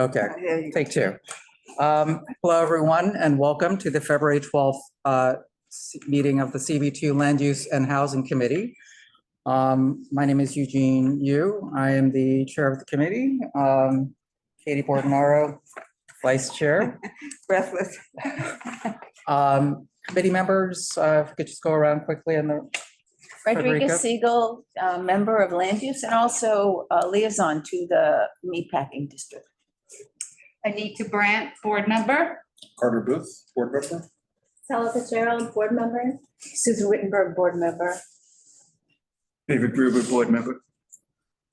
Okay, take two. Hello, everyone, and welcome to the February 12th meeting of the CB2 Land Use and Housing Committee. My name is Eugene Yu. I am the chair of the committee. Katie Bordenaro, vice chair. Breathless. Committee members, if we could just go around quickly. And Frederica Siegel, member of Land Use and also liaison to the meatpacking district. Anita Brandt, board member. Carter Booth, board member. Stella Fitzgerald, board member. Susan Wittenberg, board member. David Gruber, board member.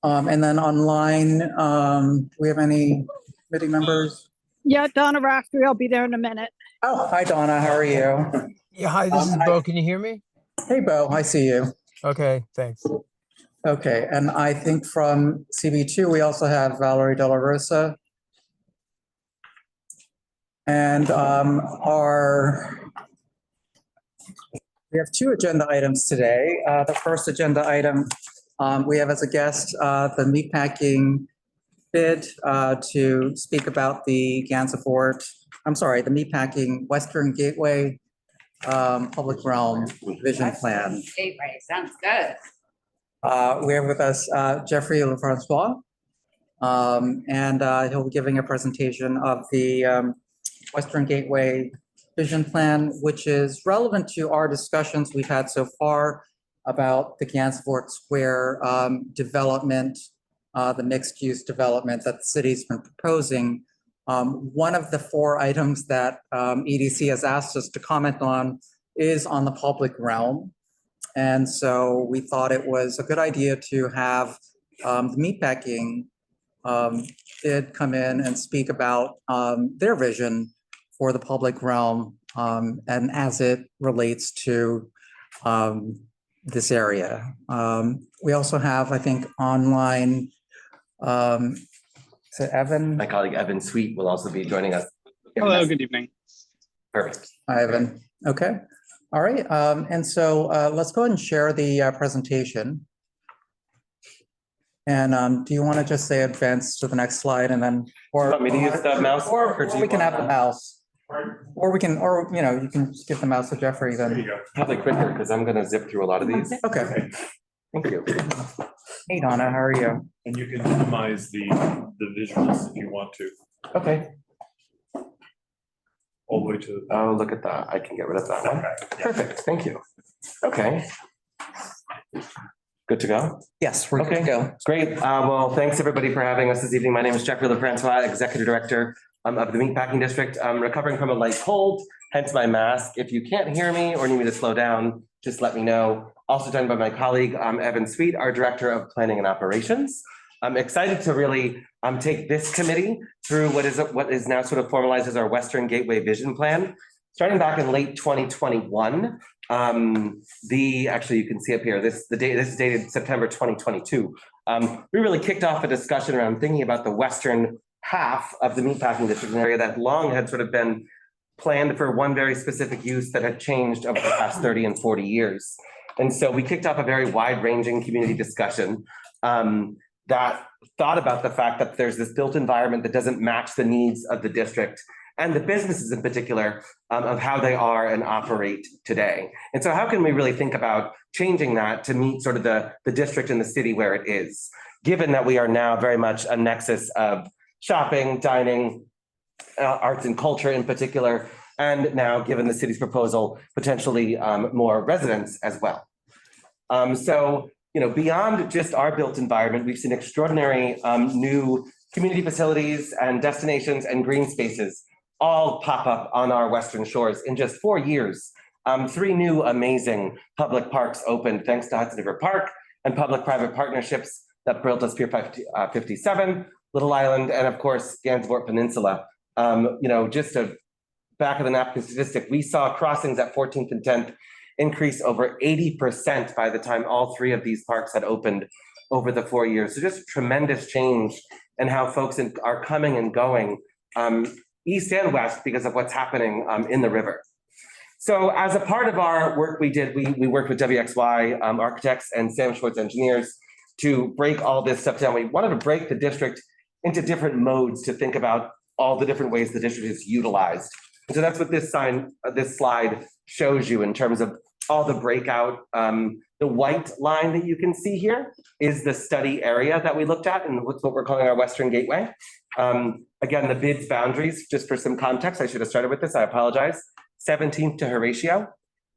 And then online, do we have any committee members? Yeah, Donna Raftery, I'll be there in a minute. Oh, hi, Donna. How are you? Yeah, hi, this is Bo. Can you hear me? Hey, Bo. I see you. Okay, thanks. Okay, and I think from CB2, we also have Valerie De La Rosa. And we have two agenda items today. The first agenda item, we have as a guest the meatpacking bid to speak about the Gansevoort, the meatpacking Western Gateway Public Realm Vision Plan. Gateway, sounds good. We have with us Jeffrey Lefrancois, and he'll be giving a presentation of the Western Gateway Vision Plan, which is relevant to our discussions we've had so far about the Gansevoort Square development, the mixed-use development that the city's been proposing. One of the four items that EDC has asked us to comment on is on the public realm. And so we thought it was a good idea to have the meatpacking bid come in and speak about their vision for the public realm and as it relates to this area. We also have, I think, online, is it Evan? My colleague Evan Sweet will also be joining us. Hello, good evening. Perfect. Hi, Evan. Okay. All right. And so let's go ahead and share the presentation. And do you want to just say advance to the next slide and then, or You want me to use the mouse? or do you we can want have the mouse, or we can, or you know, you can just give the mouse to Jeffrey then. Probably quicker because I'm going to zip through a lot of these. Okay. Thank you. Hey, Donna, how are you? And you can minimize the visuals if you want to, Okay. all the way to. Oh, look at that. I can get rid of that one. Okay. Perfect. Thank you. Okay. Good to go? Yes, we're good to Okay. go. Great. Well, thanks everybody for having us this evening. My name is Jeffrey Lefrancois, Executive Director of the Meatpacking District. I'm recovering from a light cold, hence my mask. If you can't hear me or need me to slow down, just let me know. Also joined by my colleague, Evan Sweet, our Director of Planning and Operations. I'm excited to really take this committee through what is now sort of formalized as our Western Gateway Vision Plan. Starting back in late 2021, actually you can see up here, this is dated September 2022. We really kicked off a discussion around thinking about the western half of the meatpacking district, an area that long had sort of been planned for one very specific use that had changed over the past 30 and 40 years. And so we kicked off a very wide-ranging community discussion that thought about the fact that there's this built environment that doesn't match the needs of the district and the businesses in particular of how they are and operate today. And so how can we really think about changing that to meet sort of the district and the city where it is, given that we are now very much a nexus of shopping, dining, arts and culture in particular, and now given the city's proposal, potentially more residents as well. So, you know, beyond just our built environment, we've seen extraordinary new community facilities and destinations and green spaces all pop up on our western shores in just 4 years. 3 new amazing public parks opened thanks to Hudson River Park and public-private partnerships that built us Pier 57, Little Island, and of course, Gansevoort Peninsula. You know, just a back of the napkin statistic, we saw crossings at 14th and 10th increase over 80% by the time all 3 of these parks had opened over the 4 years. So just tremendous change in how folks are coming and going east and west because of what's happening in the river. So as a part of our work we did, we worked with WXY architects and Sam Schwartz engineers to break all this stuff down. We wanted to break the district into different modes to think about all the different ways the district is utilized. And so that's what this slide shows you in terms of all the breakout. The white line that you can see here is the study area that we looked at, and what's what we're calling our Western Gateway. Again, the BID's boundaries, just for some context, I should have started with this, I apologize. 17th to Horatio,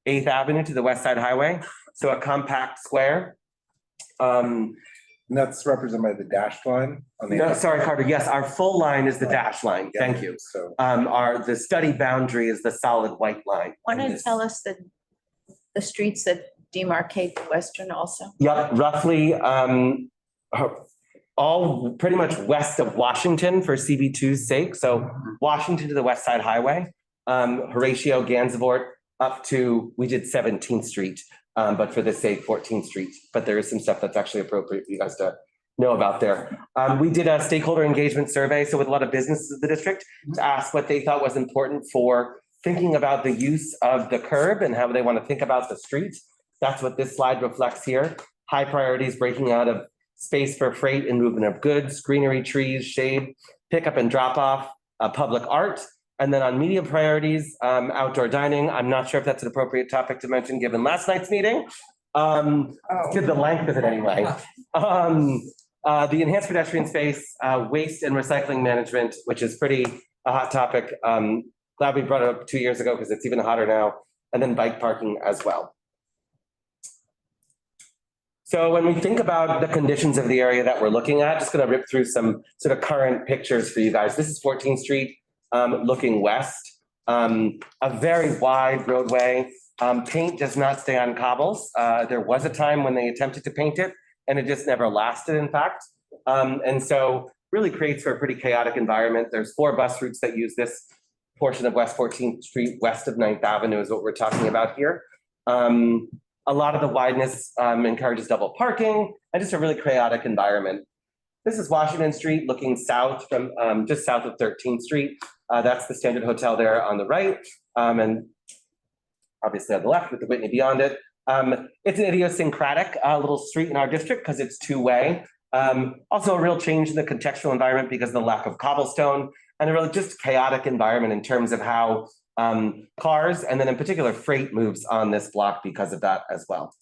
8th Avenue to the West Side Highway, so a compact square. And that's represented by the dashed line on the. No, sorry, Carter, yes, our full line is the dash line, Yeah, thank you. So The study boundary is the solid white line. Want to tell us the streets that demarcate the Western also? Yep, roughly, all pretty much west of Washington for CB2's sake. So Washington to the West Side Highway, Horatio, Gansevoort, up to, we did 17th Street, but for the sake, 14th Street. But there is some stuff that's actually appropriate for you guys to know about there. We did a stakeholder engagement survey, so with a lot of businesses of the district, to ask what they thought was important for thinking about the use of the curb and how they want to think about the street. That's what this slide reflects here. High priorities, breaking out of space for freight and movement of goods, greenery, trees, shade, pickup and drop off, public art. And then on medium priorities, outdoor dining. I'm not sure if that's an appropriate topic to mention given last night's meeting. Give the length of it anyway. The enhanced pedestrian space, waste and recycling management, which is pretty a hot topic. Glad we brought it up 2 years ago because it's even hotter now. And then bike parking as well. So when we think about the conditions of the area that we're looking at, just going to rip through some sort of current pictures for you guys. This is 14th Street looking west, a very wide roadway. Paint does not stay on cobbles. There was a time when they attempted to paint it and it just never lasted, in fact. And so really creates for a pretty chaotic environment. There's 4 bus routes that use this portion of West 14th Street, west of 9th Avenue is what we're talking about here. A lot of the wideness encourages double parking and just a really chaotic environment. This is Washington Street looking south from just south of 13th Street. That's the Standard Hotel there on the right. And obviously on the left with the Whitney beyond it. It's an idiosyncratic little street in our district because it's two-way. Also a real change in the contextual environment because of the lack of cobblestone and a really just chaotic environment in terms of how cars and then in particular freight moves on this block because of that as well.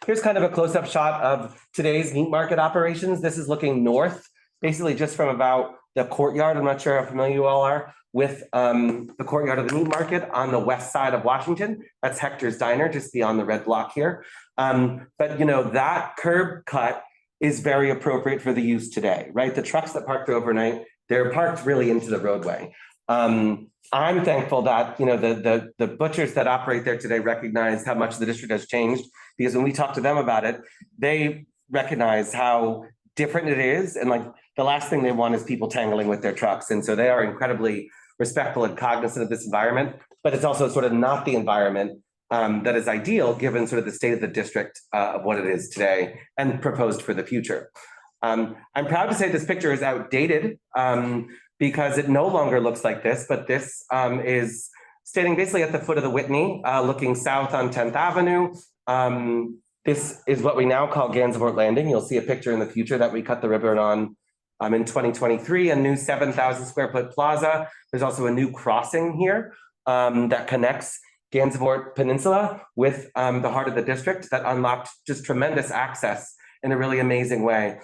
Here's kind of a close-up shot of today's meat market operations. This is looking north, basically just from about the courtyard. I'm not sure how familiar you all are with the courtyard of the meat market on the west side of Washington. That's Hector's Diner, just beyond the red block here. But you know, that curb cut is very appropriate for the use today, right? The trucks that parked there overnight, they're parked really into the roadway. I'm thankful that, you know, the butchers that operate there today recognize how much the district has changed, because when we talk to them about it, they recognize how different it is. And like the last thing they want is people tangling with their trucks. And so they are incredibly respectful and cognizant of this environment, but it's also sort of not the environment that is ideal given sort of the state of the district of what it is today and proposed for the future. I'm proud to say this picture is outdated because it no longer looks like this, but this is standing basically at the foot of the Whitney, looking south on 10th Avenue. This is what we now call Gansevoort Landing. You'll see a picture in the future that we cut the ribbon on in 2023, a new 7,000 square foot plaza. There's also a new crossing here that connects Gansevoort Peninsula with the heart of the district that unlocked just tremendous access in a really amazing way.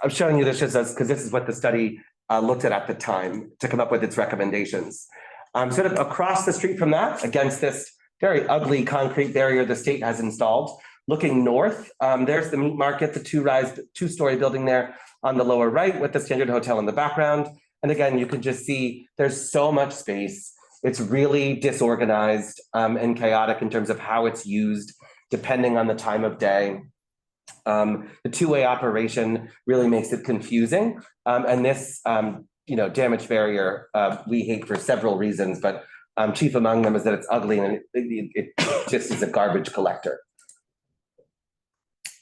I'm showing you this just because this is what the study looked at the time to come up with its recommendations. Sort of across the street from that, against this very ugly concrete barrier the state has installed, looking north, there's the meat market, the two-story building there on the lower right with the Standard Hotel in the background. And again, you can just see there's so much space. It's really disorganized and chaotic in terms of how it's used, depending on the time of day. The two-way operation really makes it confusing. And this, you know, damage barrier we hate for several reasons, but chief among them is that it's ugly and it just is a garbage collector.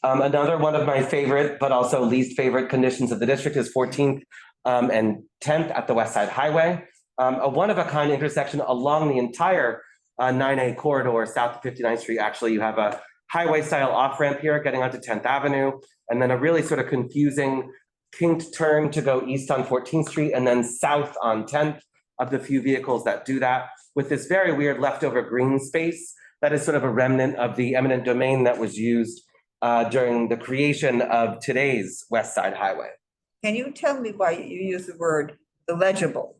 Another one of my favorite, but also least favorite conditions of the district is 14th and 10th at the West Side Highway. A one-of-a-kind intersection along the entire 9A corridor south of 59th Street. Actually, you have highway style off ramp here, getting onto 10th Avenue, and then a really sort of confusing kinked turn to go east on 14th Street and then south on 10th, of the few vehicles that do that, with this very weird leftover green space that is sort of a remnant of the eminent domain that was used during the creation of today's West Side Highway. Can you tell me why you use the word illegible?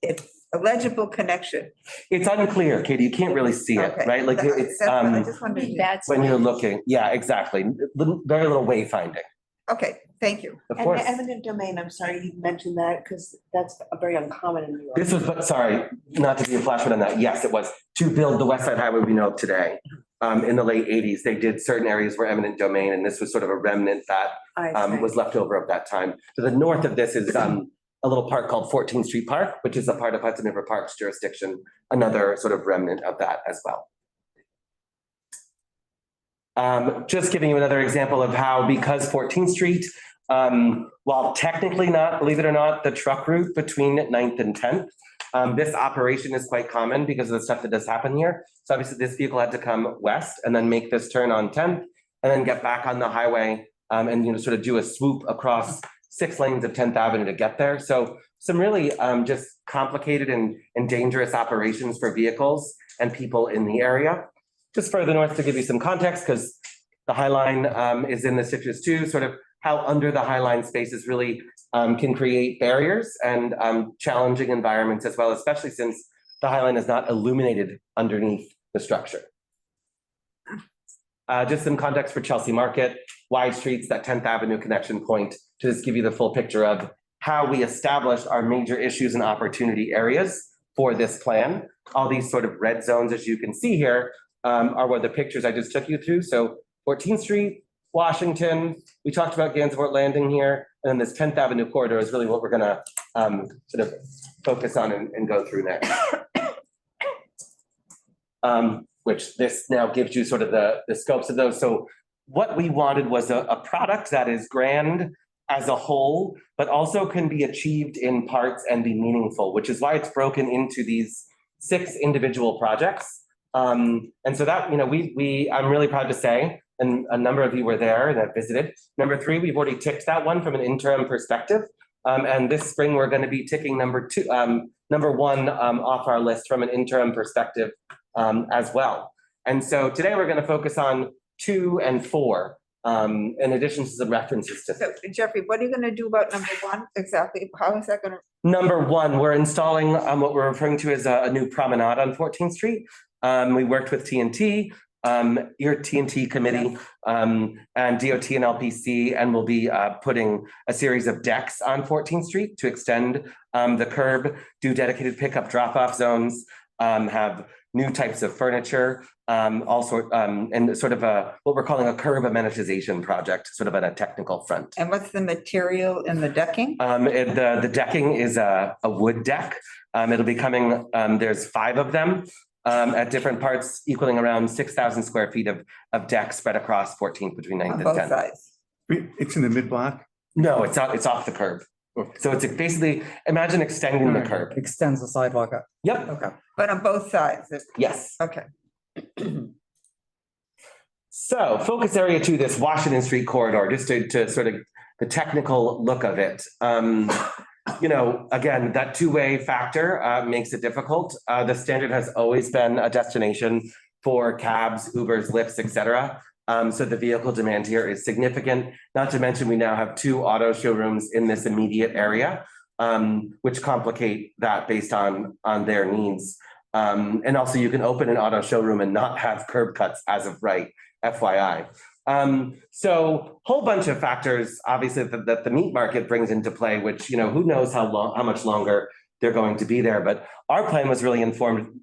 It's a legible connection. It's unclear, Katie, you can't really see it, Okay. right? Like it's That's what I just wondered. That's when you're looking, yeah, exactly. Very little wayfinding, Okay, thank you. of And course. the eminent domain, I'm sorry you mentioned that because that's a very uncommon in New York. This was, but sorry, not to be a flashback on that. Yes, it was to build the West Side Highway we know of today. In the late 80s, they did certain areas were eminent domain, and this was sort of a remnant that I see. was left over of that time. To the north of this is a little park called 14th Street Park, which is a part of Hudson River Park's jurisdiction, another sort of remnant of that as well. Just giving you another example of how, because 14th Street, while technically not, believe it or not, the truck route between 9th and 10th, this operation is quite common because of the stuff that does happen here. So obviously this vehicle had to come west and then make this turn on 10th and then get back on the highway and sort of do a swoop across 6 lanes of 10th Avenue to get there. So some really just complicated and dangerous operations for vehicles and people in the area. Just further north to give you some context, because the High Line is in the Citrus too, sort of how under the High Line spaces really can create barriers and challenging environments as well, especially since the High Line is not illuminated underneath the structure. Just some context for Chelsea Market, wide streets, that 10th Avenue connection point, to just give you the full picture of how we established our major issues and opportunity areas for this plan. All these sort of red zones, as you can see here, are what the pictures I just took you through. So 14th Street, Washington, we talked about Gansevoort Landing here, and then this 10th Avenue corridor is really what we're gonna sort of focus on and go through next. Which this now gives you sort of the scopes of those. So what we wanted was a product that is grand as a whole, but also can be achieved in parts and be meaningful, which is why it's broken into these 6 individual projects. And so that, I'm really proud to say, and a number of you were there and have visited. Number 3, we've already ticked that one from an interim perspective. And this spring, we're going to be ticking number 1 off our list from an interim perspective as well. And so today we're going to focus on 2 and 4, in addition to some references to. So Jeffrey, what are you gonna do about number 1 exactly? How is that gonna? Number 1, we're installing what we're referring to as a new promenade on 14th Street. We worked with TNT, your TNT committee, and DOT and LPC, and we'll be putting a series of decks on 14th Street to extend the curb, do dedicated pickup drop-off zones, have new types of furniture, and sort of what we're calling a curb amenitization project, sort of on a technical front. And what's the material in the decking? The decking is a wood deck. It'll be coming, there's 5 of them at different parts, equaling around 6,000 square feet of deck spread across 14th between 9th On and both 10th. sides. It's in the mid-block? No, it's off the curb. Okay. So it's basically, imagine extending the curb. Extends the sidewalk up. Yep, Okay. But on both sides? yes. Okay. So focus area 2, this Washington Street corridor, just to sort of the technical look of it. Again, that 2-way factor makes it difficult. The standard has always been a destination for cabs, Ubers, Lyfts, et cetera. So the vehicle demand here is significant. Not to mention, we now have 2 auto showrooms in this immediate area, which complicate that based on their needs. And also you can open an auto showroom and not have curb cuts as of right, FYI. So whole bunch of factors, obviously, that the meat market brings into play, which, who knows how much longer they're going to be there. But our plan was really informed,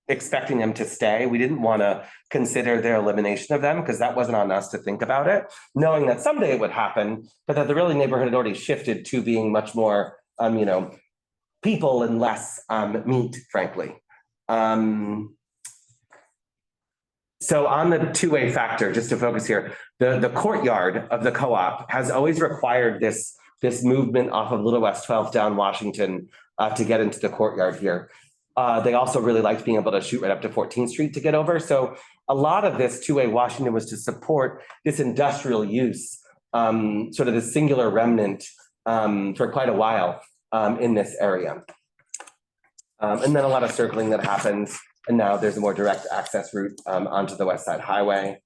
expecting them to stay. We didn't want to consider their elimination of them because that wasn't on us to think about it, knowing that someday it would happen, but that the really neighborhood had already shifted to being much more, people and less meat, frankly. So on the 2-way factor, just to focus here, the courtyard of the co-op has always required this movement off of Little West 12th down Washington to get into the courtyard here. They also really liked being able to shoot right up to 14th Street to get over. So a lot of this two-way Washington was to support this industrial use, sort of the singular remnant for quite a while in this area. And then a lot of circling that happens, and now there's a more direct access route onto the West Side Highway.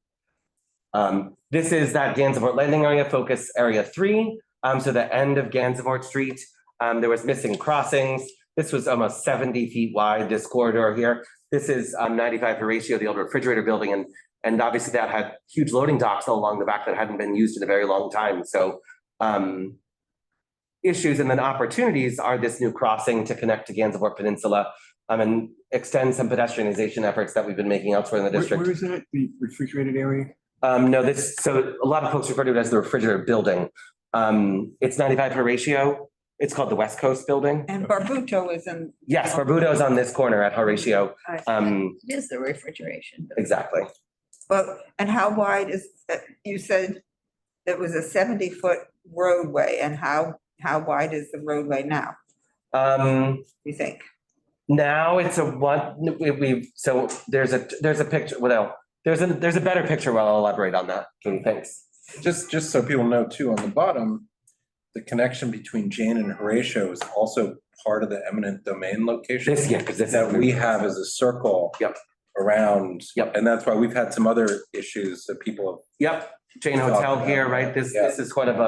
This is that Gansevoort landing area, focus area 3. So the end of Gansevoort Street, there was missing crossings. This was almost 70 feet wide, this corridor here. This is 95 Horatio, the old refrigerator building. And obviously that had huge loading docks all along the back that hadn't been used in a very long time. So issues and then opportunities are this new crossing to connect to Gansevoort Peninsula and extend some pedestrianization efforts that we've been making elsewhere in the district. Where is it, the refrigerated area? No, so a lot of folks refer to it as the refrigerator building. It's 95 Horatio. It's called the West Coast Building. And Barbuto is in. Yes, Barbuto is on this corner at Horatio. It is the refrigeration. Exactly. Well, and how wide is, you said it was a 70-foot roadway, and how wide is the roadway now, you think? Now it's a one, so there's a picture, well, there's a better picture where I'll elaborate on that. Thanks. Just so people know too, on the bottom, the connection between Jane and Horatio is also part of the eminent domain location. This, yeah, because this That we have as a circle. Yep. Around. Yep. And that's why we've had some other issues that people. Yep, Jane Hotel here, right? This is quite of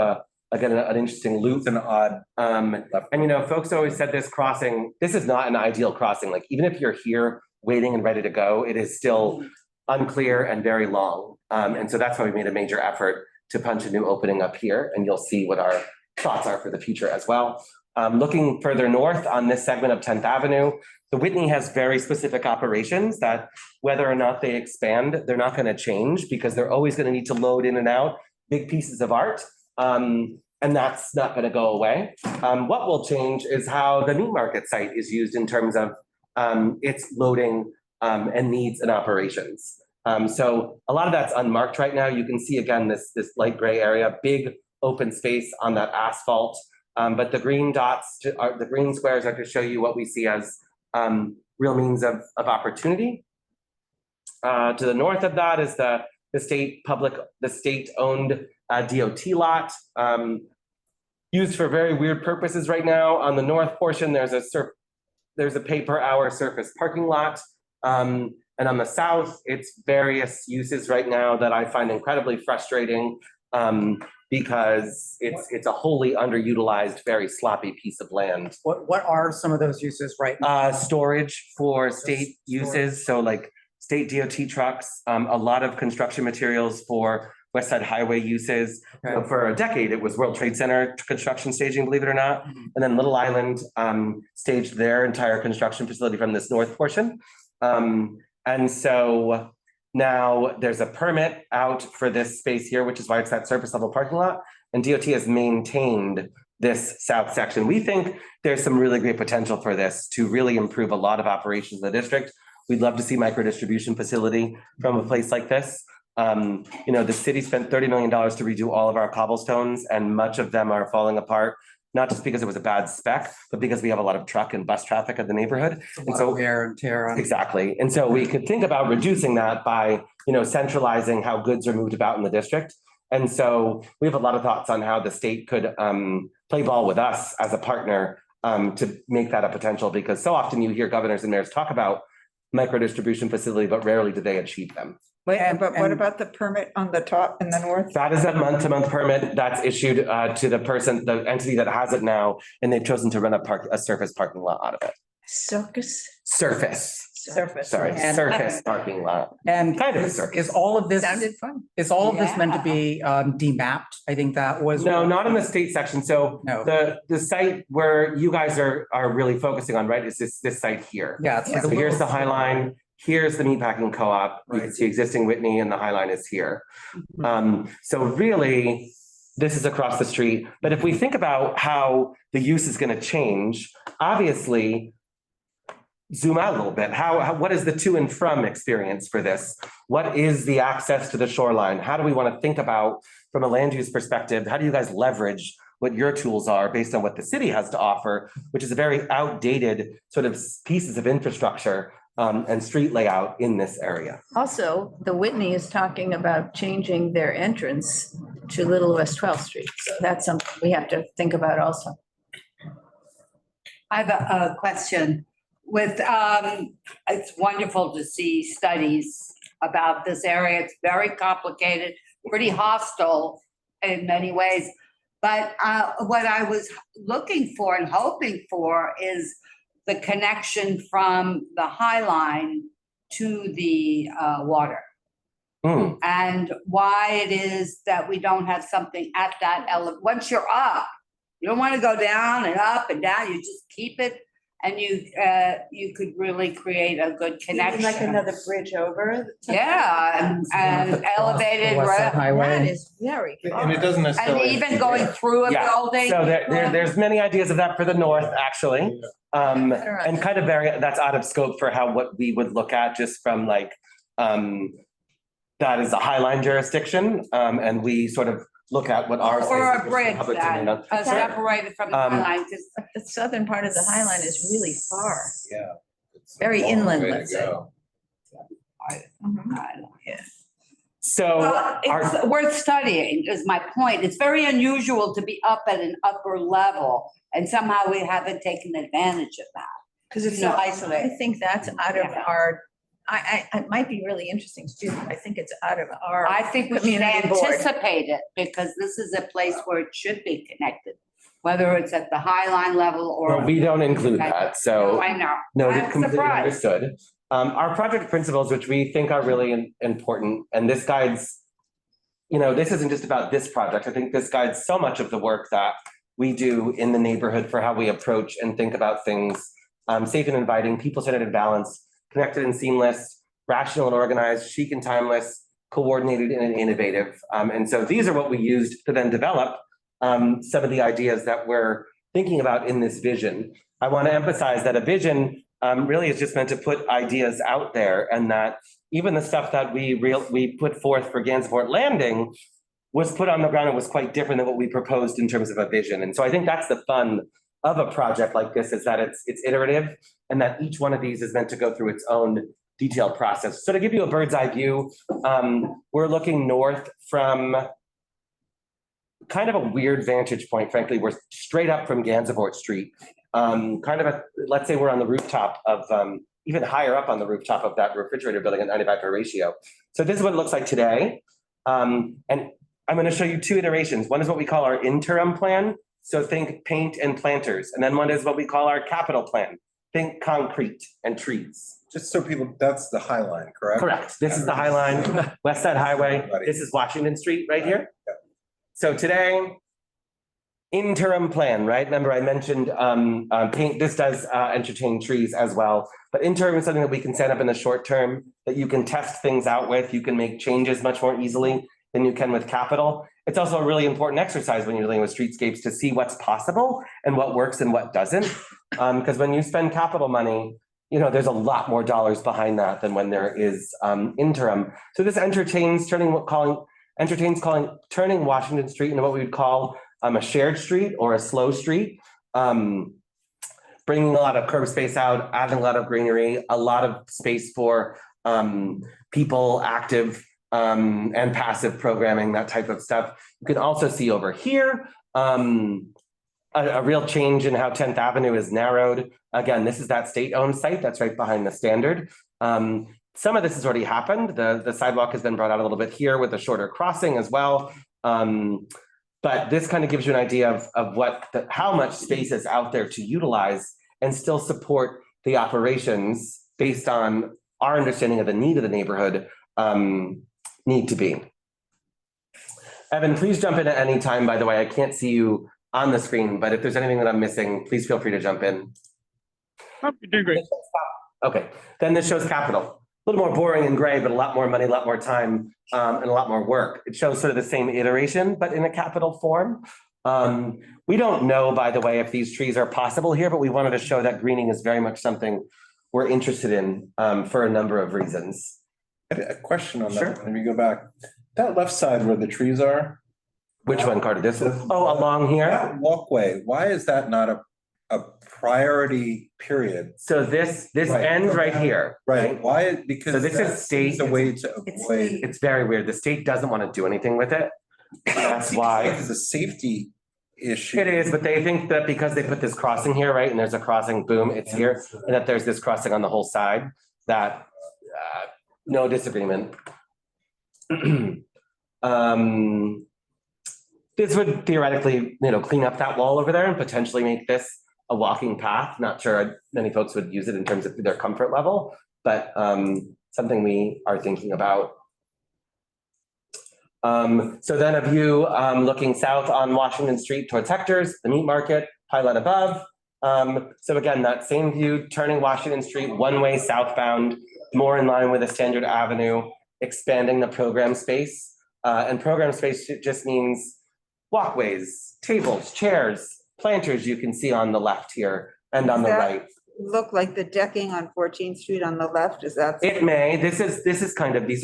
an interesting loop. It's an odd. And you know, folks always said this crossing, this is not an ideal crossing. Like even if you're here waiting and ready to go, it is still unclear and very long. And so that's why we made a major effort to punch a new opening up here, and you'll see what our thoughts are for the future as well. Looking further north on this segment of 10th Avenue, the Whitney has very specific operations that whether or not they expand, they're not going to change because they're always going to need to load in and out big pieces of art. And that's not going to go away. What will change is how the meat market site is used in terms of its loading and needs and operations. So a lot of that's unmarked right now. You can see again this light gray area, big open space on that asphalt. But the green dots, the green squares are to show you what we see as real means of opportunity. To the north of that is the state-owned DOT lot, used for very weird purposes right now. On the north portion, there's a pay-per-hour surface parking lot. And on the south, it's various uses right now that I find incredibly frustrating because it's a wholly underutilized, very sloppy piece of land. What are some of those uses right now? Storage for state uses, so like state DOT trucks, a lot of construction materials for West Side Highway uses. Okay. You know, for a decade, it was World Trade Center construction staging, believe it or not. And then Little Island staged their entire construction facility from this north portion. And so now there's a permit out for this space here, which is why it's that surface level parking lot. And DOT has maintained this south section. We think there's some really great potential for this to really improve a lot of operations in the district. We'd love to see micro distribution facility from a place like this. You know, the city spent $30 million to redo all of our cobblestones, and much of them are falling apart, not just because it was a bad spec, but because we have a lot of truck and bus traffic in the neighborhood. And so wear and tear on. Exactly. And so we could think about reducing that by, you know, centralizing how goods are moved about in the district. And so we have a lot of thoughts on how the state could play ball with us as a partner to make that a potential, because so often you hear governors and mayors talk about micro distribution facility, but rarely do they achieve them. Wait, but what about the permit on the top in the north? That is a month-to-month permit that's issued to the entity that has it now, and they've chosen to run a surface parking lot out of it. Surface. Surface And- parking lot. And Kind of a circus. is all of this, Sounded fun. is all of this meant to be demapped? I think that was. No, not in the state section. So No. the site where you guys are really focusing on, right, is this site here. Yeah. it's like So a here's the little- High Line, here's the meatpacking co-op. You can Right. see existing Whitney, and the High Line is here. So really, this is across the street. But if we think about how the use is going to change, obviously, zoom out a little bit. What is the to and from experience for this? What is the access to the shoreline? How do we want to think about, from a land use perspective, how do you guys leverage what your tools are based on what the city has to offer, which is a very outdated sort of pieces of infrastructure and street layout in this area. Also, the Whitney is talking about changing their entrance to Little West 12th Street. So that's something we have to think about also. I have a question with, it's wonderful to see studies about this area. It's very complicated, pretty hostile in many ways. But what I was looking for and hoping for is the connection from the High Line to the water. And why it is that we don't have something at that once you're up, you don't want to go down and up and down, you just keep it. And you could really create a good You mean connection. like another bridge over? Yeah, and elevated. West Side ra- Highway. That is very And far. it doesn't And necessarily. even going through a Yeah, building. so there's many ideas of that for the north, actually. And kind of that's out of scope for what we would look at just from like, that is a High Line jurisdiction, and we sort of look at what our. Or a bridge public domain that on. separated from the line, because The southern part of the High Line is really far. Yeah. It's a Very long inland, way to let's say. go. So Well, it's worth studying is my point. It's very unusual to be up at an upper level and somehow we haven't taken advantage of that. Because it's so No. I isolated. think that's out of Yeah. our, it might be really interesting to do. I think it's out of our. I think we should Community board. anticipate it because this is a place where it should be connected, whether it's at the High Line level or. well, we don't include that, so. I know. Noted, I'm completely surprised. understood. Our project principles, which we think are really important, and this guides, this isn't just about this project. I think this guides so much of the work that we do in the neighborhood for how we approach and think about things. Safe and inviting, people-centered and balanced, connected and seamless, rational and organized, chic and timeless, coordinated and innovative. And so these are what we used to then develop some of the ideas that we're thinking about in this vision. I want to emphasize that a vision really is just meant to put ideas out there, and that even the stuff that we put forth for Gansevoort Landing was put on the ground and was quite different than what we proposed in terms of a vision. And so I think that's the fun of a project like this, is that it's iterative and that each one of these is meant to go through its own detailed process. So to give you a bird's eye view, we're looking north from kind of a weird vantage point, frankly. We're straight up from Gansevoort Street. Let's say we're on the rooftop of, even higher up on the rooftop of that refrigerator building at 95 ratio. So this is what it looks like today. And I'm going to show you two iterations. One is what we call our interim plan. So think paint and planters. And then one is what we call our capital plan. Think concrete and trees. Just so people, that's the High Line, correct? Correct. This is the High Line, West Side Highway. This is Washington Street right here. Yep. So today, interim plan, right? Remember I mentioned paint, this does entertain trees as well. But interim is something that we can set up in the short term, that you can test things out with. You can make changes much more easily than you can with capital. It's also a really important exercise when you're dealing with streetscapes to see what's possible and what works and what doesn't. Because when you spend capital money, there's a lot more dollars behind that than when there is interim. So this entertains turning Washington Street into what we would call a shared street or a slow street, bringing a lot of curb space out, adding a lot of greenery, a lot of space for people, active and passive programming, that type of stuff. You can also see over here a real change in how 10th Avenue is narrowed. Again, this is that state-owned site that's right behind the Standard. Some of this has already happened. The sidewalk has been brought out a little bit here with a shorter crossing as well. But this kind of gives you an idea of how much space is out there to utilize and still support the operations based on our understanding of the need of the neighborhood need to be. Evan, please jump in at any time, by the way. I can't see you on the screen, but if there's anything that I'm missing, please feel free to jump in. Oh, you're doing great. Okay, then this shows capital. A little more boring and gray, but a lot more money, a lot more time, and a lot more work. It shows sort of the same iteration, but in a capital form. We don't know, by the way, if these trees are possible here, but we wanted to show that greening is very much something we're interested in for a number of reasons. I had a question on Sure. that, when we go back, that left side where the trees are. Which one, Carter? This one? Oh, along here? That walkway, why is that not a a priority period. So this Right. ends right here. Right, why? So Because this is that seems state- a way to It's avoid. state. It's very weird. The state doesn't want to do anything with it. That's why. It's a safety issue. It is, but they think that because they put this crossing here, right, and there's a crossing, boom, it's here, and that there's this crossing on the whole side, that, no disagreement. This would theoretically, clean up that wall over there and potentially make this a walking path. Not sure many folks would use it in terms of their comfort level, but something we are thinking about. So then a view looking south on Washington Street towards Hector's, the meat market, pylon above. So again, that same view, turning Washington Street one-way southbound, more in line with a standard avenue, expanding the program space. And program space just means walkways, tables, chairs, planters you can see on the left here and on the That- right. Look like the decking on 14th Street on the left, is that? It may, these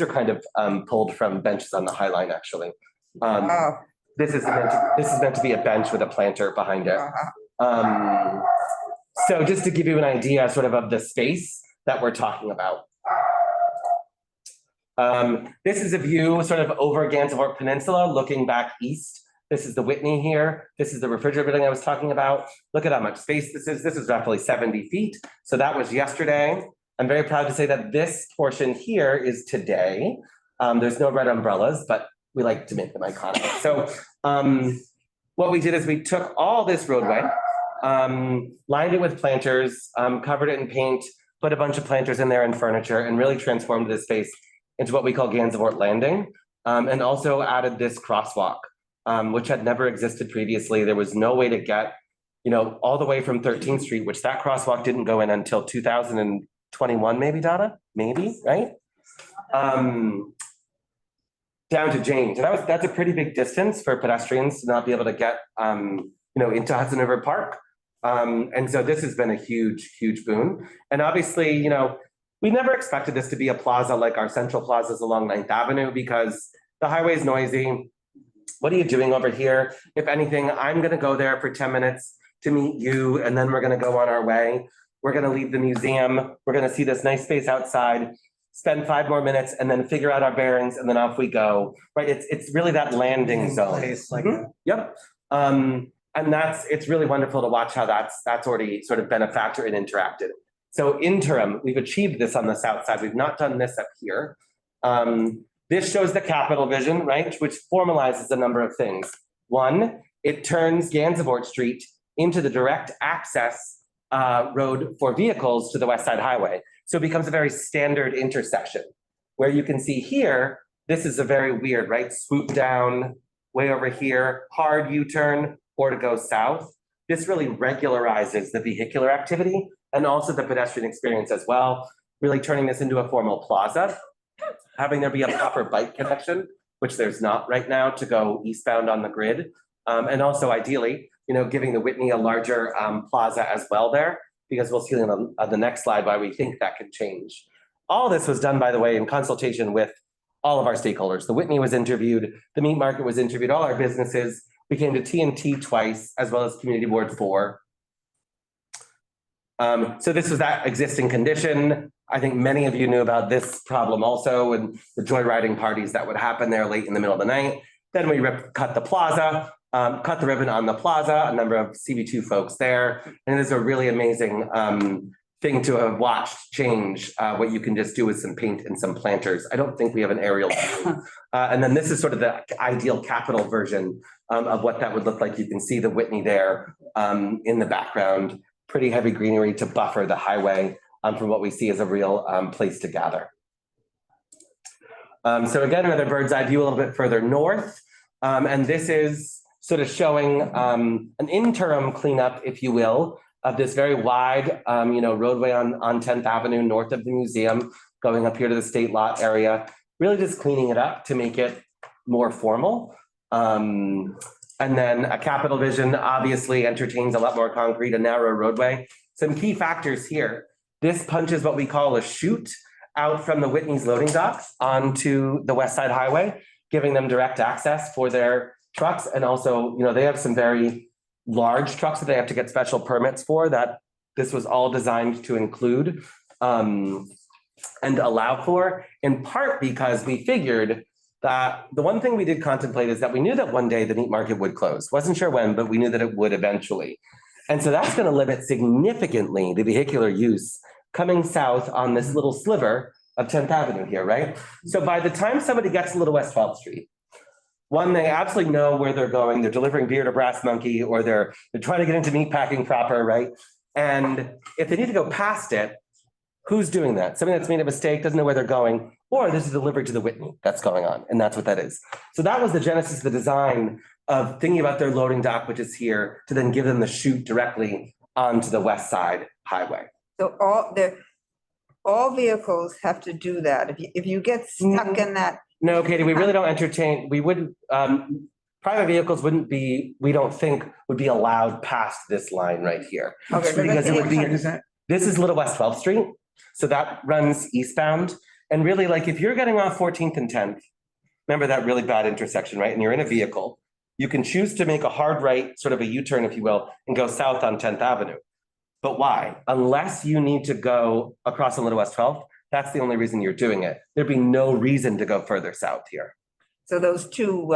are kind of pulled from benches on the High Line, actually. Oh, This is meant to be a bench with a planter behind it. uh-huh. So just to give you an idea sort of the space that we're talking about. This is a view sort of over Gansevoort Peninsula, looking back east. This is the Whitney here. This is the refrigerator building I was talking about. Look at how much space this is. This is roughly 70 feet. So that was yesterday. I'm very proud to say that this portion here is today. There's no red umbrellas, but we like to make them iconic. So what we did is we took all this roadway, lined it with planters, covered it in paint, put a bunch of planters in there and furniture, and really transformed this space into what we call Gansevoort Landing, and also added this crosswalk, which had never existed previously. There was no way to get, all the way from 13th Street, which that crosswalk didn't go in until 2021, maybe, Donna? Maybe, right? Down to James. And that's a pretty big distance for pedestrians to not be able to get, into Hudson River Park. And so this has been a huge, huge boon. And obviously, we never expected this to be a plaza like our central plazas along 9th Avenue because the highway is noisy. What are you doing over here? If anything, I'm going to go there for 10 minutes to meet you, and then we're going to go on our way. We're going to leave the museum. We're going to see this nice space outside, spend 5 more minutes, and then figure out our bearings, and then off we go. Right? It's really that landing zone. Yep. And it's really wonderful to watch how that's already sort of been a factor and interacted. So interim, we've achieved this on the south side. We've not done this up here. This shows the capital vision, right, which formalizes a number of things. One, it turns Gansevoort Street into the direct access road for vehicles to the West Side Highway. So it becomes a very standard intersection where you can see here, this is a very weird, right? Swoop down way over here, hard U-turn or to go south. This really regularizes the vehicular activity and also the pedestrian experience as well, really turning this into a formal plaza, having there be a proper bike connection, which there's not right now to go eastbound on the grid. And also ideally, giving the Whitney a larger plaza as well there, because we'll see on the next slide why we think that could change. All this was done, by the way, in consultation with all of our stakeholders. The Whitney was interviewed, the meat market was interviewed, all our businesses. We came to T&T twice, as well as Community Board 4. So this was that existing condition. I think many of you knew about this problem also, and the joyriding parties that would happen there late in the middle of the night. Then we cut the plaza, cut the ribbon on the plaza, a number of CB2 folks there. And it is a really amazing thing to have watched change what you can just do with some paint and some planters. I don't think we have an aerial view. And then this is sort of the ideal capital version of what that would look like. You can see the Whitney there in the background, pretty heavy greenery to buffer the highway from what we see as a real place to gather. So again, another bird's eye view a little bit further north. And this is sort of showing an interim cleanup, if you will, of this very wide, roadway on 10th Avenue north of the museum, going up here to the state lot area, really just cleaning it up to make it more formal. And then a capital vision obviously entertains a lot more concrete, a narrow roadway. Some key factors here. This punches what we call a chute out from the Whitney's loading docks onto the West Side Highway, giving them direct access for their trucks. And also, they have some very large trucks that they have to get special permits for, that this was all designed to include and allow for, in part because we figured that the one thing we did contemplate is that we knew that one day the meat market would close. Wasn't sure when, but we knew that it would eventually. And so that's going to limit significantly the vehicular use coming south on this little sliver of 10th Avenue here, right? So by the time somebody gets to Little West 12th Street, one, they absolutely know where they're going. They're delivering beer to Brass Monkey, or they're trying to get into meatpacking proper, right? And if they need to go past it, who's doing that? Somebody that's made a mistake, doesn't know where they're going, or this is delivery to the Whitney that's going on, and that's what that is. So that was the genesis of the design of thinking about their loading dock, which is here, to then give them the chute directly onto the west side highway. So all vehicles have to do that. If you get stuck in that, No, Katie, we really don't entertain, we wouldn't, private vehicles wouldn't be, we don't think would be allowed past this line right here. okay, but Because it would be, that's- this is Little West 12th Street, so that runs eastbound. And really, like, if you're getting off 14th and 10th, remember that really bad intersection, right? And you're in a vehicle, you can choose to make a hard right, sort of a U-turn, if you will, and go south on 10th Avenue. But why? Unless you need to go across on Little West 12th, that's the only reason you're doing it. There'd be no reason to go further south here. so those two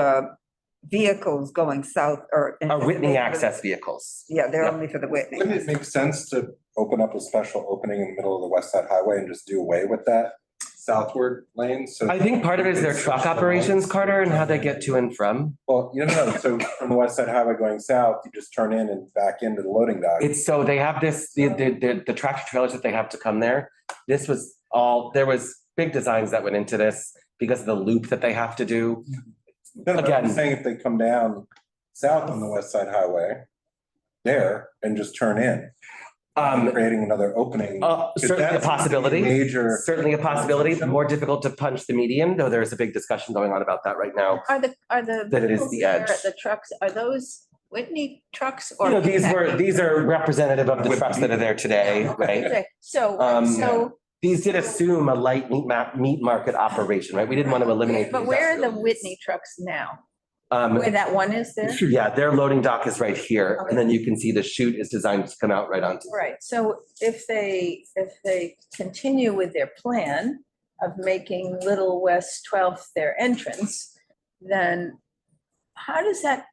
vehicles going south are. Are Whitney access vehicles. Yeah, they're Yeah. only for the Whitney. Wouldn't it make sense to open up a special opening in the middle of the West Side Highway and just do away with that southward lane? So I think part of it is their truck operations, Carter, and how they get to and from. Well, so from the West Side Highway going south, you just turn in and back into the loading dock. It's so they have this, the tractor trailers that they have to come there. This was all, there was big designs that went into this because of the loop that they have to do. No, but I'm saying if they come down south on the West Side Highway there and just turn in, creating another opening. Certainly a possibility. Major. Certainly a possibility. More difficult to punch the median, though there's a big discussion going on about that right now. Are the That it is vehicles the there, edge. the trucks, are those Whitney trucks or? You know, these are representative of the trucks that are there today, right? Okay, so, Um, These did assume a light meat market operation, right? We didn't want to eliminate. but the where are the industrial use. Whitney trucks now? Where that one is there? Yeah, their loading dock is right here, and then you can see the chute is designed to come out right onto. Right, so if they continue with their plan of making Little West 12th their entrance, then how does that,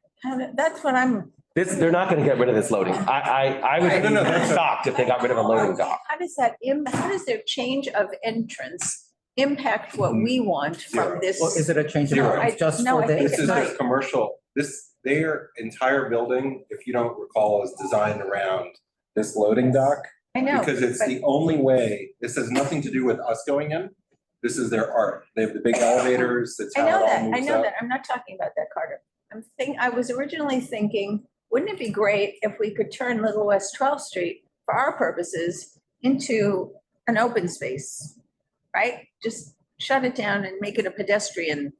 that's what I'm. They're not gonna get rid of this loading. I would be No, that's shocked if they got rid of a loading dock. How does that, how does their change of entrance impact what we want from this? Well, is it a change of Zero. entrance just No, for I think the? This is Right. their commercial, their entire building, if you don't recall, is designed around this loading dock. I know. Because it's but- the only way, this has nothing to do with us going in. This is their art. They have the big elevators, that's I how it know all that, I moves know up. that. I'm not talking about that, Carter. I was originally thinking, wouldn't it be great if we could turn Little West 12th Street for our purposes into an open space, right? Just shut it down and make it a pedestrian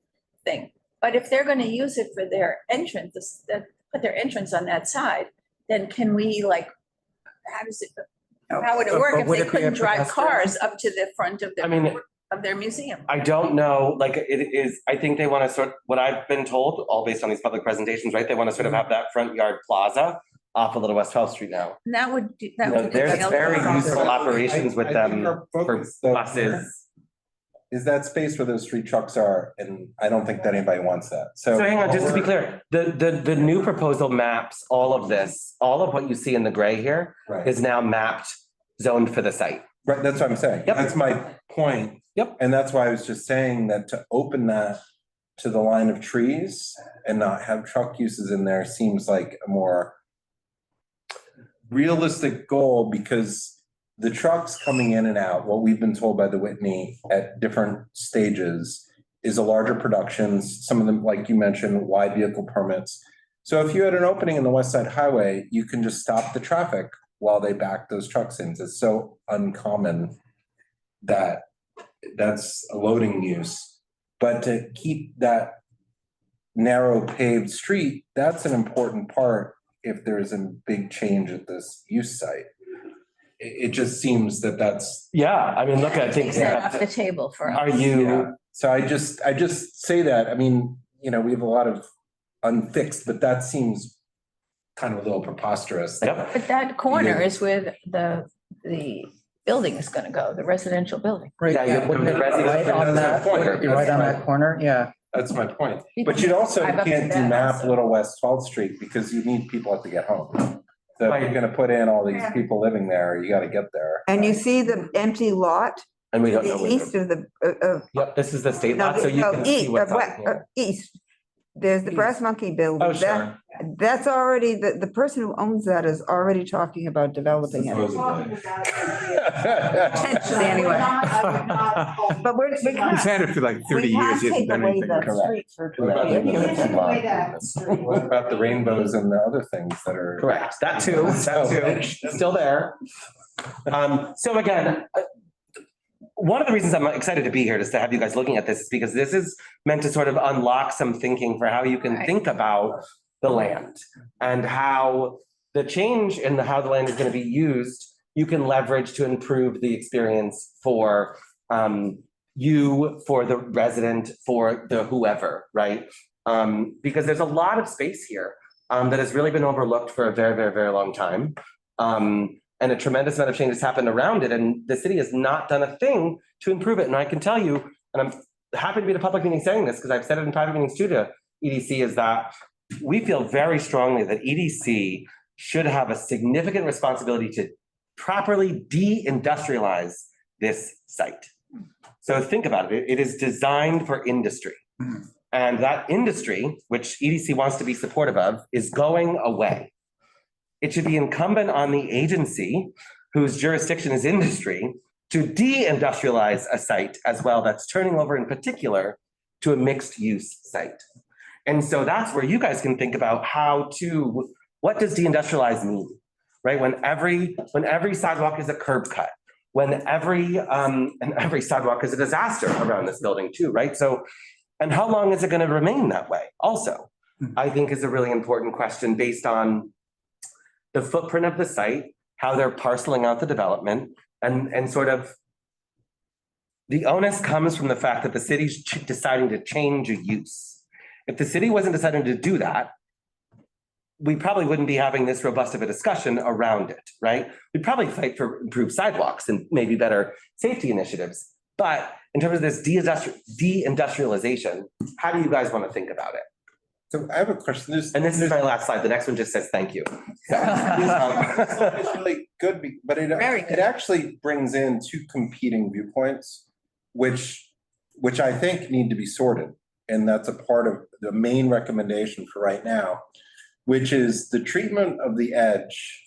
thing. But if they're gonna use it for their entrance, put their entrance on that side, then can we how does it, how would it But- work but if would they it be a couldn't drive pedestrian? cars up to the front of I mean, their museum? I don't know, like, it is, I think they want to what I've been told, all based on these public presentations, right? They want to sort of have that front yard plaza off of Little West 12th Street now. And that would, You that know, would. there's entail- very useful operations with I think them our for focus, though, buses. is that space where those 3 trucks are, and I don't think that anybody wants that, so. So hang on, just to be clear, the new proposal maps all of this, all of what you see in the gray here Right, is now mapped, zoned for the site. right, that's what I'm saying, Yep. that's my point. Yep. And that's why I was just saying that to open that to the line of trees and not have truck uses in there seems like a more realistic goal, because the trucks coming in and out, what we've been told by the Whitney at different stages is a larger productions, some of them, like you mentioned, wide vehicle permits. So if you had an opening in the West Side Highway, you can just stop the traffic while they back those trucks in. It's so uncommon that that's a loading use. But to keep that narrow paved street, that's an important part if there's a big change at this use site. It just seems that that's. Yeah, I mean, look, I think. Takes that off the table for us. Are you, Yeah. So I just say that, I mean, we have a lot of unfixed, but that seems kind of a little preposterous. Yep. But that corner Yeah. is where the building is gonna go, the residential building. Right, Yeah, yeah, you- wouldn't it be the residents- right on that's that, my point. right on That's that corner, yeah. That's my point. People But you also drive up to can't that demap also. Little West 12th Street because you need people to get home. So if Right. you're gonna put in all these people living there, you gotta get there. And you see the empty lot, And we to don't know the where east of the, Yep, this is the state no, lot, so you no, can see east, what's on here. east. There's the Brass Monkey Building. Oh, That- sure. That's already, the person who owns that is already talking about developing it. Supposedly. Potentially, anyway. But we're, we He can't, said it for like we 30 years, can't he hasn't take done away anything. that Correct. street for. What about the Yeah. Milton lot? What about the rainbows and the other things that are? Correct, that too, still there. So again, one of the reasons I'm excited to be here, just to have you guys looking at this, is because this is meant to sort of unlock some thinking for how you can think about the land and how the change in how the land is going to be used, you can leverage to improve the experience for you, for the resident, for the whoever, right? Because there's a lot of space here that has really been overlooked for a very, very, very long time. And a tremendous amount of change has happened around it, and the city has not done a thing to improve it. And I can tell you, and I'm happy to be at a public meeting saying this, because I've said it in private meetings too to EDC, is that we feel very strongly that EDC should have a significant responsibility to properly de-industrialize this site. So think about it. It is designed for industry. And that industry, which EDC wants to be supportive of, is going away. It should be incumbent on the agency whose jurisdiction is industry to de-industrialize a site as well that's turning over in particular to a mixed use site. And so that's where you guys can think about what does de-industrialize mean, right? When every sidewalk is a curb cut, when every sidewalk is a disaster around this building too, right? So, and how long is it going to remain that way also, I think is a really important question based on the footprint of the site, how they're parceling out the development, and sort of the onus comes from the fact that the city's deciding to change a use. If the city wasn't deciding to do that, we probably wouldn't be having this robust of a discussion around it, right? We'd probably fight for improved sidewalks and maybe better safety initiatives. But in terms of this de-industrialization, how do you guys want to think about it? So I have a question. And this is my last slide. The next one just says thank you. So, It's really good, but Very good. it actually brings in two competing viewpoints, which I think need to be sorted. And that's a part of the main recommendation for right now, which is the treatment of the edge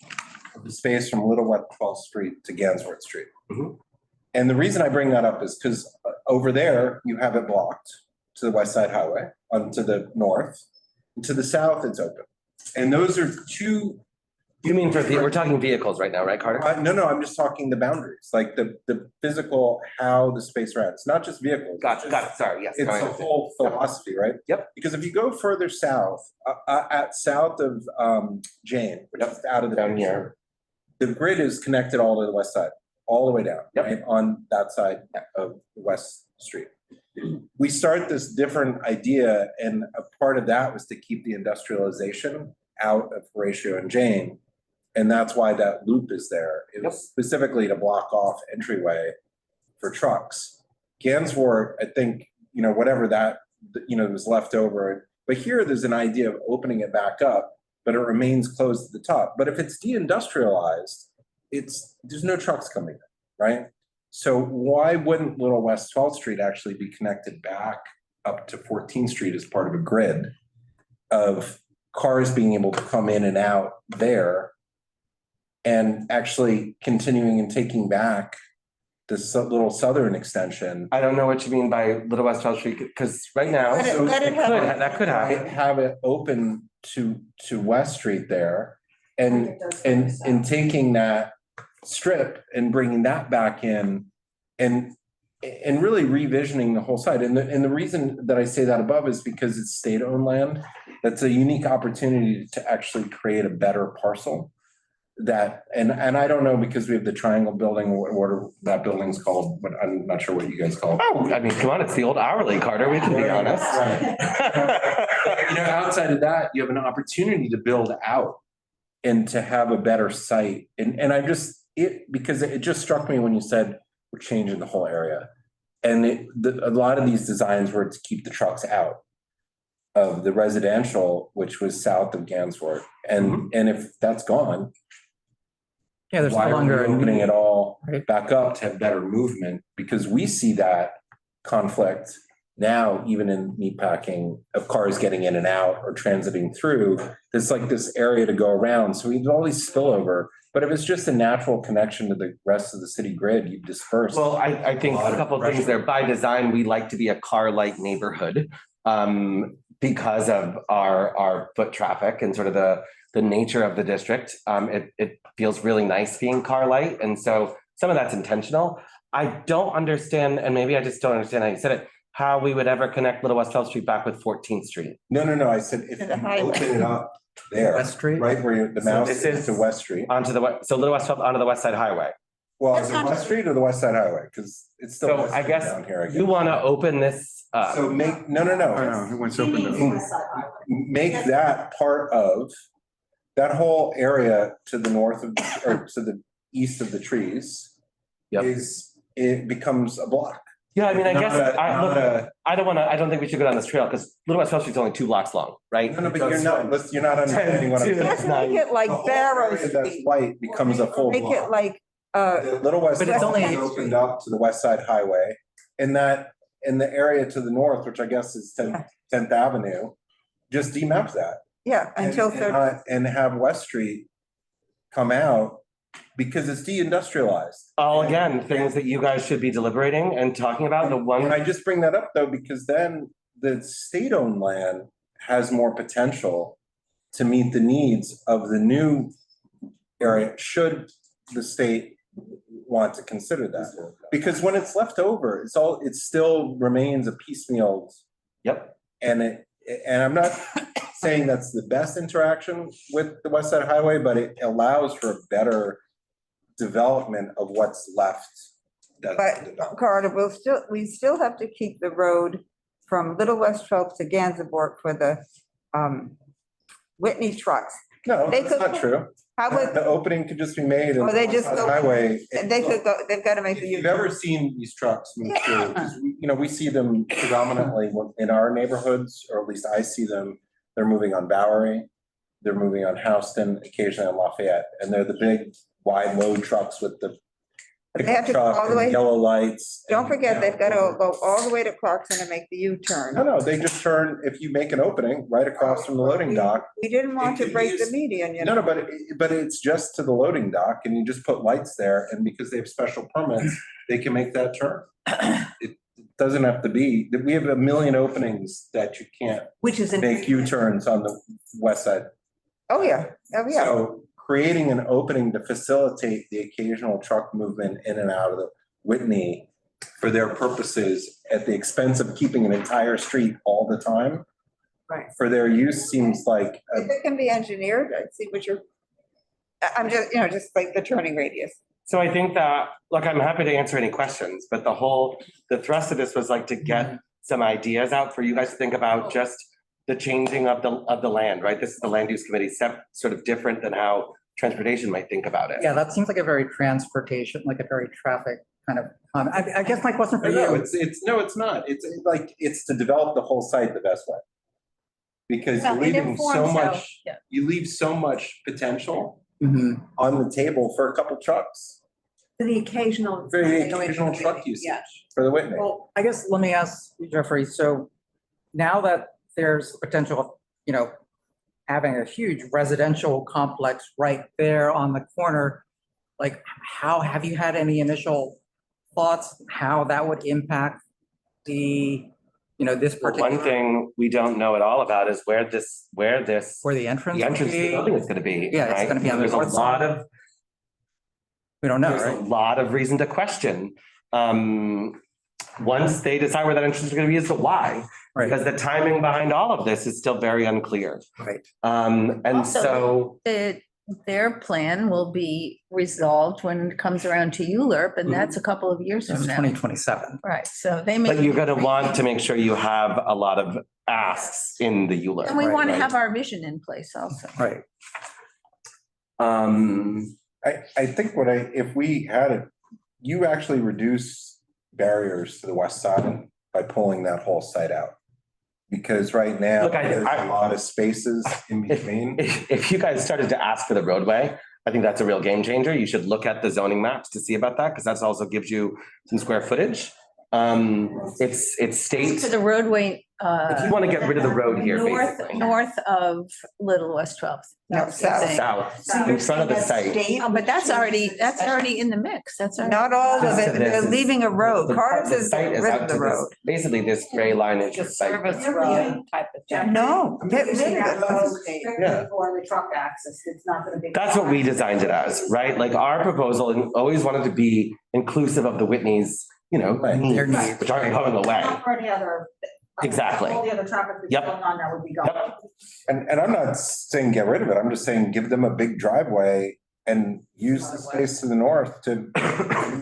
of the space from Little West 12th Street to Gansworth Street. Mhm. And the reason I bring that up is because over there, you have it blocked to the West Side Highway, to the north. And to the south, it's open. And those are two. You mean we're talking vehicles right now, right, Carter? No, I'm just talking the boundaries, like the physical, how the space around. It's not just vehicles. Got it, sorry, yes. It's the whole philosophy, right? Yep. Because if you go further south, south of Jane, which is out of the Down picture, the grid is connected all to the west side, all the way down, Yep. right, on that side of West Street. We start this different idea, and a part of that was to keep the industrialization out of Horatio and Jane. And that's why that loop is there. It was specifically to block off entryway for trucks. Gansworth, I think, whatever that, was left over. But here there's an idea of opening it back up, but it remains closed at the top. But if it's deindustrialized, there's no trucks coming in, right? So why wouldn't Little West 12th Street actually be connected back up to 14th Street as part of a grid of cars being able to come in and out there and actually continuing and taking back this little southern extension? I don't know what you mean by Little West 12th Street, because right now, that could happen. Have it open to West Street there and taking that strip and bringing that back in and really revisioning the whole site. And the reason that I say that above is because it's state-owned land. That's a unique opportunity to actually create a better parcel. And I don't know, because we have the triangle building, what that building's called, but I'm not sure what you guys call it. Oh, I mean, come on, it's the old hourly, Carter, we can be honest. Outside of that, you have an opportunity to build out and to have a better site. And I just, because it just struck me when you said we're changing the whole area. And a lot of these designs were to keep the trucks out of the residential, which was south of Gansford. And if that's gone, Yeah, there's why no are we longer. a opening need. it all Right. back up to have better movement? Because we see that conflict now, even in meatpacking, of cars getting in and out or transiting through. There's like this area to go around. So we have all these spillover. But if it's just a natural connection to the rest of the city grid, you disperse. Well, I think A lot a of couple of things pressure. there. By design, we like to be a car-light neighborhood because of our foot traffic and sort of the nature of the district. It feels really nice being car-light, and so some of that's intentional. I don't understand, and maybe I just don't understand how you said it, how we would ever connect Little West 12th Street back with 14th Street. No, I said if To the you highway. open it up there, West Street? right where the So mouse this is is- to West Street. Onto the west, so Little West 12th onto the West Side Highway. Well, is it West Street or the West Side Highway? Because it's still So West I Street guess down here. I you guess. want to open this up. So make, no. it went open to. Make that part of that whole area to the north of, or to the east of the trees. Yep. It becomes a block. Yeah, I mean, I Not guess, a- I, not look, a- I don't think we should go down this trail because Little West 12th Street's only 2 blocks long, right? No, but you're not understanding what I'm saying. Let's make it like The whole Barrow area That's Street. white becomes a full Make it block. like, The Little West But it's Street only- opened up to the West Side Highway, and that, in the area to the north, which I guess is 10th Avenue, just demap that. yeah, until And have West Street come out, because it's deindustrialized. All again, things that you guys should be deliberating and talking about. The And one, I just bring that up though, because then the state-owned land has more potential to meet the needs of the new area, should the state want to consider that. Because when it's left over, it still remains a piecemeal. yep, And I'm not saying that's the best interaction with the West Side Highway, but it allows for a better development of what's left. That's But developed. Carter, we still have to keep the road from Little West 12th to Gansevoort for the Whitney trucks. No, They that's could- not true. How would, The opening could just be made in Oh, they the just West Side go- Highway. they could go, they've got to make If the you've U-turn. ever seen these trucks move through, 'cause we see them predominantly in our neighborhoods, or at least I see them, they're moving on Bowery, they're moving on Houston, occasionally on Lafayette, and they're the big wide load trucks with the But they have pickup to go truck all the and way, yellow lights. don't forget, they've got to go all the way to Clarkson and make the U-turn. No, they just turn, if you make an opening right across from the loading dock. We didn't want It to could break be the used- median, you No, know. but it's just to the loading dock and you just put lights there, and because they have special permits, they can make that turn. It doesn't have to be, we have a million openings that you can't Which is make U-turns on the west side. Oh, yeah, oh, yeah. So creating an opening to facilitate the occasional truck movement in and out of the Whitney for their purposes at the expense of keeping an entire street all the time. Right. For their use seems like, If it can be engineered, I see what you're, I'm just, just like the turning radius. so I think that, look, I'm happy to answer any questions, but the thrust of this was like to get some ideas out for you guys to think about just the changing of the land, right? This is the land use committee, sort of different than how transportation might think about it. Yeah, that seems like a very transportation, like a very traffic kind of, I guess my question for no, you. it's not. It's to develop the whole site the best way. Because you're Well, it leaving so informs how- much, yeah. you leave so much potential Mhm. on the table for a couple trucks, the occasional. for the occasional truck usage for the Whitney. Well, I guess, let me ask you, Jeffrey, so now that there's potential of, having a huge residential complex right there on the corner, like, how, have you had any initial thoughts, how that would impact the, this Well, particular? one thing we don't know at all about is where the entrance Where the to entrance the would be? building is gonna be. Yeah, it's right? gonna be on the There's a north lot side. of, We don't know, there's a right? lot of reason to question. Once they decide where that entrance is gonna be, is the why. Right, Because the timing behind all of this is still very unclear. right. And Also, so, Their plan will be resolved when it comes around to ULURP, and that's a couple of years This from is now. 2027. Right, so they may. but you're gonna want to make sure you have a lot of asks in the ULURP. And we want to right? have our vision in place also. Right. I think if we had it, you actually reduce barriers to the west side by pulling that whole site out. Because right now, Look, there's a lot of spaces in between. If you guys started to ask for the roadway, I think that's a real game changer. You should look at the zoning maps to see about that, because that also gives you some square footage. It's state, To the roadway, if you want to get rid of the road here, north, basically. north of Little West 12th. No, south. South, in front of the site. Oh, but that's already in the mix. That's already. Not all of Just it, to this they're is- leaving a road. The Carter's is site rid is of out to the this, road. basically this gray line is your Just site. service road type of thing. No, get rid of Yeah. For the truck access, it's not gonna be. That's what we designed it as, right? Like our proposal always wanted to be inclusive of the Whitney's, Right. Their needs, needs, which aren't going away. For any other. Exactly. All the other traffic that's Yep. going on, that would be gone. Yep. And I'm not saying get rid of it, I'm just saying give them a big driveway and use the space to the north to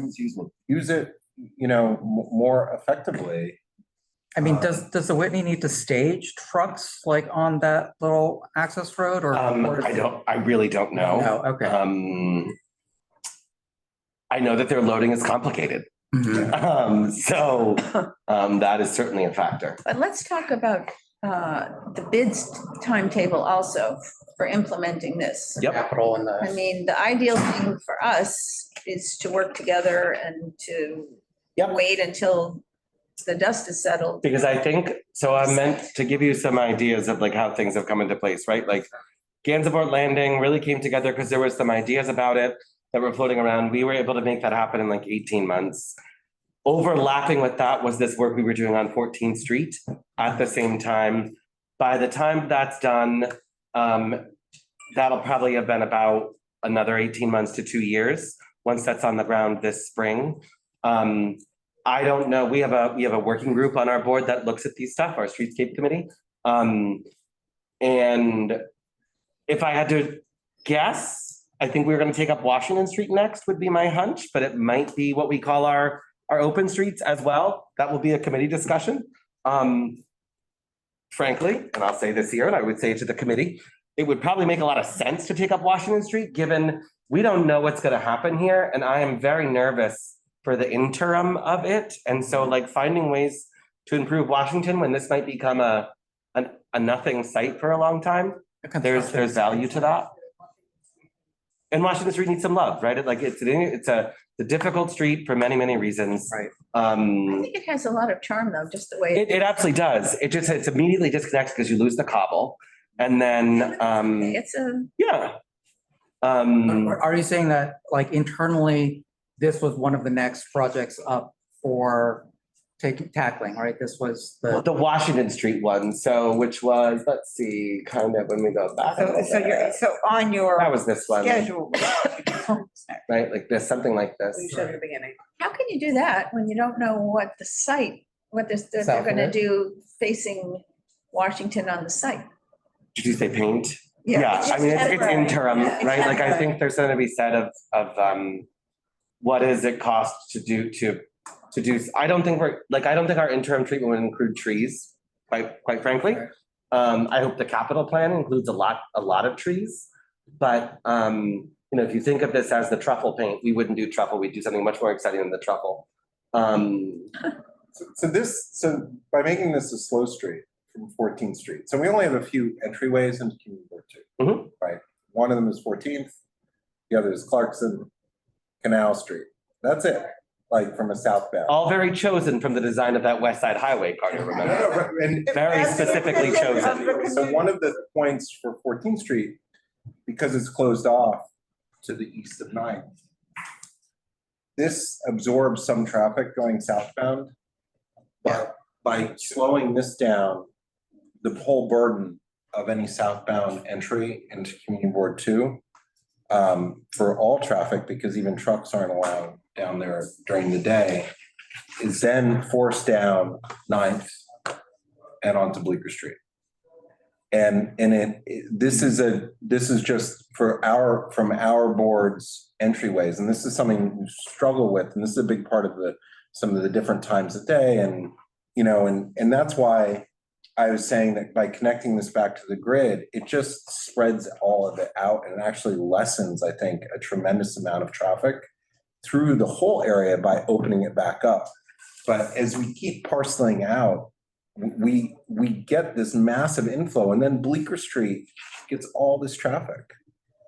Excuse me. use it, more effectively. I mean, does the Whitney need to stage trucks like on that little access road or? I really don't know. No, okay. I know that their loading is complicated. Mhm. So that is certainly a factor. But let's talk about the bids timetable also for implementing this. Yep. Capital and I the, mean, the ideal thing for us is to work together and to Yep. wait until the dust is settled. Because I think, so I meant to give you some ideas of like how things have come into place, right? Like Gansevoort Landing really came together because there was some ideas about it that were floating around. We were able to make that happen in like 18 months. Overlapping with that was this work we were doing on 14th Street at the same time. By the time that's done, that'll probably have been about another 18 months to 2 years, once that's on the ground this spring. I don't know, we have a working group on our board that looks at these stuff, our streetscape committee. And if I had to guess, I think we're gonna take up Washington Street next would be my hunch, but it might be what we call our open streets as well. That will be a committee discussion. Frankly, and I'll say this here, and I would say it to the committee, it would probably make a lot of sense to take up Washington Street, given we don't know what's gonna happen here, and I am very nervous for the interim of it. And so like finding ways to improve Washington when this might become a nothing site for a long time, there's value to that. And Washington Street needs some love, right? It's a difficult street for many, many reasons. Right. I think it has a lot of charm though, just the way. It absolutely does. It's immediately disconnects because you lose the cobble. And then, It's a, yeah. are you saying that like internally, this was one of the next projects up for tackling, right? This was The Washington Street one, so which was, let's see, kind of when we go back. a little bit. So on your That was this one, schedule. right? Like this, something like this. You said at the beginning. how can you do that when you don't know what the site, what they're South of gonna it. do facing Washington on the site? Did you say paint? Yeah, I mean, it's interim, right? Like, I think there's something to be said of what does it cost to do, I don't think our interim treatment would include trees, quite frankly. Right. I hope the capital plan includes a lot of trees, but, if you think of this as the truffle paint, we wouldn't do truffle, we'd do something much more exciting than the truffle. So by making this a slow street from 14th Street, so we only have a few entryways into Community Board 2. Mhm. Right? One of them is 14th, the other is Clarkson, Canal Street. That's it, like from a southbound. All very chosen from the design of that West Side Highway, Carter, remember? And Very specifically chosen. so one of the points for 14th Street, because it's closed off to the east of 9th, this absorbs some traffic going southbound. But by slowing this down, the whole burden of any southbound entry into Community Board 2 for all traffic, because even trucks aren't allowed down there during the day, is then forced down 9th and onto Bleecker Street. And this is just from our board's entryways, and this is something we struggle with, and this is a big part of some of the different times of day, and and that's why I was saying that by connecting this back to the grid, it just spreads all of it out and actually lessens, I think, a tremendous amount of traffic through the whole area by opening it back up. But as we keep parceling out, we get this massive inflow, and then Bleecker Street gets all this traffic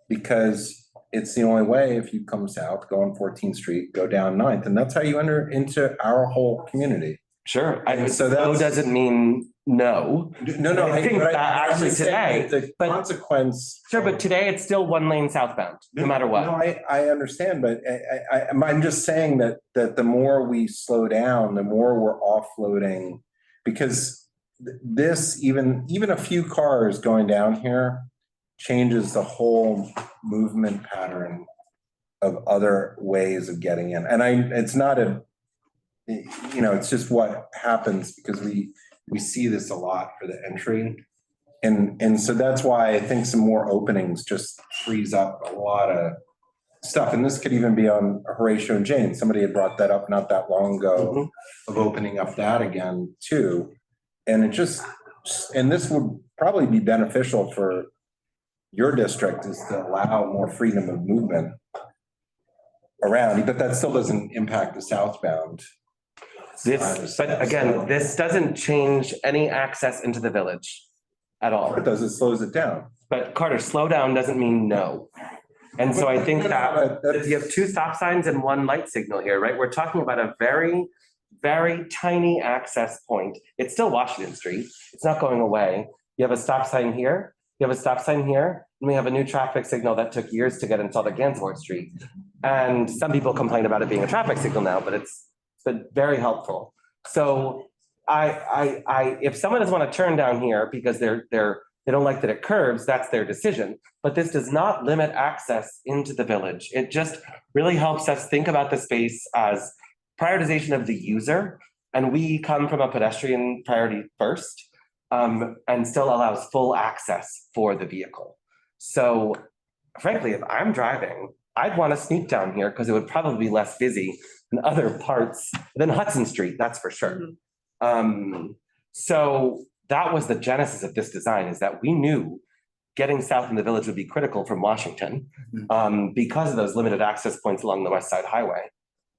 because it's the only way. If you come south, go on 14th Street, go down 9th, and that's how you enter into our whole community. Sure, So so that's- doesn't mean no. No, I think but that I'm actually just saying today, that the but- consequence. Sure, but today it's still 1 lane southbound, no matter No, what. I understand, but I'm just saying that the more we slow down, the more we're offloading. Because this, even a few cars going down here changes the whole movement pattern of other ways of getting in. And it's not it's just what happens because we see this a lot for the entry. And so that's why I think some more openings just frees up a lot of stuff. And this could even be on Horatio and Jane. Somebody had brought that up not that long ago of opening up that again too. And and this would probably be beneficial for your district, is to allow more freedom of movement around, but that still doesn't impact the southbound. But again, this doesn't change any access into the village at all. It does, it slows it down. But Carter, slow down doesn't mean no. And so I think that That's- you have 2 stop signs and 1 light signal here, right? We're talking about a very, very tiny access point. It's still Washington Street. It's not going away. You have a stop sign here, you have a stop sign here, and we have a new traffic signal that took years to get installed at Gansevoort Street. And some people complain about it being a traffic signal now, but it's been very helpful. So if someone doesn't want to turn down here because they don't like that it curves, that's their decision. But this does not limit access into the village. It just really helps us think about the space as prioritization of the user. And we come from a pedestrian priority first, and still allows full access for the vehicle. So frankly, if I'm driving, I'd want to sneak down here because it would probably be less busy than other parts than Hudson Street, that's for sure. So that was the genesis of this design, is that we knew getting south in the village would be critical from Washington, because of those limited access points along the West Side Highway.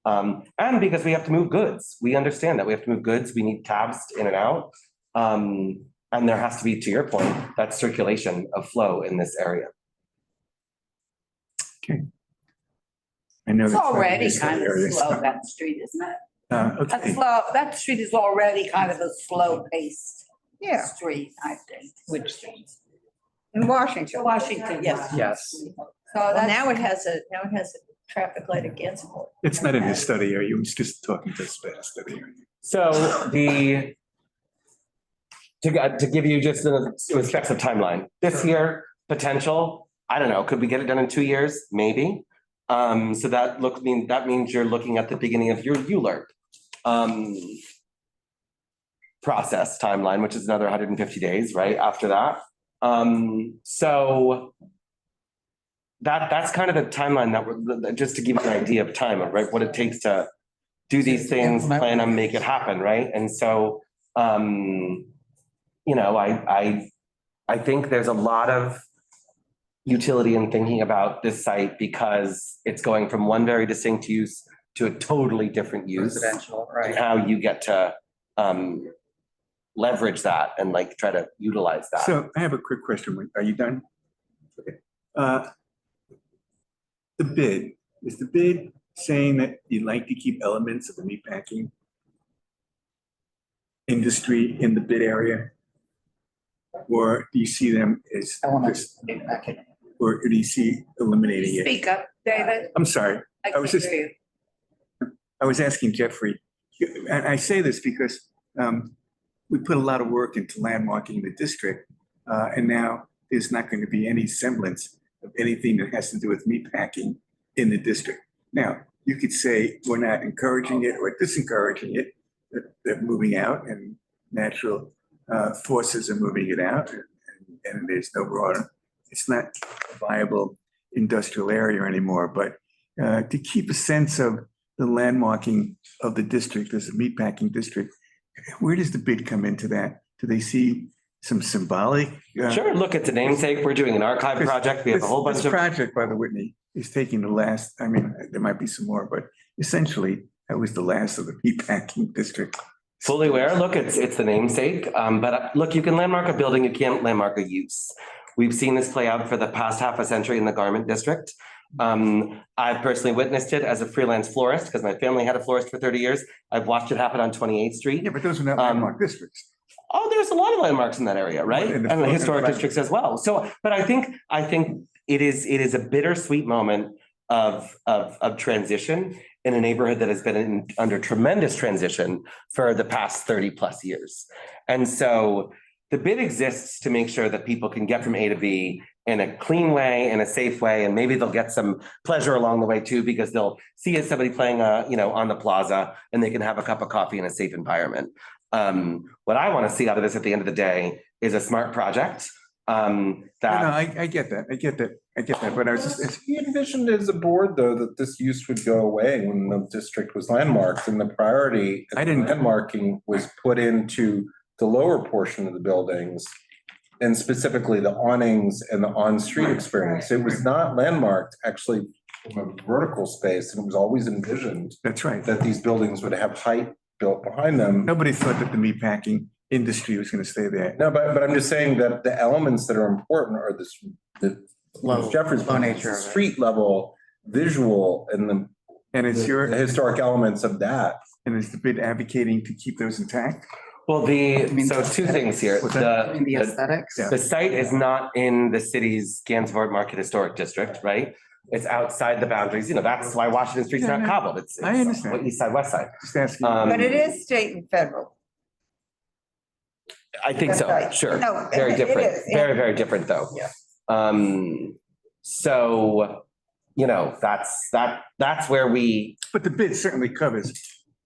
And because we have to move goods. We understand that we have to move goods. We need cabs in and out. And there has to be, to your point, that circulation of flow in this area. I know. It's that's not already this kind of area, slow, so- that street, isn't it? Okay. That street is already kind of a slow paced Yeah, street, I think. Which streets? in Washington. Washington, yes. Yes. So Well, that's, now it has a traffic light at Gansevoort. It's not in his study area. He was just talking to his study area. So to give you just a respects of timeline, this here, potential, I don't know, could we get it done in 2 years? Maybe. So that means you're looking at the beginning of your ULERP process timeline, which is another 150 days, right, after that. So that's kind of the timeline that we're, just to give you an idea of time, of, right, what it takes to do these things, plan them, make it happen, right? And so, you know, I think there's a lot of utility in thinking about this site because it's going from one very distinct use to a totally different use. Residential, And right. how you get to leverage that and like try to utilize that. So I have a quick question. Are you done? Okay. The bid, is the bid saying that you'd like to keep elements of the meatpacking industry in the bid area? Or do you see them as, Elements. or do you see eliminating it? speak up, David. I'm sorry. I was can't just- hear you. I was asking Jeffrey, and I say this because we put a lot of work into landmarking the district, and now there's not going to be any semblance of anything that has to do with meatpacking in the district. Now, you could say we're not encouraging it or disencouraging it, that they're moving out and natural forces are moving it out, and there's no broader, it's not a viable industrial area anymore, but to keep a sense of the landmarking of the district as a meatpacking district, where does the bid come into that? do they see some symbolic? Sure, look, it's a namesake. We're doing an archive project. We have a whole bunch This of. project by the Whitney is taking the last, I mean, there might be some more, but essentially that was the last of the meatpacking district. Fully aware, look, it's the namesake, but look, you can landmark a building, you can't landmark a use. We've seen this play out for the past half a century in the garment district. I've personally witnessed it as a freelance florist, because my family had a florist for 30 years. I've watched it happen on 28th Street. Yeah, but those are not landmark districts. Oh, there's a lot of landmarks in that area, right? In the And the flag- historic flag- districts as well. So, but I think it is a bittersweet moment of transition in a neighborhood that has been under tremendous transition for the past 30 plus years. And so the bid exists to make sure that people can get from A to B in a clean way, in a safe way, and maybe they'll get some pleasure along the way too, because they'll see somebody playing on the plaza and they can have a cup of coffee in a safe environment. What I want to see out of this at the end of the day is a smart project. No, I get that. But I was just, We envisioned as a board, though, that this use would go away when the district was landmarked, and the priority. I didn't- Landmarking was put into the lower portion of the buildings, and specifically the awnings and the on-street experience. It was not landmarked actually from a vertical space, and it was always envisioned that's right. that these buildings would have height built behind them. Nobody thought that the meatpacking industry was going to stay there. No, but I'm just saying that the elements that are important are the Low- Jeffrey's low point, nature the of it. street level, visual, and And it's your, the historic elements of that. and is the bid advocating to keep those intact? Well, so two things here. What's I mean, the aesthetics. Yeah. The site is not in the city's Gansevoort Market Historic District, right? It's outside the boundaries, that's why Washington Street's Yeah, not no, cobbled. It's I understand. east side, west side. Just asking. But it is state and federal. I think so, That's right. sure. No, Very it different, is. very, very different though. Yeah. So, that's where we, But the bid certainly covers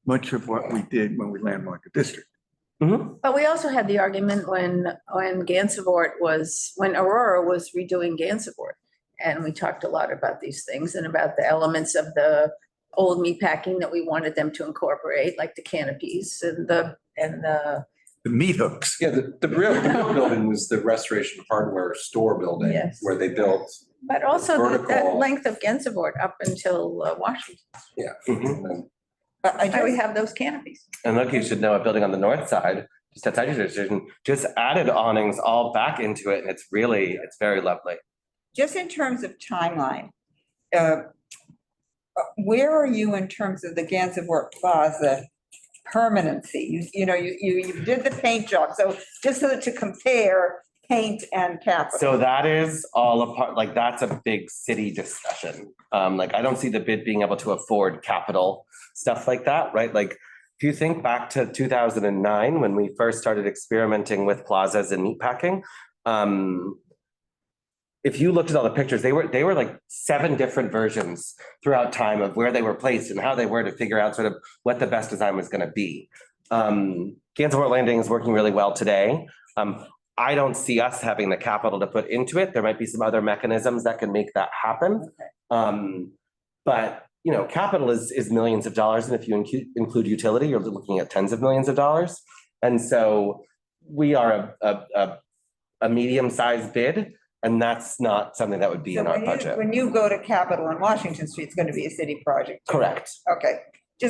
much of what we did when we landmarked the district. But we also had the argument when Aurora was redoing Gansevoort. And we talked a lot about these things and about the elements of the old meatpacking that we wanted them to incorporate, like the canopies and the The meat hooks. Yeah, the real building was the Restoration Hardware store building. Yes. Where they built, but also the Vertical. length of Gansevoort up until Washington. yeah. Mhm. and But I Why we just, have those canopies. and look, you should know, a building on the north side, just outside your jurisdiction, just added awnings all back into it, and it's very lovely. just in terms of timeline, where are you in terms of the Gansevoort Plaza permanency? You did the paint job, so just so to compare paint and capital. So that is all a part, like, that's a big city discussion. I don't see the bid being able to afford capital stuff like that, right? Like, if you think back to 2009, when we first started experimenting with plazas and meatpacking, if you looked at all the pictures, they were like 7 different versions throughout time of where they were placed and how they were to figure out sort of what the best design was going to be. Gansevoort Landing is working really well today. I don't see us having the capital to put into it. There might be some other mechanisms that can make that happen. But capital is millions of dollars, and if you include utility, you're looking at tens of millions of dollars. And so we are a medium-sized bid. And that's not something that would be in our budget. When you go to Capitol on Washington Street, it's going to be a city project. Correct. Okay,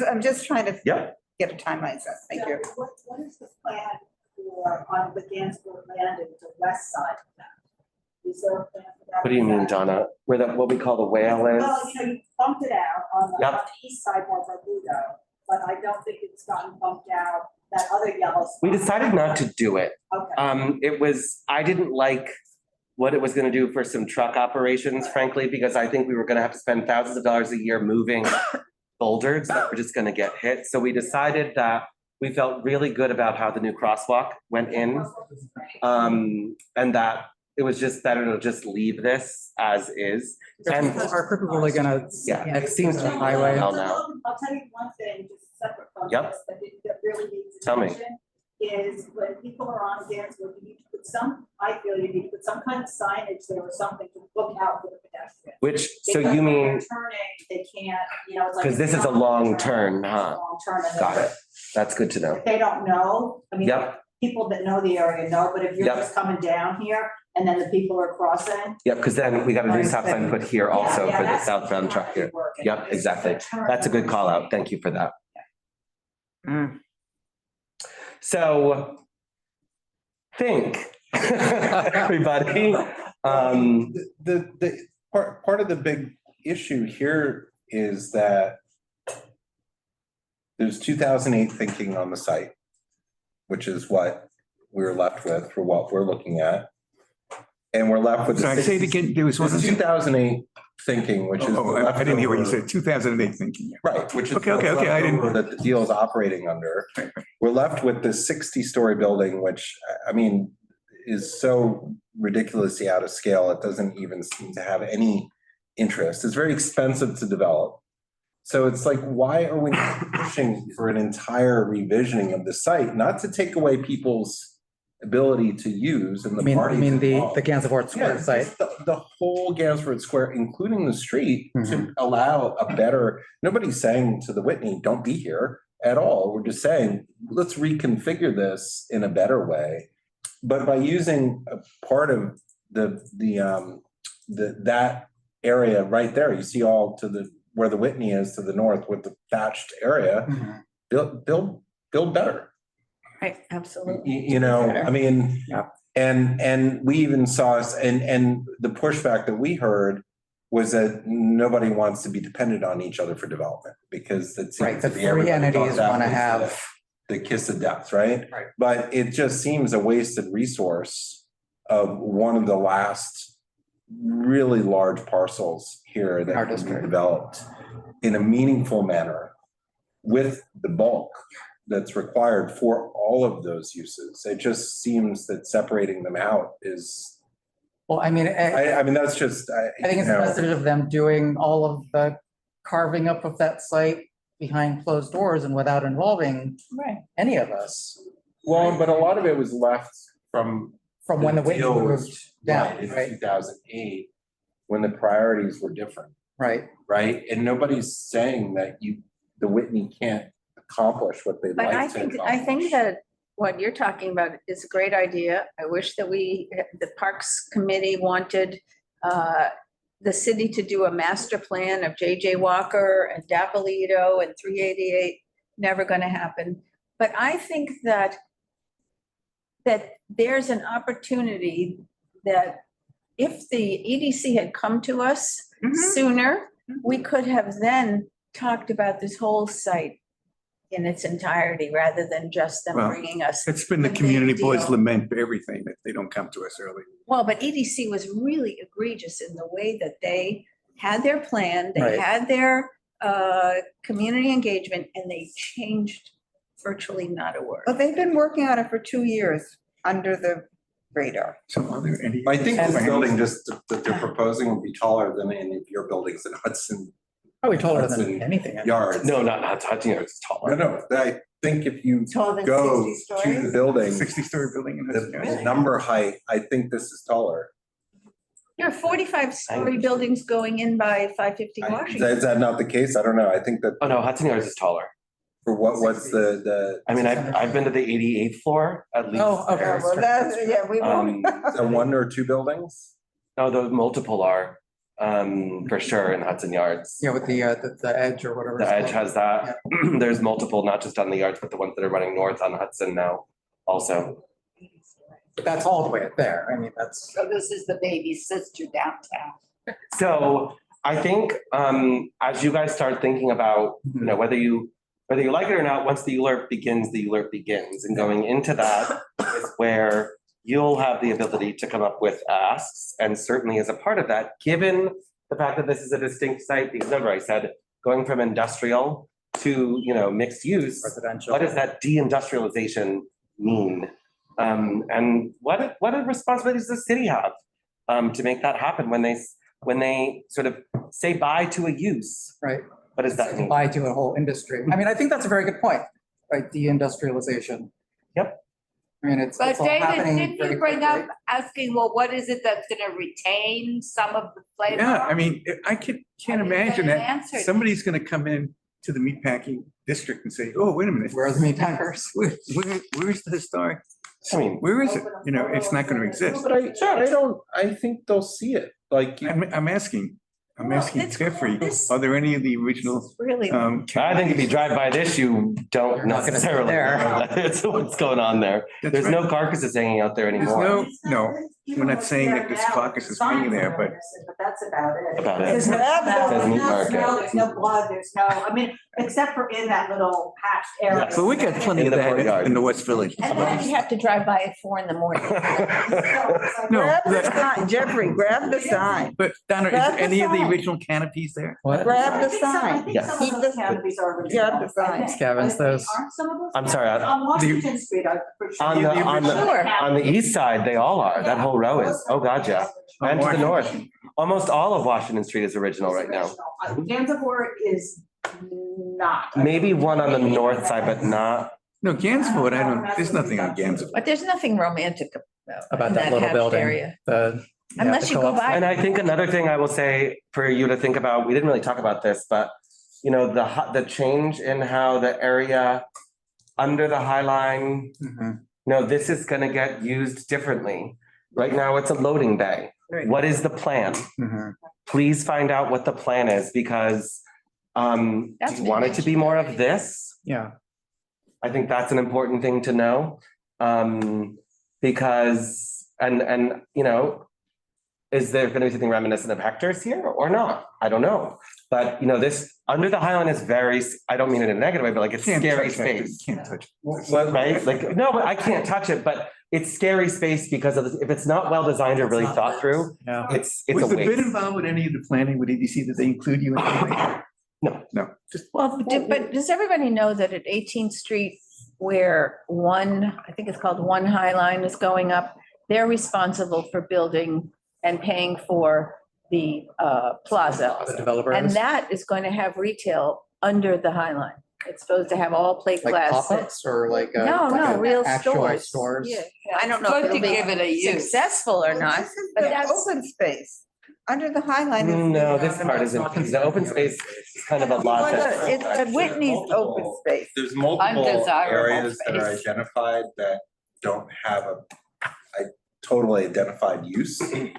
I'm just trying to Yep. get a timeline set. Thank you. What is the plan for on the Gansevoort Landing, the west side of that? Is there a plan for that? What do you mean, Donna? Where what we call the whale is? Well, you bumped it out on Yep. the east side of Barbudo, but I don't think it's gotten bumped out, that other yellow spot. We decided not to do it. Okay. I didn't like what it was gonna do for some truck operations, frankly, because I think we were gonna have to spend thousands of dollars a year moving boulders that were just gonna get hit. So we decided that we felt really good about how the new crosswalk went in. And that it was just better to just leave this as is. And Are people really gonna? yeah, it seems to be Highway. well now. I'll tell you one thing, just separate from Yep. this, that really needs Tell me. attention. Is when people are on Gansevoort, you need to put I feel you need to put some kind of signage there or something to look out for the pedestrians. Which, so Because you when mean, they're turning, they can't, it's like. 'cause this is a long turn, huh? Long turn. And Got it. That's good to know. If they don't know, I mean. Yep. people that know the area know, but if you're Yep. just coming down here and then the people are crossing. Yep, because then we got a new stop sign put here also Yeah, for the that's southbound not truck here. working. Yep, It's exactly. the turn That's a good call out. lane. Thank you for that. Mm. So think, everybody. The part of the big issue here is that there's 2008 thinking on the site, which is what we're left with for what we're looking at. And we're left with. Sorry, say it again. There was one. There's 2008 thinking, which is. Oh, the I didn't hear what you leftover- said. 2008 thinking. Right, which is. Okay, okay, okay, I didn't- That the deal is operating under. We're left with this 60-story building, which, I mean, is so ridiculously out of scale. It doesn't even seem to have any interest. It's very expensive to develop. So it's like, why are we pushing for an entire revisioning of the site, not to take away people's ability to use and the I parties mean, the involved. Gansevoort Yeah, Square just site. the whole Gansevoort Square, including the street, to Mhm. allow a better, nobody's saying to the Whitney, don't be here at all. We're just saying, let's reconfigure this in a better way. But by using a part of that area right there, you see all to the, where the Whitney is to the north with the thatched area, Mhm. build better. Right, absolutely. You know, I mean, Yeah. and we even saw, and the pushback that we heard was that nobody wants to be dependent on each other for development, because it Right, seems the to be three everybody entities thought that want to was have, the kiss of death, right? Right. But it just seems a wasted resource of one of the last really large parcels here Our that can be district. developed in a meaningful manner with the bulk that's required for all of those uses. It just seems that separating them out is, well, I mean, I mean, that's just, I think it's you a know, message of them doing all of the carving up of that site behind closed doors and without involving Right. any of us well, but a lot of it was left from. from when the Whitney deal was- moved down, In right? 2008, when the priorities were different, Right. right? And nobody's saying that the Whitney can't accomplish what they'd But like I to think accomplish. that what you're talking about is a great idea. I wish that the Parks Committee wanted the city to do a master plan of JJ Walker and Dappolito and 388. Never going to happen. But I think that there's an opportunity that if the EDC had come to us sooner, we could have then talked about this whole site in its entirety, rather than just them Well, bringing us. It's been the a big community boys deal. lament for everything that they don't come to us early. Well, but EDC was really egregious in the way that they had their plan, they Right. had their community engagement, and they changed virtually not a word. Well, they've been working on it for 2 years under the radar. So are there any? I think this building just that they're proposing would be taller than any of your buildings in Hudson Probably taller That's than in anything. Yards. No, not Hudson Yards, it's taller. No, I think if you Taller than go 60 to the stories? building, 60-story building in this. the number height, I think this is taller. There are 45-story buildings going in by 550 Is Washington. that not the case? I don't know. I think that Oh, no, Hudson Yards is taller. for what's the, I mean, I've been to the 88th floor at least. Oh, okay. Well, that's, yeah, we won't. the one or two buildings? No, those multiple are, for sure in Hudson Yards. Yeah, with the edge or whatever. The it's Edge called. has that. There's multiple, not just on the yards, but the ones that are running north on Hudson now also. But that's all the way up there. I mean, that's, So this is the baby sister downtown. So I think, as you guys start thinking about, you know, whether you like it or not, once the ULURP begins, and going into that is where you'll have the ability to come up with asks, and certainly as a part of that, given the fact that this is a distinct site, because remember I said, going from industrial to, you know, mixed use, residential. what does that deindustrialization mean? And what responsibilities does the city have to make that happen when they sort of say bye to a use? Right. What does that mean? Bye to a whole industry. I mean, I think that's a very good point, right? Deindustrialization. Yep. I mean, it's But all David, happening didn't very you bring up quickly. asking, well, what is it that's gonna retain some of the flavor? Yeah, I mean, I can't I didn't get imagine an that answer. somebody's gonna come in to the meatpacking district and say, oh, wait a minute. Where are the meat packers? Where's the historic I mean, Where is it? You know, it's not gonna exist. But I think they'll see it, like, I'm asking Well, it's- Jeffrey, this- are there any of the original, Really, I think if you drive by this, you don't You're not gonna sit necessarily there. know that's what's going on there. That's There's no right. carcasses hanging out there There's anymore. no, we're not saying that this carcass is hanging there, but But that's about it. About it. There's no smell, Says meat there's no market. smell, there's no blood, there's no, I mean, except for in that little hatched area. Yes. but we got plenty In of the that courtyard. in the West Village. and then you have to drive by at 4 a.m. No, Grab the that- sign, Jeffrey, grab the sign, But Donna, is Grab there the any of the sign. original canopies there? What? grab I the think some- I sign. think Yes. some Keep of the- those canopies are original. Grab the sign. I think. Kevin's those. Aren't some of those? I'm sorry, On Washington Street, I'm pretty sure. On Sure. on the east side, they all are. That whole row is. Oh, God, yeah. And to the north. Almost all of Washington Street is original right now. Gansevoort is not. Maybe one on the north side, but not. No, Gansevoort, there's nothing on Gansevoort. But there's nothing romantic About in that little hatched building. area. The. yeah, Unless the you go co-op. by. And I think another thing I will say for you to think about, we didn't really talk about this, but you know, the change in how the area under the High Line, Mhm. no, this is gonna get used differently. Right now, it's a loading bay. Right. What is the plan? Mhm. Please find out what the plan is because do That's you want it to be more of this? Yeah, I think that's an important thing to know. Because, and, you know, is there gonna be something reminiscent of Hector's here or not? I don't know. But, you know, this, under the Highline is very, I don't mean it in a negative way, but like it's Can't scary touch that, space. Can't touch. Right? Like, no, but I can't touch it, but it's scary space because of, if it's not well designed or really thought through, yeah. it's a Was the bid waste. involved with any of the planning with EDC? Did they include you in anything? No. No, just, Well, but does everybody know that at 18th Street, where I think it's called One High Line is going up, they're responsible for building and paying for the plaza. The developers. And that is going to have retail under the High Line. It's supposed to have all plate Like glass. pop-ups or like? No, like real actual stores. Stores. Yeah, I don't know if Good to it'll give it a be use. successful or not, This is but the that's. open space, under the High Line. is- No, this part isn't, the open space is kind of a lot. Well, It's at Whitney's open space. There's multiple Undesirable areas that are space. identified that don't have a totally identified use. The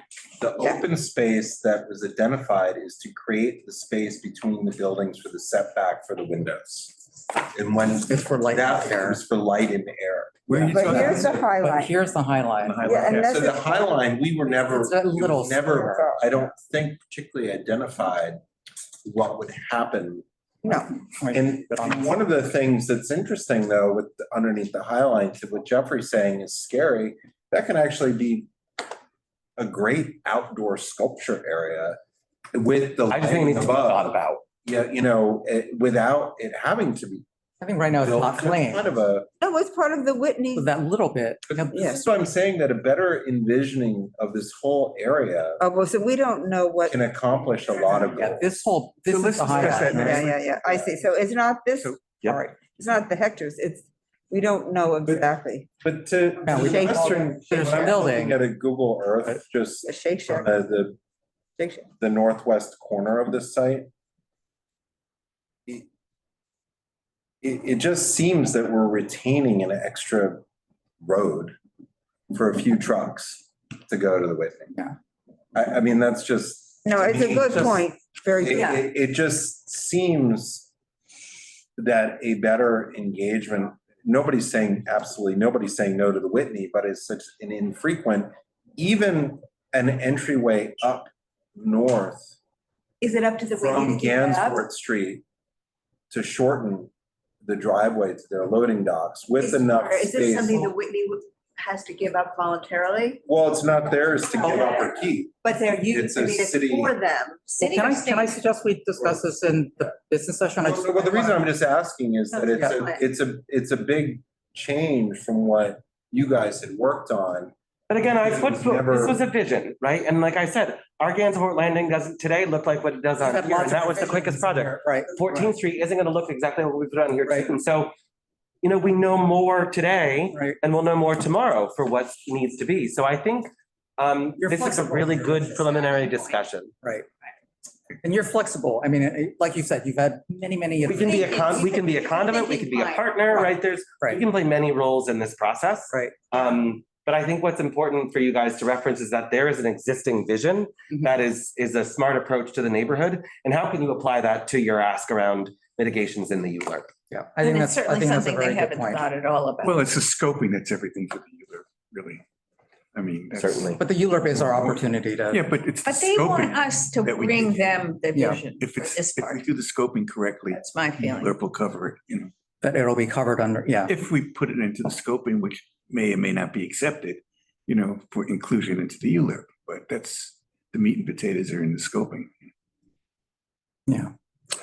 Yeah. open space that was identified is to create the space between the buildings for the setback for the windows. And when It's for light that and air. is for light and air. where are you But talking? here's the High But Line. here's the High Line. Yeah, and So the that's, High Line, we were never, It's a it was little never, square. I don't think particularly identified what would happen. no, And one of the things that's interesting though, with underneath the High Line, to what Jeffrey's saying is scary, that can actually be a great outdoor sculpture area with the I just think it lighting needs to be thought above. about. Yeah, you know, without it having to be I think right now it's built, not that's clean. kind of a, no, it's part of the Whitney. That little bit. but this is what I'm saying, that a better envisioning of this whole area Oh, well, so we don't know what, can accomplish a lot of Yeah, goals. this whole, this So is let's the High discuss that Line. next. yeah, I see. So it's not this So- Yep. part. It's not the hectares. It's, we don't know exactly. But to Yeah, we- Shake Western, There's when I'm building. looking at a Google Earth, just The Shake Shack, the Shake Shack. the northwest corner of this site. It just seems that we're retaining an extra road for a few trucks to go to the Whitney. Yeah. I mean, that's just. No, it's a good Just- point. Very It, good. it just seems that a better engagement, nobody's saying no to the Whitney, but it's such an infrequent, even an entryway up north Is it up to the from Whitney? to do that? Gansevoort Street to shorten the driveway to their loading docks with enough Is this something space. the Whitney has to give up voluntarily? Well, it's not theirs to give up or keep. But they're It's a city. for them. City Can or can I state? suggest we discuss this in the business session? I just- Well, the reason I'm just asking is that it's a big change from what you guys had worked on. But again, It was never- this was a vision, right? And like I said, our Gansevoort landing doesn't today look like what it does on We've had here, and lots of that was the quickest project. Right. 14th Street isn't gonna look exactly what we've done here. Right. And so, you know, we know more today Right. and we'll know more tomorrow for what needs to be. So I think You're this is a flexible. really good preliminary discussion. Right. And you're flexible. I mean, like you said, you've had many. We can be a conduit, we can be a partner, right? We Right, can play many roles in this process. right. But I think what's important for you guys to reference is that there is an existing vision Mhm. that is a smart approach to the neighborhood. And how can you apply that to your ask around mitigations in the ULURP? Yeah, I think And it's that's, I certainly think that's a something they very good haven't point. thought at all about. Well, it's the scoping that's everything for the user, really. I mean, that's. Certainly. But the ULURP is our opportunity to. Yeah, but it's the But they want scoping. us to that we bring do. them the Yeah. vision If for it's, this if we part. do the scoping correctly, That's my feeling. ULURP will cover it, you know. That it'll be covered under, yeah. If we put it into the scoping, which may or may not be accepted, you know, for inclusion into the ULURP, but that's, the meat and potatoes are in the scoping. Yeah.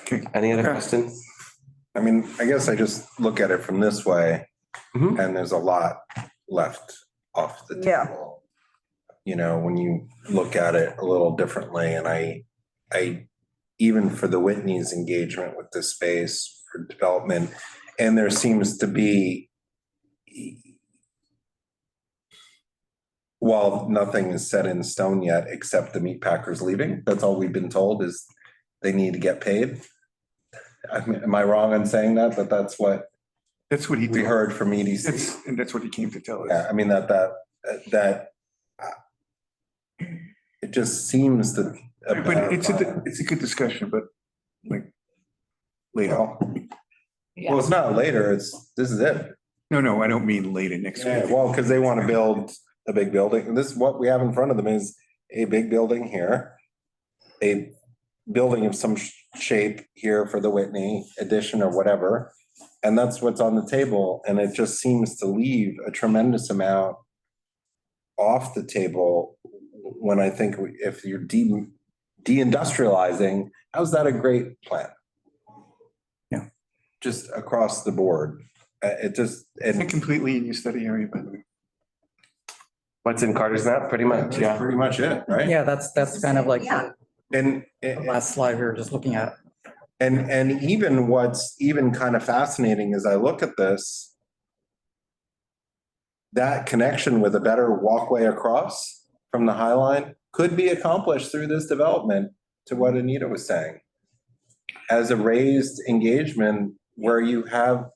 Okay. Any other Okay. questions? I mean, I guess I just look at it from this way, Mhm. and there's a lot left off the Yeah. table. You know, when you look at it a little differently, and even for the Whitney's engagement with this space for development, and there seems to be, while nothing is set in stone yet, except the meat packers leaving, that's all we've been told is they need to get paid. I mean, am I wrong in saying that? But that's what That's what he. we told- heard from EDC. And that's what he came to tell us. Yeah, I mean, it just seems that. But it's a good discussion, but like later. Well, it's not later, this is it. No, I don't mean later next Yeah, week. well, because they want to build a big building. And this, what we have in front of them is a big building here. A building of some shape here for the Whitney addition or whatever. And that's what's on the table. And it just seems to leave a tremendous amount off the table when I think if you're deindustrializing, how's that a great plan? Yeah. Just across the board. It just, Is it and completely in your study area, by the way? What's in Carter's map? Pretty much, that's yeah. pretty much it, right? Yeah, that's kind of like Yeah. And, the last slide we were just looking at. and even what's even kind of fascinating as I look at this, that connection with a better walkway across from the High Line could be accomplished through this development, to what Anita was saying. As a raised engagement where you have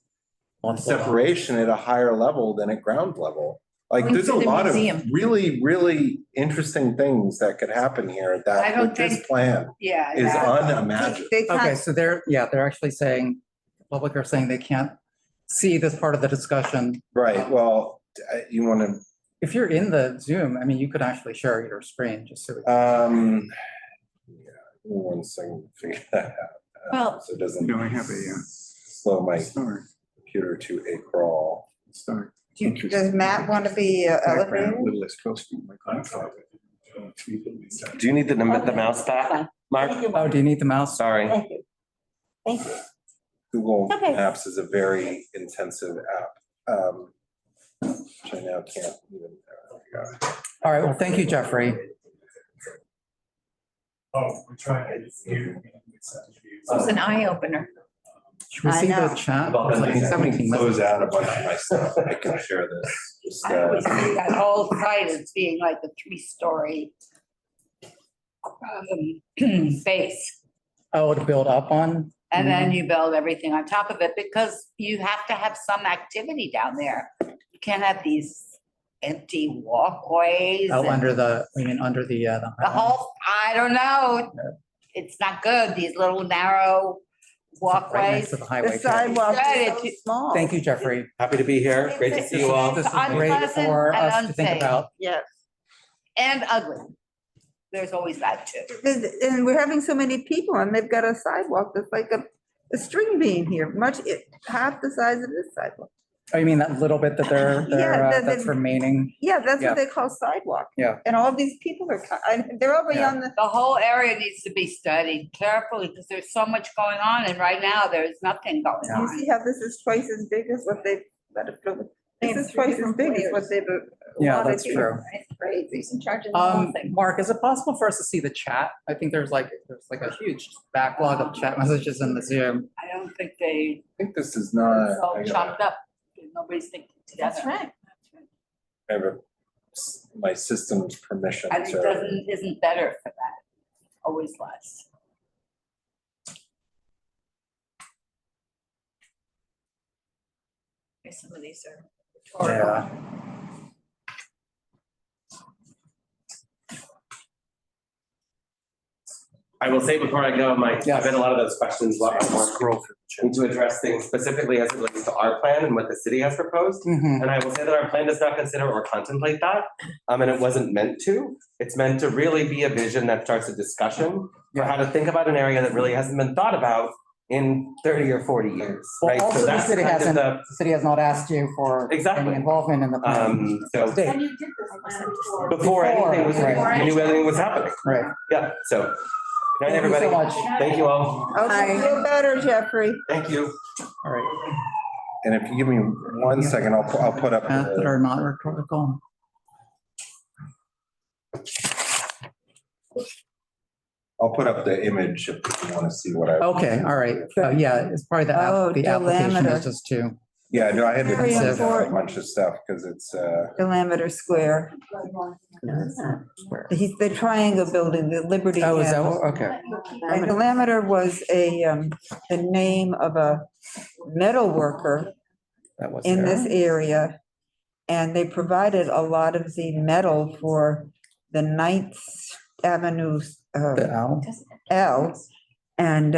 separation at a higher level than at ground level. Like, Going there's a to the lot of museum. really, really interesting things that could happen here I that don't with this think- plan Yeah. is that- unimaginable. They Okay, can't, so they're actually saying, the public are saying they can't see this part of the discussion. Right, well, you want If you're in the Zoom, I mean, you could actually share your screen just so. to, yeah, one second, to figure that out. Well- So it doesn't No, I have a slow my start. computer to a crawl. Start. does Matt want to be elevated? Little less close to my grandfather. Do you need the mouse back, Mark? Oh, do you need the mouse? Sorry. Thank you. Thank you. Google Okay. Maps is a very intensive app, which I now can't even. All right, well, thank you, Jeffrey. Oh, we're trying to. It was an eye opener. Should we I see the know. chat? Well, It's let like me 17 close minutes. out a bunch of my stuff. I can share this. Just, I always see that whole site as being like a 3-story base. Oh, to build up on? And then you build everything on top of it because you have to have some activity down there. You can't have these empty walkways. Oh, and under the, I mean, under the. The whole, I don't know. It's not good, these little narrow Right next walkways. to the highway. The sidewalk Good, is so it's- small. Thank you, Jeffrey. Happy to be here. Great to see you all. This is great Unpleasant for and us to think unsafe. about. Yes, And ugly. There's always that too. and we're having so many people and they've got a sidewalk that's like a string beam here, half the size of this sidewalk. Oh, you mean that little bit that that's remaining? Yeah, that's Yeah. what they call sidewalk. Yeah. And all these people are, they're over Yeah. on the, The whole area needs to be studied carefully because there's so much going on and right now there's nothing going Yeah. you on. see how this is twice as big as what they've got to build. This is twice as big as what they've. Yeah, allotted that's here. true. It's crazy. He's in charge of the whole thing. Mark, is it possible for us to see the chat? I think there's like a huge backlog of chat messages in the Zoom. I don't think they, I think this is not. it's all I gotta- chopped up. Nobody's thinking together. That's right. I have my system's permission I think to. isn't better for that. Always less. some of these are rhetorical. Yeah. I will say before I go, Mike, I've Yes. had a lot of those questions, what I want to address things specifically as it relates to our plan and what the city has proposed. Mhm. And I will say that our plan does not consider or contemplate that, and it wasn't meant to. It's meant to really be a vision that starts a discussion for how to think about an area that really hasn't been thought about in 30 or 40 years, Well, right? also So the that's city kind of hasn't, the, the city has not asked you for Exactly. any involvement in the plan. so State. And you did this plan before. before anything was, Right. we knew everything was happening. Right. Yeah, so, good night, Thank you so everybody. much. Thank you all. Okay, feel better, Jeffrey. Thank you. All right. And if you give me 1 second, I'll put up. That the- are not rhetorical. I'll put up the image if you want to see what I. Okay, all right. Yeah, it's probably the, Oh, the application diameter. is just too. Yeah, no, I had to Very print out a important. bunch of stuff because it's, Diameter square. The triangle building, the Liberty. Oh, is that, House. okay. And Diameter was the name of a metal worker That was in there. this area. And they provided a lot of the metal for the Ninth Avenue The L. L. And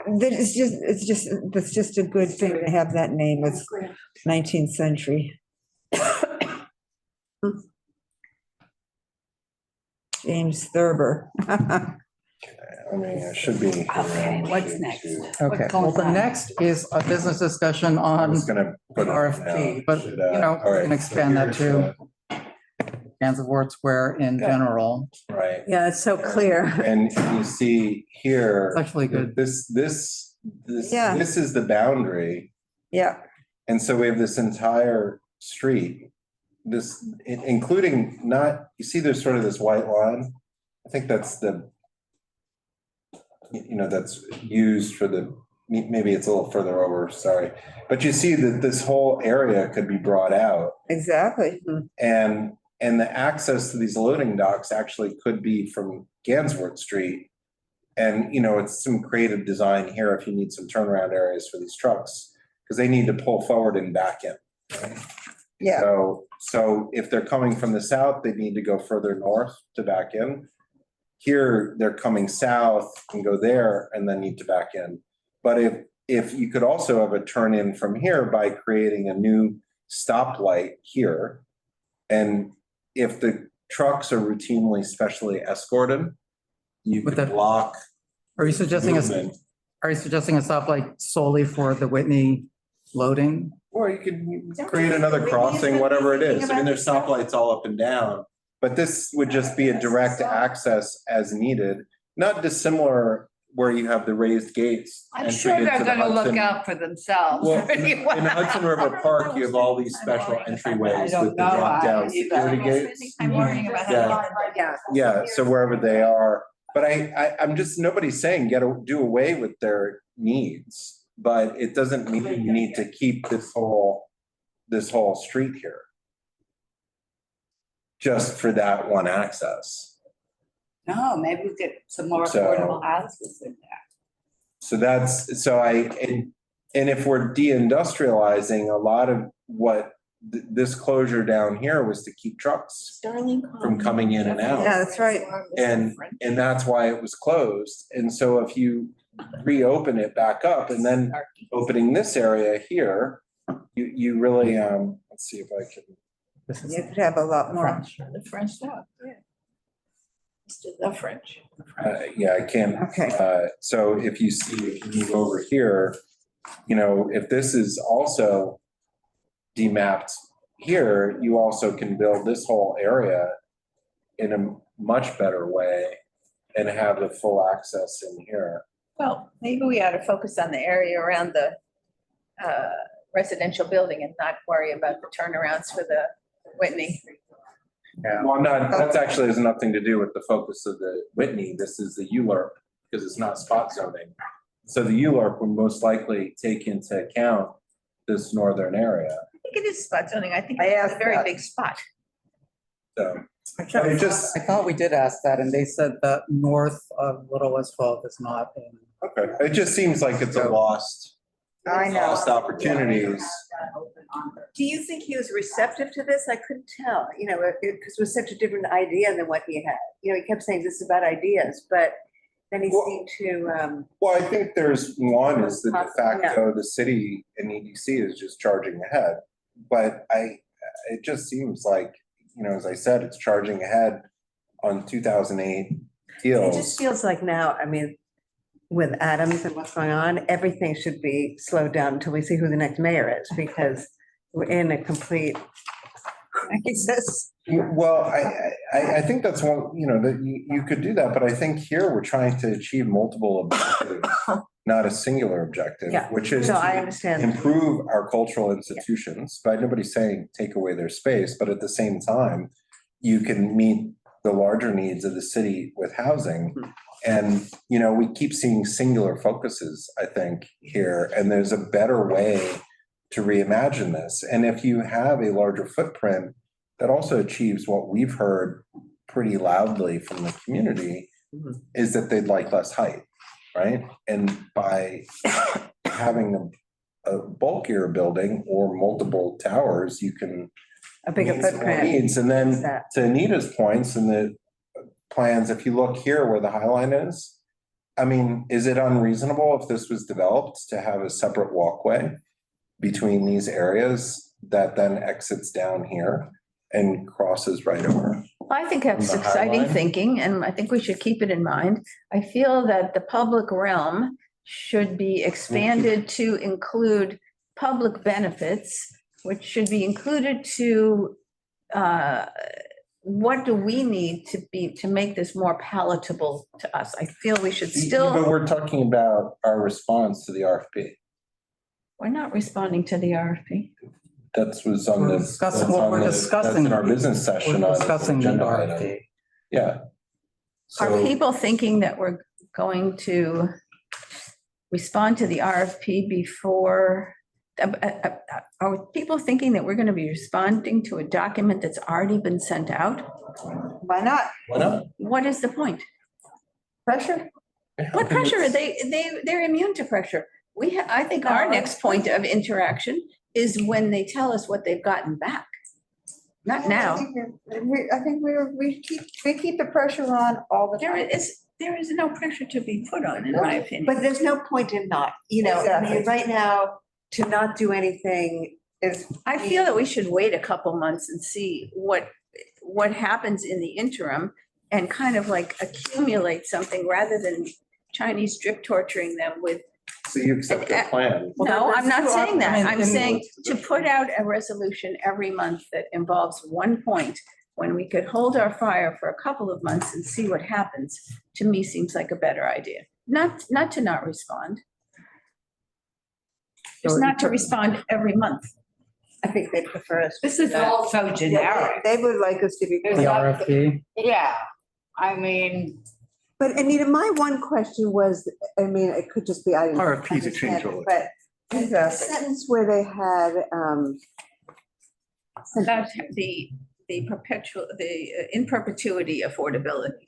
it's just a good thing to have that name. It's 19th century. James Thurber. I mean, it should be. here. Okay, what's next? Okay, well, the next is a business discussion I on was gonna put it RFP, down. but, Should, you know, all we right, can expand that here's, to Gansevoort Square in general. Right, Yeah, it's so clear. and you see here. It's actually good. This Yeah. is the boundary. Yeah, And so we have this entire street, this, including not, you see there's sort of this white line? I think that's that's used for the, maybe it's a little further over, sorry. But you see that this whole area could be brought out exactly. and the access to these loading docks actually could be from Gansevoort Street. And, it's some creative design here if you need some turnaround areas for these trucks, because they need to pull forward and back in. Right? Yeah, So if they're coming from the south, they need to go further north to back in. Here, they're coming south and go there and then need to back in. But if you could also have a turn in from here by creating a new stoplight here. And if the trucks are routinely specially escorted, you With could the- block Are you suggesting a, movement. are you suggesting a stoplight solely for the Whitney loading? Or you could create another crossing, whatever it is. I mean, there's stoplights all up and down. But this would just be a direct access as needed, not dissimilar where you have the raised gates. I'm entry sure they're into the gonna look Hudson. out for themselves. Well, pretty in well. Hudson River Park, you have all these special entryways don't with the know, drop down either. security gates. I'm worrying about Yeah. Yeah. Yeah, so wherever they are, but I'm just, nobody's saying do away with their needs, but it doesn't mean you need to keep this whole street here. Just for that one access. No, maybe we get some more So- affordable houses in there. So and if we're deindustrializing, a lot of what this closure down here was to keep trucks from coming in and out. yeah, that's right. And that's why it was closed. And so if you reopen it back up and then opening this area here, you really, let's see if I can. This is You could have a lot more. French. The French stuff, yeah. Let's do the French. Yeah, I can. Okay. So if you move over here, if this is also demapped here, you also can build this whole area in a much better way and have the full access in here. Well, maybe we ought to focus on the area around the residential building and not worry about the turnarounds for the Whitney. Yeah. Well, that's actually has nothing to do with the focus of the Whitney. This is the ULURP because it's not spot zoning. So the ULURP would most likely take into account this northern area. I think it is spot zoning. I think I it's asked a very that. big spot. So it just, I thought we did ask that, and they said that north of Little West 12 is not in. okay, it just seems like it's a lost I know. lost opportunities. Do you think he was receptive to this? I couldn't tell, because it was such a different idea than what he had. He kept saying this is about ideas, but then he Well- seemed to, Well, I think there's one is that de Yeah. facto, the city and EDC is just charging ahead. But it just seems like, as I said, it's charging ahead on 2008 it deals. just feels like now, with Adams and what's going on, everything should be slowed down until we see who the next mayor is, because we're in a complete crisis. Well, I think that's one, that you could do that, but I think here we're trying to achieve multiple objectives, not a singular objective, Yeah. which is No, I to understand. improve our cultural institutions, but nobody's saying take away their space, but at the same time, you can meet the larger needs of the city with housing. And, we keep seeing singular focuses, I think, here, and there's a better way to reimagine this. And if you have a larger footprint, that also achieves what we've heard pretty loudly from the community, is that they'd like less height, right? And by having a bulkier building or multiple towers, you can A bigger meet some more footprint. needs. And then That- to Anita's points and the plans, if you look here where the High Line is, is it unreasonable if this was developed to have a separate walkway between these areas that then exits down here and crosses right over? I think that's On the High exciting Line? thinking, and I think we should keep it in mind. I feel that the public realm should be expanded to include public benefits, which should be included to, what do we need to make this more palatable to us? I feel we should But still, we're talking about our response to the RFP. we're not responding to the RFP. That's was on We're the. discussing- that's on we're the- discussing- That's in our business session We're on. discussing the agenda item. RFP. Yeah. Are So, people thinking that we're going to respond to the RFP before? Are people thinking that we're going to be responding to a document that's already been sent out? Why not? why not? What is the point? Pressure? What pressure? They're immune to pressure. I think our next point of interaction is when they tell us what they've gotten back. Not now. I think we keep the pressure on all the There time. is no pressure to be put on, in my opinion. But there's no point in not, Exactly. right now, to not do anything is. I feel that we should wait a couple months and see what happens in the interim and kind of like accumulate something rather than Chinese drip torturing them with, So you accept their plan. no, I'm not saying that. I mean, I'm saying to put out a resolution every month that involves one point, when we could hold our fire for a couple of months and see what happens, to me seems like a better idea. Not to not respond. Just not to respond every month. I think they prefer us. This is also generic. They would like us to be. There's The not- RFP. Yeah, I mean, But Anita, my one question was, it could just be, I didn't. RFPs are change all the But the sentence where they had, About the perpetual, in perpetuity affordability.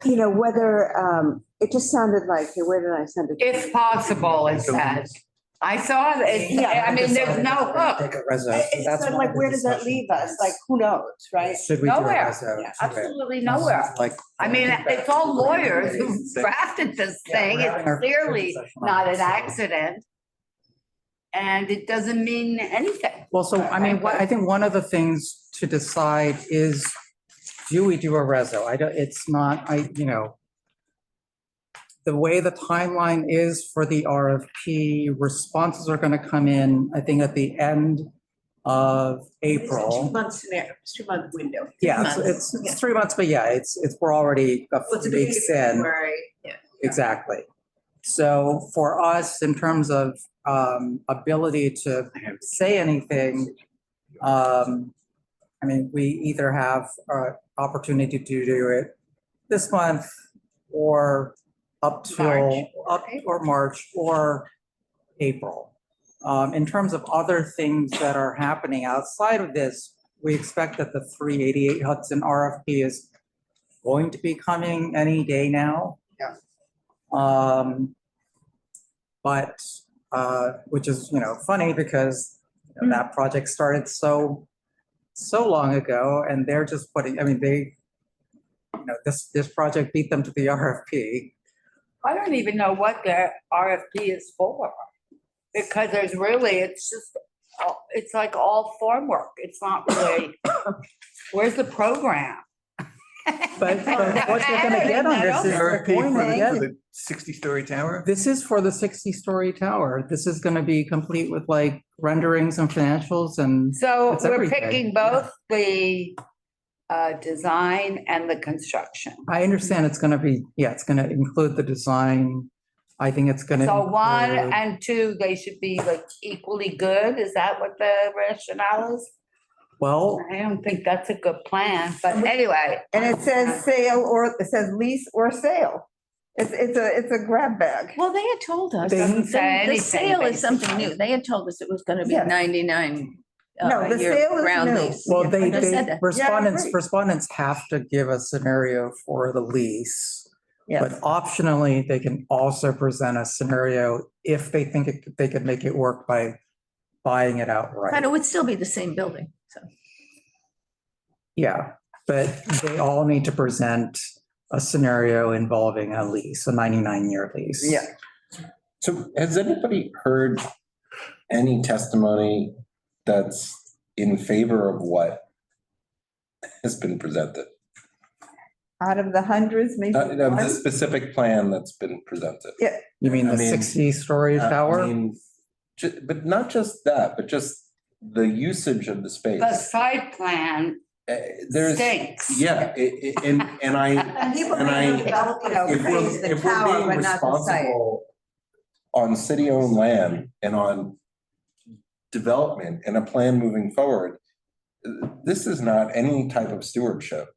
whether, it just sounded like, hey, where did I send it? if possible, it says. I saw it, there's no hook. Take a reso. It's That's sort of one like, of the where does that leave us? Like, who knows, right? Should we do a Nowhere. reso? Yeah, absolutely nowhere. Like. I mean, it's all lawyers who drafted this thing. we're having It's our clearly session on not it, an so- accident. And it doesn't mean anything. Well, so I think one of the things to decide is, do we do a reso? It's not, the way the timeline is for the RFP, responses are going to come in, I think, at the end of April. 2 months scenario, 2 month window. Yeah, it's 3 months, but yeah, we're already a Well, it's few the beginning weeks of in. February, yeah. Exactly. So for us, in terms of ability to say anything, we either have opportunity to do it this month or up till March or April. In terms of other things that are happening outside of this, we expect that the 388 Hudson RFP is going to be coming any day now. Yeah. But, which is, funny because that project started so long ago and they're just putting, I mean, this project beat them to the RFP. I don't even know what the RFP is for. Because there's really, it's like all form work. It's not really, where's the program? But what you're gonna get on this is they're RFP going for to the, get, for the 60-story tower? this is for the 60-story tower. This is gonna be complete with like renderings and financials and So It's we're everything, picking both the design and the construction. I understand it's gonna be, it's gonna include the design. I think it's gonna. So one include- and two, they should be like equally good. Is that what the rationale is? Well, I don't think that's a good plan, but anyway. And it says sale or, it says lease or sale. It's a grab bag. Well, they had told us, They didn't say the anything, sale is something basically. new. They had told us it was gonna be Yes. 99 No, the year sale is ground new. lease. well, they, I just said that. respondents have to give a scenario for the lease. But Yes. optionally, they can also present a scenario if they think they could make it work by buying it But outright. it would still be the same building, so. Yeah, but they all need to present a scenario involving a lease, a 99-year lease. Yeah. So has anybody heard any testimony that's in favor of what has been presented? Out of the hundreds, maybe Of the one. specific plan that's been presented? You mean I the mean, 60-story I tower? mean, but not just that, but just the usage of the space. The site plan There's, stinks. yeah, and I, And people and may I- develop, if praise we're, the if we're tower, being but not the site. responsible on city-owned land and on development and a plan moving forward, this is not any type of stewardship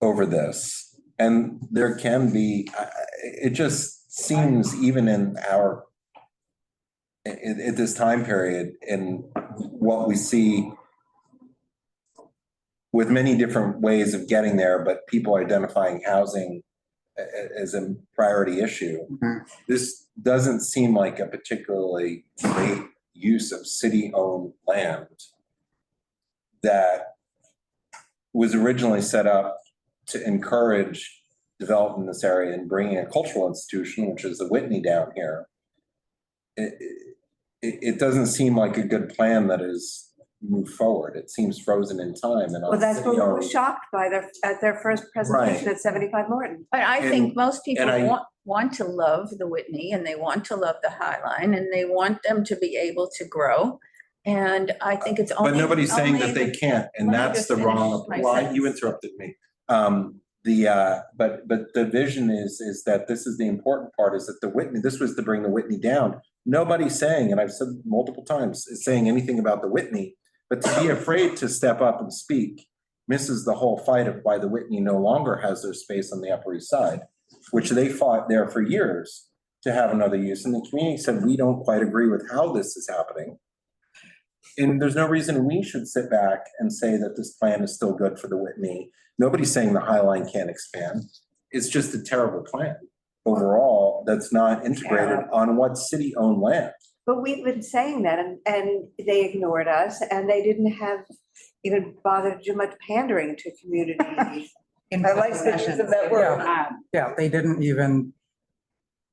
over this. And there can be, it just seems even in our, at this time period, in what we see with many different ways of getting there, but people identifying housing as a priority issue. Mhm. This doesn't seem like a particularly great use of city-owned land that was originally set up to encourage development in this area and bringing a cultural institution, which is the Whitney down here. It doesn't seem like a good plan that is moved forward. It seems frozen in time and. Well, that's what we were shocked by at their first presentation at 75 Morton. But I think most people and I- want to love the Whitney and they want to love the High Line and they want them to be able to grow. And I think it's only. But nobody's saying that only they can't, and Let me that's just the wrong, finish my well, you sentence. interrupted me. But the vision is that this is the important part, is that the Whitney, this was to bring the Whitney down. Nobody's saying, and I've said multiple times, is saying anything about the Whitney, but to be afraid to step up and speak misses the whole fight of why the Whitney no longer has their space on the Upper East Side, which they fought there for years to have another use. And the community said, we don't quite agree with how this is happening. And there's no reason we should sit back and say that this plan is still good for the Whitney. Nobody's saying the High Line can't expand. It's just a terrible plan overall that's not integrated on what city-owned land. But we've been saying that and they ignored us and they didn't have even bothered to do much pandering to community. I like the use of that word. Yeah, they didn't even,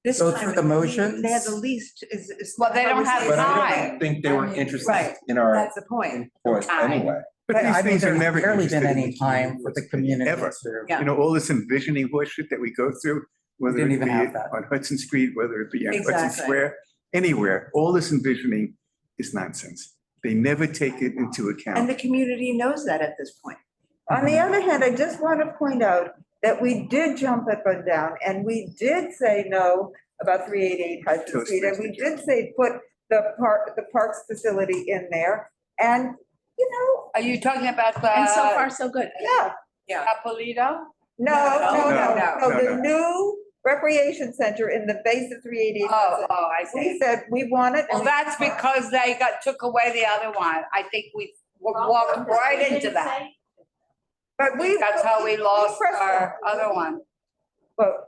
This Go time, through the motions? They had the least is. Well, they don't have But I time. don't think they were interested Right. in our That's the point. input Time. anyway. But I these mean, things are there's never barely been interested in any the time for the community Ever. to. Yeah. You know, all this envisioning horseshit that we go through, whether didn't it even be have that. on Hudson Street, whether it be on Hudson Exactly. Square, anywhere, all this envisioning is nonsense. They never take it into And account. the community knows that at this point. On the other hand, I just want to point out that we did jump up and down and we did say no about 388 Hudson Street. And we did say put the parks facility in there. And, Are you talking about And so the far, so good. yeah, Capolito? no, the no. new recreation center in the base of 388 Hudson. I We see. said we want it. Well, that's because they took away the other one. I think we walked right into that. But That's how we lost pressed our them. other one. Well,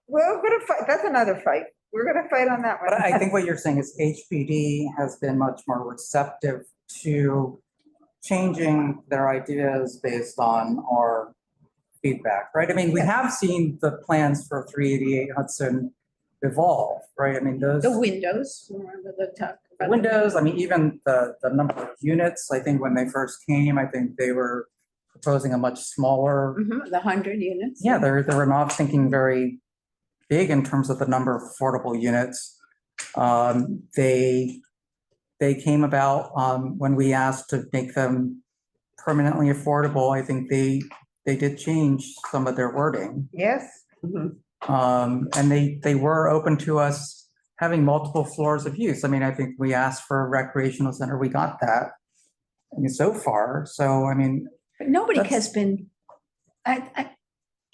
we're gonna fight, that's another fight. we're gonna fight on that one. But I think what you're saying is HPD has been much more receptive to changing their ideas based on our feedback, right? I mean, we have seen the plans for 388 Hudson evolve, right? I mean, those The windows, remember the talk about. windows, I mean, even the number of units, I think when they first came, I think they were proposing a much smaller. The 100 units. Yeah, they were not thinking very big in terms of the number of affordable units. They came about when we asked to make them permanently affordable. I think they did change some of their wording. Yes, And they were open to us having multiple floors of use. I mean, I think we asked for a recreational center, we got that. I mean, so far, so I mean, But nobody That's- has been,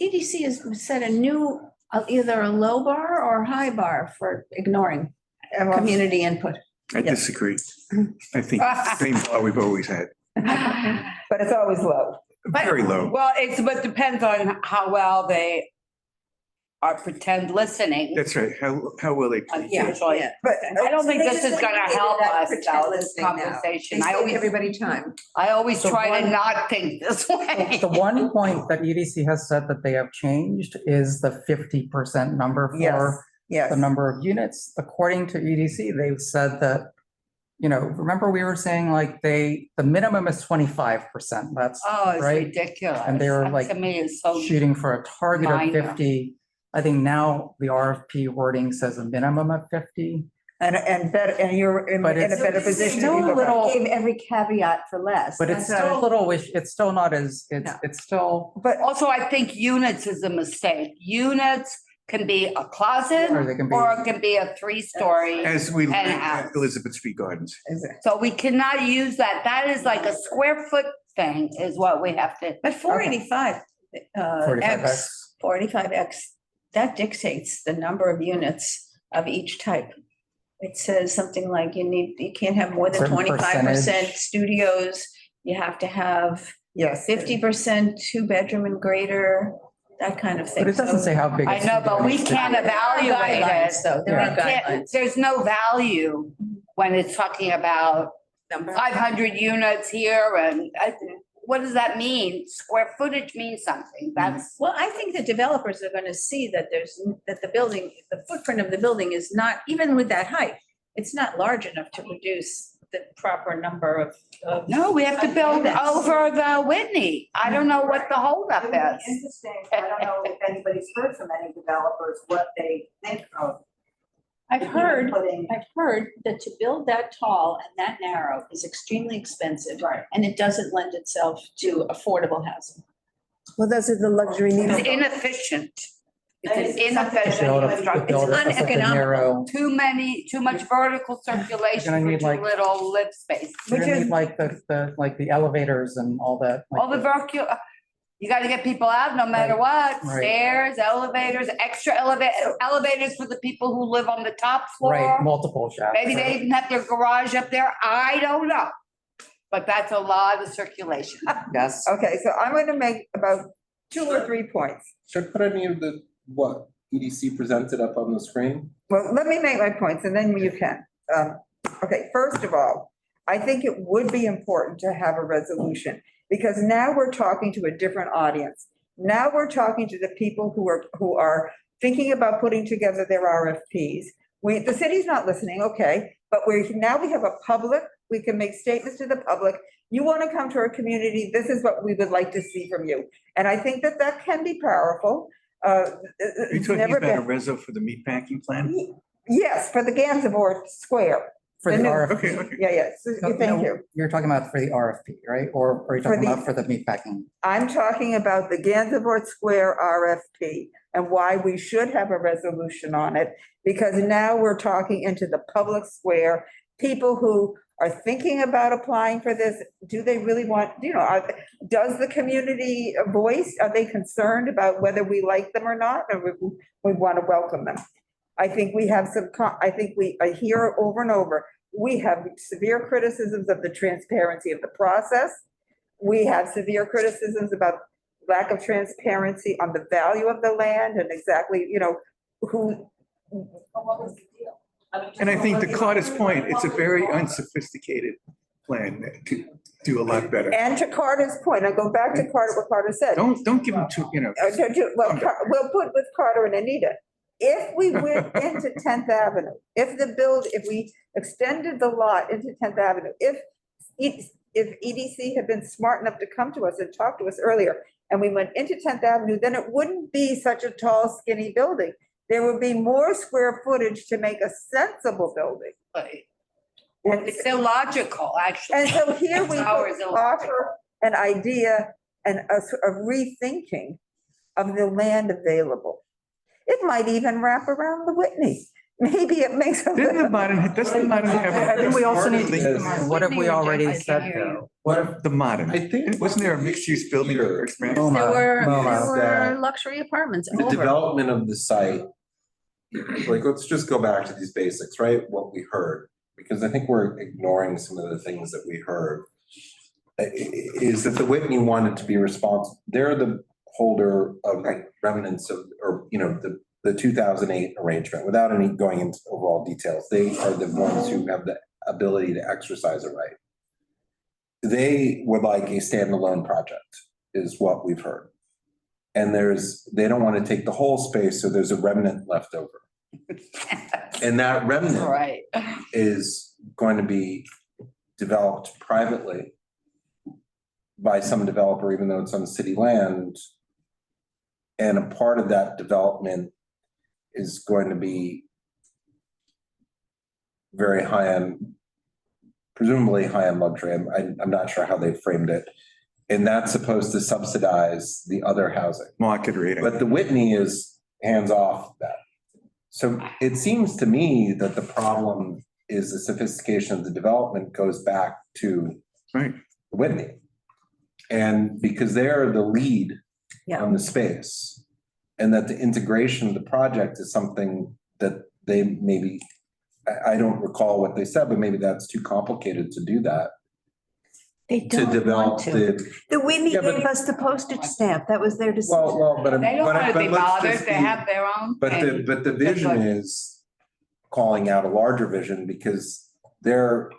EDC has set a new, either a low bar or high bar for ignoring and well, community input. I disagree. I think same bar we've always had, but it's always low. very low. Well, but depends on how well they are pretend listening. That's right. How will they? Usually. But I don't think this is gonna help us, though, this They conversation. I save always, everybody time. I always So try to one- not think this way. the one point that EDC has said that they have changed is the 50% number Yes, for yes. the number of units. According to EDC, they've said that, you know, remember we were saying like the minimum is 25%. That's Oh, it's right. ridiculous. And they were That like To me, is so. shooting for a target of minor. 50. I think now the RFP wording says a minimum of 50. And better, and you're in But a it's better position. still to a look at. little- Gave every caveat for less. But it's That's still a what little, it's still not as, No. it's still, But Also, I think units is a mistake. Units can be a closet or they can be. or it can be a 3-story. As we look And at house. Elizabeth Street Gardens. So we cannot use that. That is like a square foot thing is what we have to. But 485, 45X. X, 45X, that dictates the number of units of each type. It says something like you can't have more than Certain 25% percentage. studios. You have to have yes. 50% 2-bedroom and greater, that kind of thing. But it doesn't So- say how big. I a know, but studio we needs to can't be. evaluate it. Guidelines, though, there We are can't- guidelines. There's no value when it's talking about number. 500 units here and what does that mean? Square footage means something. That's, Well, I think the developers are gonna see that that the building, the footprint of the building is not, even with that height, it's not large enough to produce the proper number of. no, we have to build units. over the Whitney. I don't know what the It holdup would be is. interesting, I don't know if anybody's heard from any developers what they think of. I've heard Putting, that to build that tall and that narrow is extremely expensive. Right. And it doesn't lend itself to affordable housing. Well, those are the luxury It's needs. inefficient. It's an Is it something inefficient Build a- construction. build a- It's such a uneconomical. narrow- Too much vertical circulation gonna for need, too like- little lip space. You're Which gonna is- need like the elevators and all that. like All the you gotta get people out no matter what, Right. stairs, elevators, extra elevators for the people who live on the top Right, floor. multiple shafts. Maybe they right. even have their garage up there, I don't know. But that's a lot of circulation. Yes. Okay, so I'm going to make about 2 or 3 points. Should I put any of the, what EDC presented up on the screen? Well, let me make my points and then you can. Okay, first of all, I think it would be important to have a resolution because now we're talking to a different audience. Now we're talking to the people who are thinking about putting together their RFPs. The city's not listening, okay, but now we have a public, we can make statements to the public. You want to come to our community, this is what we would like to see from you. And I think that that can be powerful. Are you It's talking never about a been, reso for the meatpacking plan? yes, for the Gansevoort Square. For the the new- RFP. Okay, okay. Yeah, yes, No, thank no, you. You're talking about for the RFP, right? Or are you For talking the- about for the meatpacking? I'm talking about the Gansevoort Square RFP and why we should have a resolution on it. Because now we're talking into the public square, people who are thinking about applying for this. Do they really want, does the community voice, are they concerned about whether we like them or not? Or we want to welcome them? I think we have I hear over and over, we have severe criticisms of the transparency of the process. We have severe criticisms about lack of transparency on the value of the land and exactly, who what was the deal? mean, And I just think what to was the- Carter's point, it's a very unsophisticated plan that could do a lot better. And to Carter's point, I go back to Carter, what Carter said. Don't give them too, We'll put with Carter and Anita. If we went into 10th Avenue, if we extended the lot into 10th Avenue, if EDC had been smart enough to come to us and talk to us earlier, and we went into 10th Avenue, then it wouldn't be such a tall, skinny building. There would be more square footage to make a sensible building. And It's illogical, actually. and so here we Ours is offer an idea and a rethinking of the land available. It might even wrap around the Whitney. Maybe it makes. doesn't the modern have? I think we also need to keep in Yes. mind, what have we already said though? What if, The modern. I think. Wasn't there a mixed-use building that first ran? MoMA, There MoMA. were that luxury apartments The over. development of the site, like, let's just go back to these basics, right? What we heard, because I think we're ignoring some of the things that we heard. Is that the Whitney wanted to be responsible, they're the holder of like remnants of, or, the 2008 arrangement, without any going into overall details. They are the ones who have the ability to exercise a right. They would like a standalone project, is what we've heard. And they don't want to take the whole space, so there's a remnant left over. And that remnant Right. is going to be developed privately by some developer, even though it's on city land. And a part of that development is going to be very high-end, presumably high-end luxury. I'm not sure how they framed it. And that's supposed to subsidize the other housing. Market rating. But the Whitney is hands off that. So it seems to me that the problem is the sophistication of the development goes back to Right. Whitney. And because they're the lead Yeah. on the space, and that the integration of the project is something that they maybe, I don't recall what they said, but maybe that's too complicated to do that. They To don't want develop to. the, The Whitney Yeah, but- gave us the postage stamp. That was their decision. but. They don't want to be let's bothered. just They be- have their own But thing. the vision is calling out a larger vision because they're,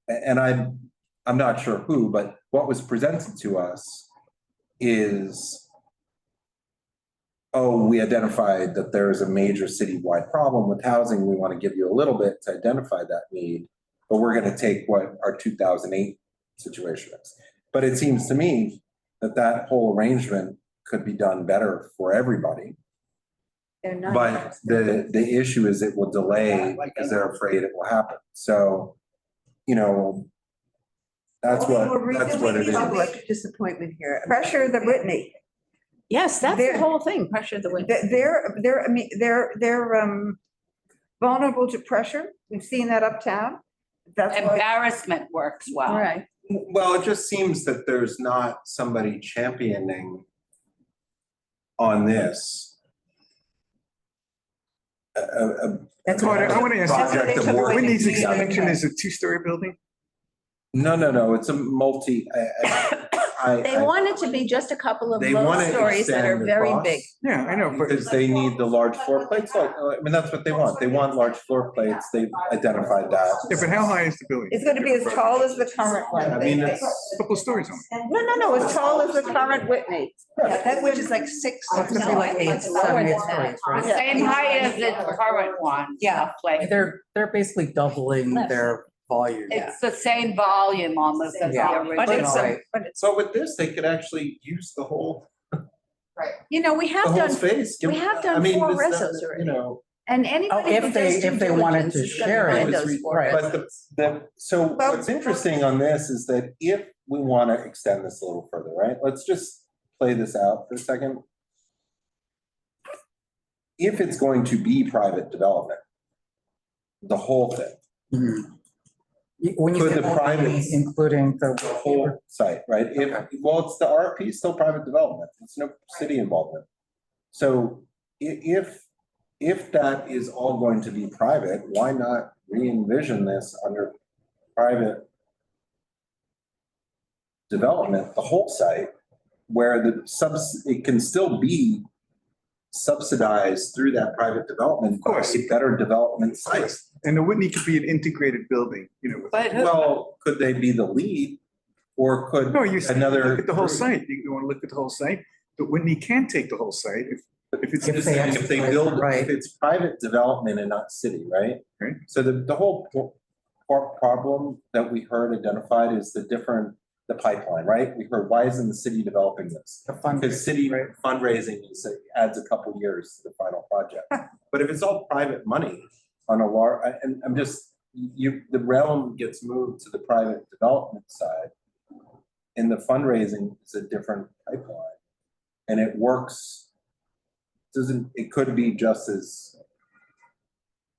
and I'm not sure who, but what was presented to us is, oh, we identified that there is a major citywide problem with housing. We want to give you a little bit to identify that need, but we're going to take what our 2008 situation is. But it seems to me that that whole arrangement could be done better for everybody. They're not But interested. the issue is it will delay because they're afraid it will happen. So, that's Well, what it is. Public disappointment here. Pressure the Whitney. Yes, that's the They're- whole thing, pressure the wind. They're vulnerable to pressure. We've seen that uptown. That's why, Embarrassment works well. Right. Well, it just seems that there's not somebody championing on this. That's Carter, I want to ask Project you, of working Whitney's together. extension is a two-story building? No, it's a multi, They want it to be just a couple of they low want to stories that are extend very across. big. Yeah, I know, but Because they need the large floor plates, that's what they want, they want large floor plates, they've identified that. yeah, but how high is the building? it's going to be as tall as the current one. I mean, it's, A couple of stories on it. No, as tall as the current Whitney. Yeah, that which is like 6. It's gonna be like 8, 7, 8 stories, The right? same height as the current one. Yeah. Like, They're basically doubling their volume. it's the same volume almost as the Yeah. But original. it's, so with this, they could actually use the whole, we the have whole done, space. we have done I mean, 4 this- resos already. and Oh, anybody who if they, does due if they wanted diligence to is gonna share find it, those 4 right. But so what's interesting on this is that if we want to extend this a little further, right? Let's just play this out for a second. If it's going to be private development, the whole thing, Mhm. When you Could say the whole, private- including the whole site, right? Well, it's the RFP, is still private development. It's no city involvement. So if that is all going to be private, why not re-envision this under private development, the whole site, where it can still be subsidized through that private development. Of course. By better development sites. And the Whitney could be an integrated building, with. But Well, could they be the lead? Or could No, you're saying, another? look at the whole site. You want to look at the whole site, but Whitney can take the whole site if it's. I'm just saying, if they build, Right. if it's private development and not city, right? Right. So the whole problem that we heard identified is the pipeline, right? We heard, why isn't the city developing this? The fund. Because city Right. fundraising adds a couple years to the final project. But if it's all private money on a large, and I'm just, the realm gets moved to the private development side. And the fundraising is a different pipeline. And it works, it could be just as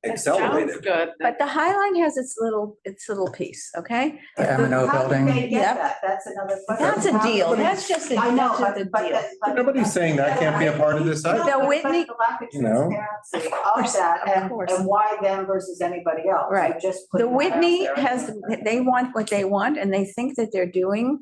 accelerated. good. But the High Line has its little piece, okay? The M and O How did building. they Yep. get that? That's another question. That's a deal. That's just a, I know, that's just a but deal. Nobody's saying that can't be a part of this No, either. The but Whitney- the lack of You know? transparency of that Of and course. why them versus anybody else. Right. I just put The that out Whitney there. has, they want what they want, and they think that they're doing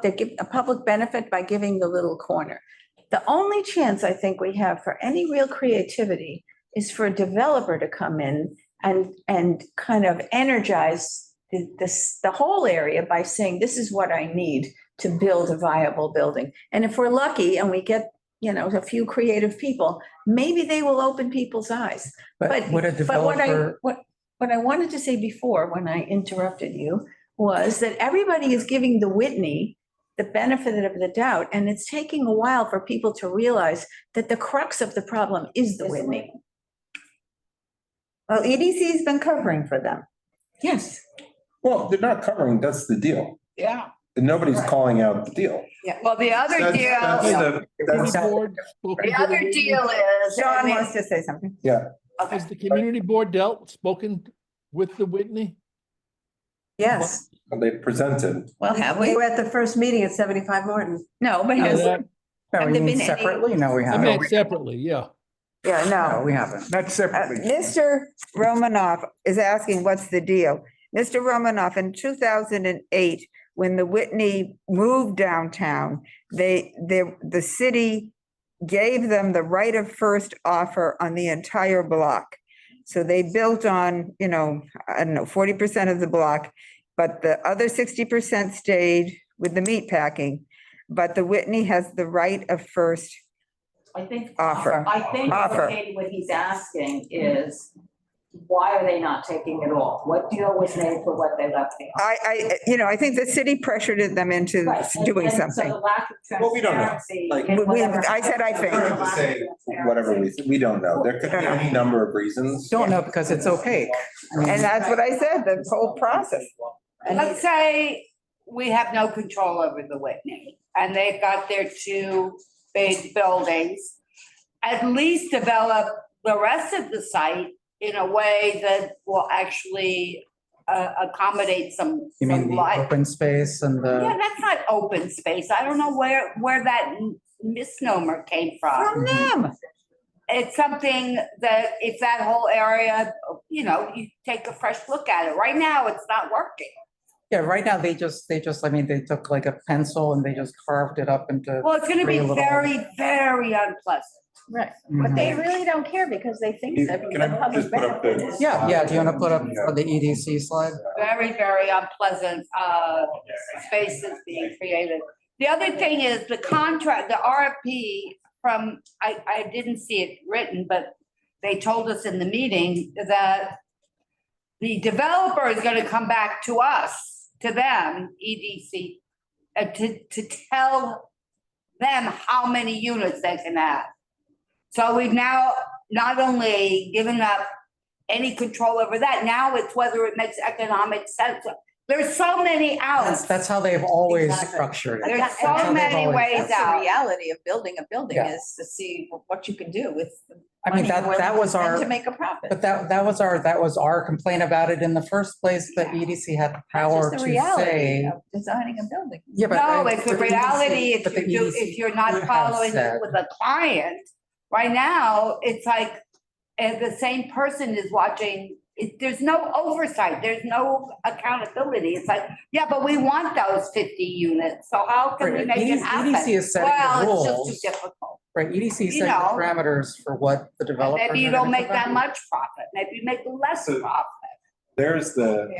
they give a public benefit by giving the little corner. The only chance I think we have for any real creativity is for a developer to come in and kind of energize the whole area by saying, this is what I need to build a viable building. And if we're lucky and we get, a few creative people, maybe they will open people's eyes. But would a But developer, what I wanted to say before, when I interrupted you, was that everybody is giving the Whitney the benefit of the doubt, and it's taking a while for people to realize that the crux of the problem is the Whitney. Well, EDC's been covering for them. Yes. Well, they're not covering, that's the deal. Yeah. And nobody's calling out the deal. Well, the other That's deal, that's That- Board spoken the to other deal is. John wants to say something. Has the community board spoken with the Whitney? Yes, They presented. Well, have we we? were at the first meeting at 75 Morton. No, but No, has, that- no, Have we there mean been any- separately? No, we I haven't. meant separately, yeah. Yeah, No, we haven't. Not separately. Mr. Romanoff is asking, what's the deal? Mr. Romanoff, in 2008, when the Whitney moved downtown, the city gave them the right of first offer on the entire block. So they built on, I don't know, 40% of the block, but the other 60% stayed with the meat packing. But the Whitney has the right of first I think. offer. I think, Offer. Katie, what he's asking is, why are they not taking it all? What deal was made for what they left behind? I think the city pressured them into Right, and- doing and so something. the lack of Well, we don't know. transparency Like- in We- whatever- I said I think. To say whatever we don't know. There could be any number of reasons. Don't know because it's opaque. I mean, And that's what I said, the whole process. Let's say we have no control over the Whitney and they've got their two big buildings. At least develop the rest of the site in a way that will actually accommodate some You mean the life. open space and Yeah, the, that's not open space. I don't know where that misnomer came from. From them. It's something that if that whole area, you take a fresh look at it. Right now, it's not working. yeah, right now they just, they took like a pencil and they just carved it up into. Well, it's gonna be three little- very, very unpleasant. right, but they really don't care because they think that Can I the public just put up benefit the- is. Yeah, do you want to put up the EDC slide? Very, very unpleasant spaces being created. The other thing is the contract, the RFP from, I didn't see it written, but they told us in the meeting that the developer is gonna come back to us, to them, EDC, to tell them how many units they can have. So we've now not only given up any control over that, now it's whether it makes economic sense. There's so many outs. That's how they've always Exactly. structured it. There's That's how so they've many always- ways That's the out. reality of building a building Yeah. is to see what you can do with. the I mean, money you're that willing was to spend our, To make a profit. but that was our complaint about it in the first place, that EDC had the That's power just to the reality say. of designing a building. Yeah, but. No, it's but a the EDC reality if but the you do, EDC if you're not could have following said- it with a client. Right now, it's like, the same person is watching, there's no oversight, there's no accountability. It's like, yeah, but we want those 50 units, so how can we Right, make it EDC happen? is setting the Well, it's rules. just too difficult. Right, EDC You set the know. parameters for what the developer. Maybe you don't make that much profit, maybe you make less So- profit. There's the,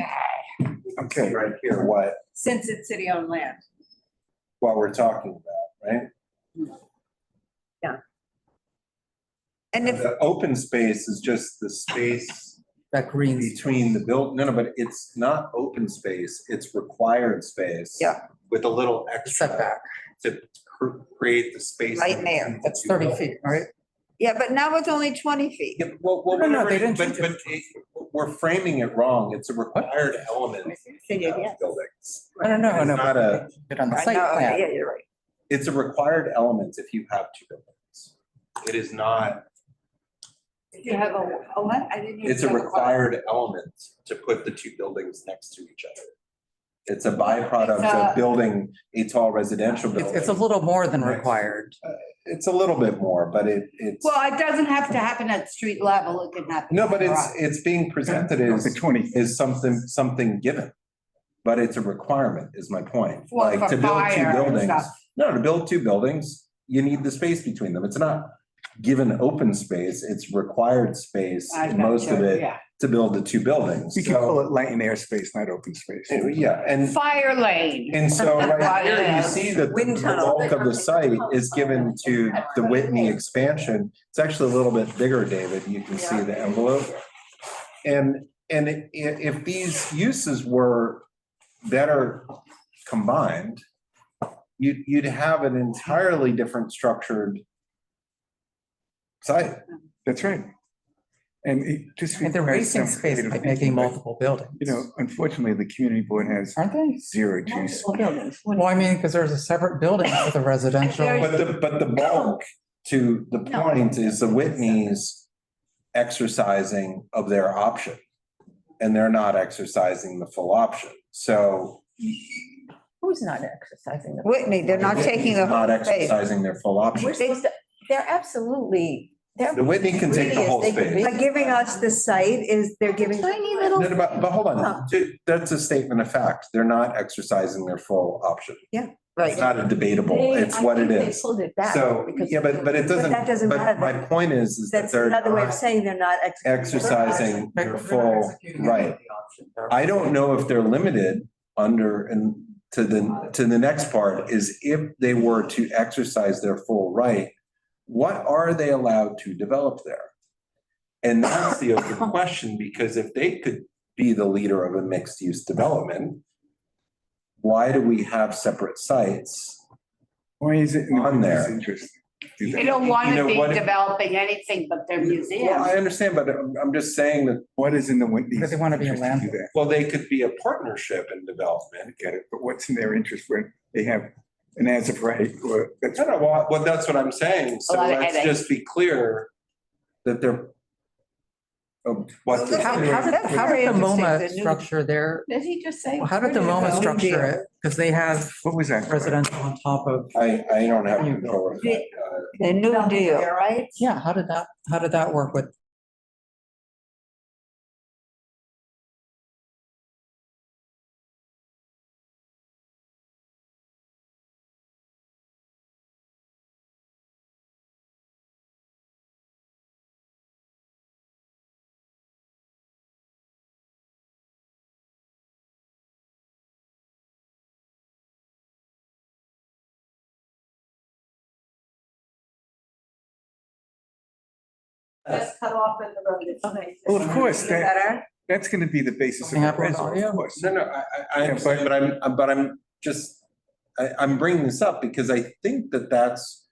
okay, right here, Since it's city-owned land. what we're talking about, right? And if, The open space is just the space That green. between the no, but it's not open space, it's required space. Yeah. With a little extra Setback, to create the space. Right in there. between the that's two 30 feet, buildings. right? yeah, but now it's only 20 feet. Yeah, well, No, no, they whatever, didn't but we're framing it wrong. It's a required element of buildings. I don't know, It's no. not a, It on the I site know, plan. yeah, you're right. it's a required element if you have two buildings. It is not, You have a what? I didn't hear it's a you. required element to put the two buildings next to each other. It's a byproduct It's of building a tall residential building. It's a little more than Right. required. It's a little bit more, but it's, Well, it doesn't have to happen at street level, it can happen. no, but higher up. it's being presented No, as, the 20. is something given. But it's a requirement, is my point. Well, Like for to build two fire and buildings, stuff. no, to build two buildings, you need the space between them. It's not given open space, it's required space, I and most of gotcha, it, yeah. to build the two buildings. We can So, call it light and air space, not open space. yeah, and Fire lane. so right Right, here, you yeah. see that the Wind tunnel. bulk of the site is given to the Whitney expansion. It's actually a little bit bigger, David. You can see the envelope. And if these uses were better combined, you'd have an entirely different structured site. That's right. And it just. And they're requires wasting some space by creative making thinking, but, multiple buildings. You know, unfortunately, the community board has Aren't they? zero juice. Well, I mean, because there's a separate building for the residential. But the bulk, to the point, is the Whitney's exercising of their option. And they're not exercising the full option. So Who's not exercising the? Whitney, they're not taking the not whole space. exercising their full option. They're absolutely, they're. The Whitney can take the whole They can be- space. By giving us the site is they're giving. Tiny little. No, no, but hold on, that's a statement of fact. They're not exercising their full option. It's Right. not a debatable, it's what it They is. pulled it back. So, because- yeah, but it But that doesn't but matter. my point is that That's they're another way of not saying they're not. exercising They're their not full executing right. the option. I don't know if they're limited under, and to the next part is if they were to exercise their full right, what are they allowed to develop there? And that's the open question, because if they could be the leader of a mixed-use development, why do we have separate sites? Why is it in the On there. business interest? to do They that? don't want You to know, be what if- developing anything but their Well, museum. I understand, but I'm just saying that, What is in the Whitney's? But they wanna be a interest to do landlord. that? well, they could be a partnership in development. I get it, but what's in their interest when they have an as of right or that's. No, no, well, that's what I'm saying. So lot of let's headaches. just be clear that they're of what. they're How doing. did That's very the interesting, MoMA the new- structure their, Did he just say? how did the where MoMA it go? structure it? Because they have What was that? residential on top of, I don't have control of that. The new deal. Right? yeah, how did that work with? Just cut off at the road. Well, of course, Better? that's gonna be the basis of Something the happened with appraisal, audio? of course. No, no, I understand, but I'm just, I'm bringing this up because I think that that's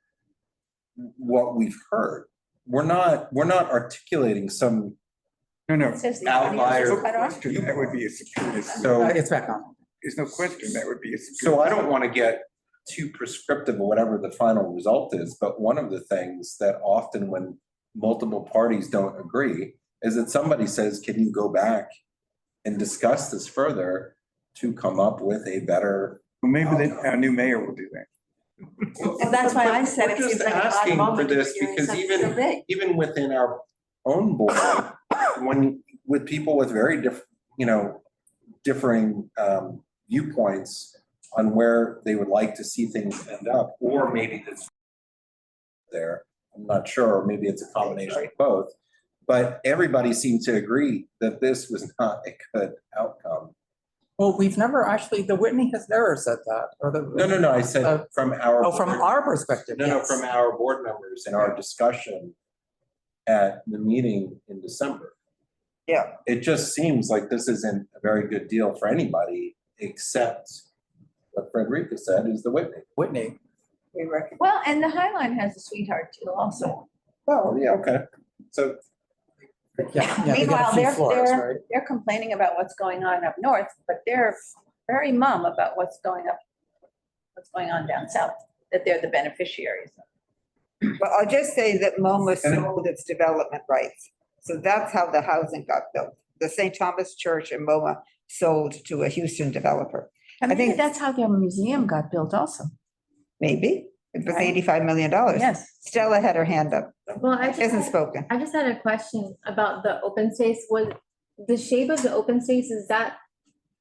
what we've heard. We're not articulating some, No, no. It says the Outlier. audio is cut off. Question, that would be a superior. so. It's back on. There's no question, that would be a superior. So I don't want to get too prescriptive of whatever the final result is, but one of the things that often when multiple parties don't agree is that somebody says, can you go back and discuss this further to come up with a better. Well, maybe our new mayor will do that. Well, that's why I said We're it seems just like an odd asking for moment to this be doing because something so big. even within our own board, when, with people with very differing viewpoints on where they would like to see things end up, or maybe this there. I'm not sure, maybe it's a combination of both. But everybody seemed to agree that this was not a good outcome. Well, we've never actually, the Whitney has never said that, or the. No, I said from our. Oh, from our perspective. No, yes. from our board members in our discussion at the meeting in December. Yeah. It just seems like this isn't a very good deal for anybody, except what Frederica said is the Whitney. Whitney. We reckon. Well, and the High Line has a sweetheart too also. Oh, yeah, okay. So, Yeah. they get a Meanwhile, few floors, right? they're complaining about what's going on up north, but they're very mum about what's going on down south, that they're the beneficiaries. Well, I'll just say that MoMA sold its development rights. So that's how the housing got built. The St. Thomas Church and MoMA sold to a Houston developer. I think- think that's how their museum got built also. Maybe. It was Right. $85 million. Yes. Stella had her hand up. Well, I She hasn't just, spoken. I just had a question about the open space. Was the shape of the open space, is that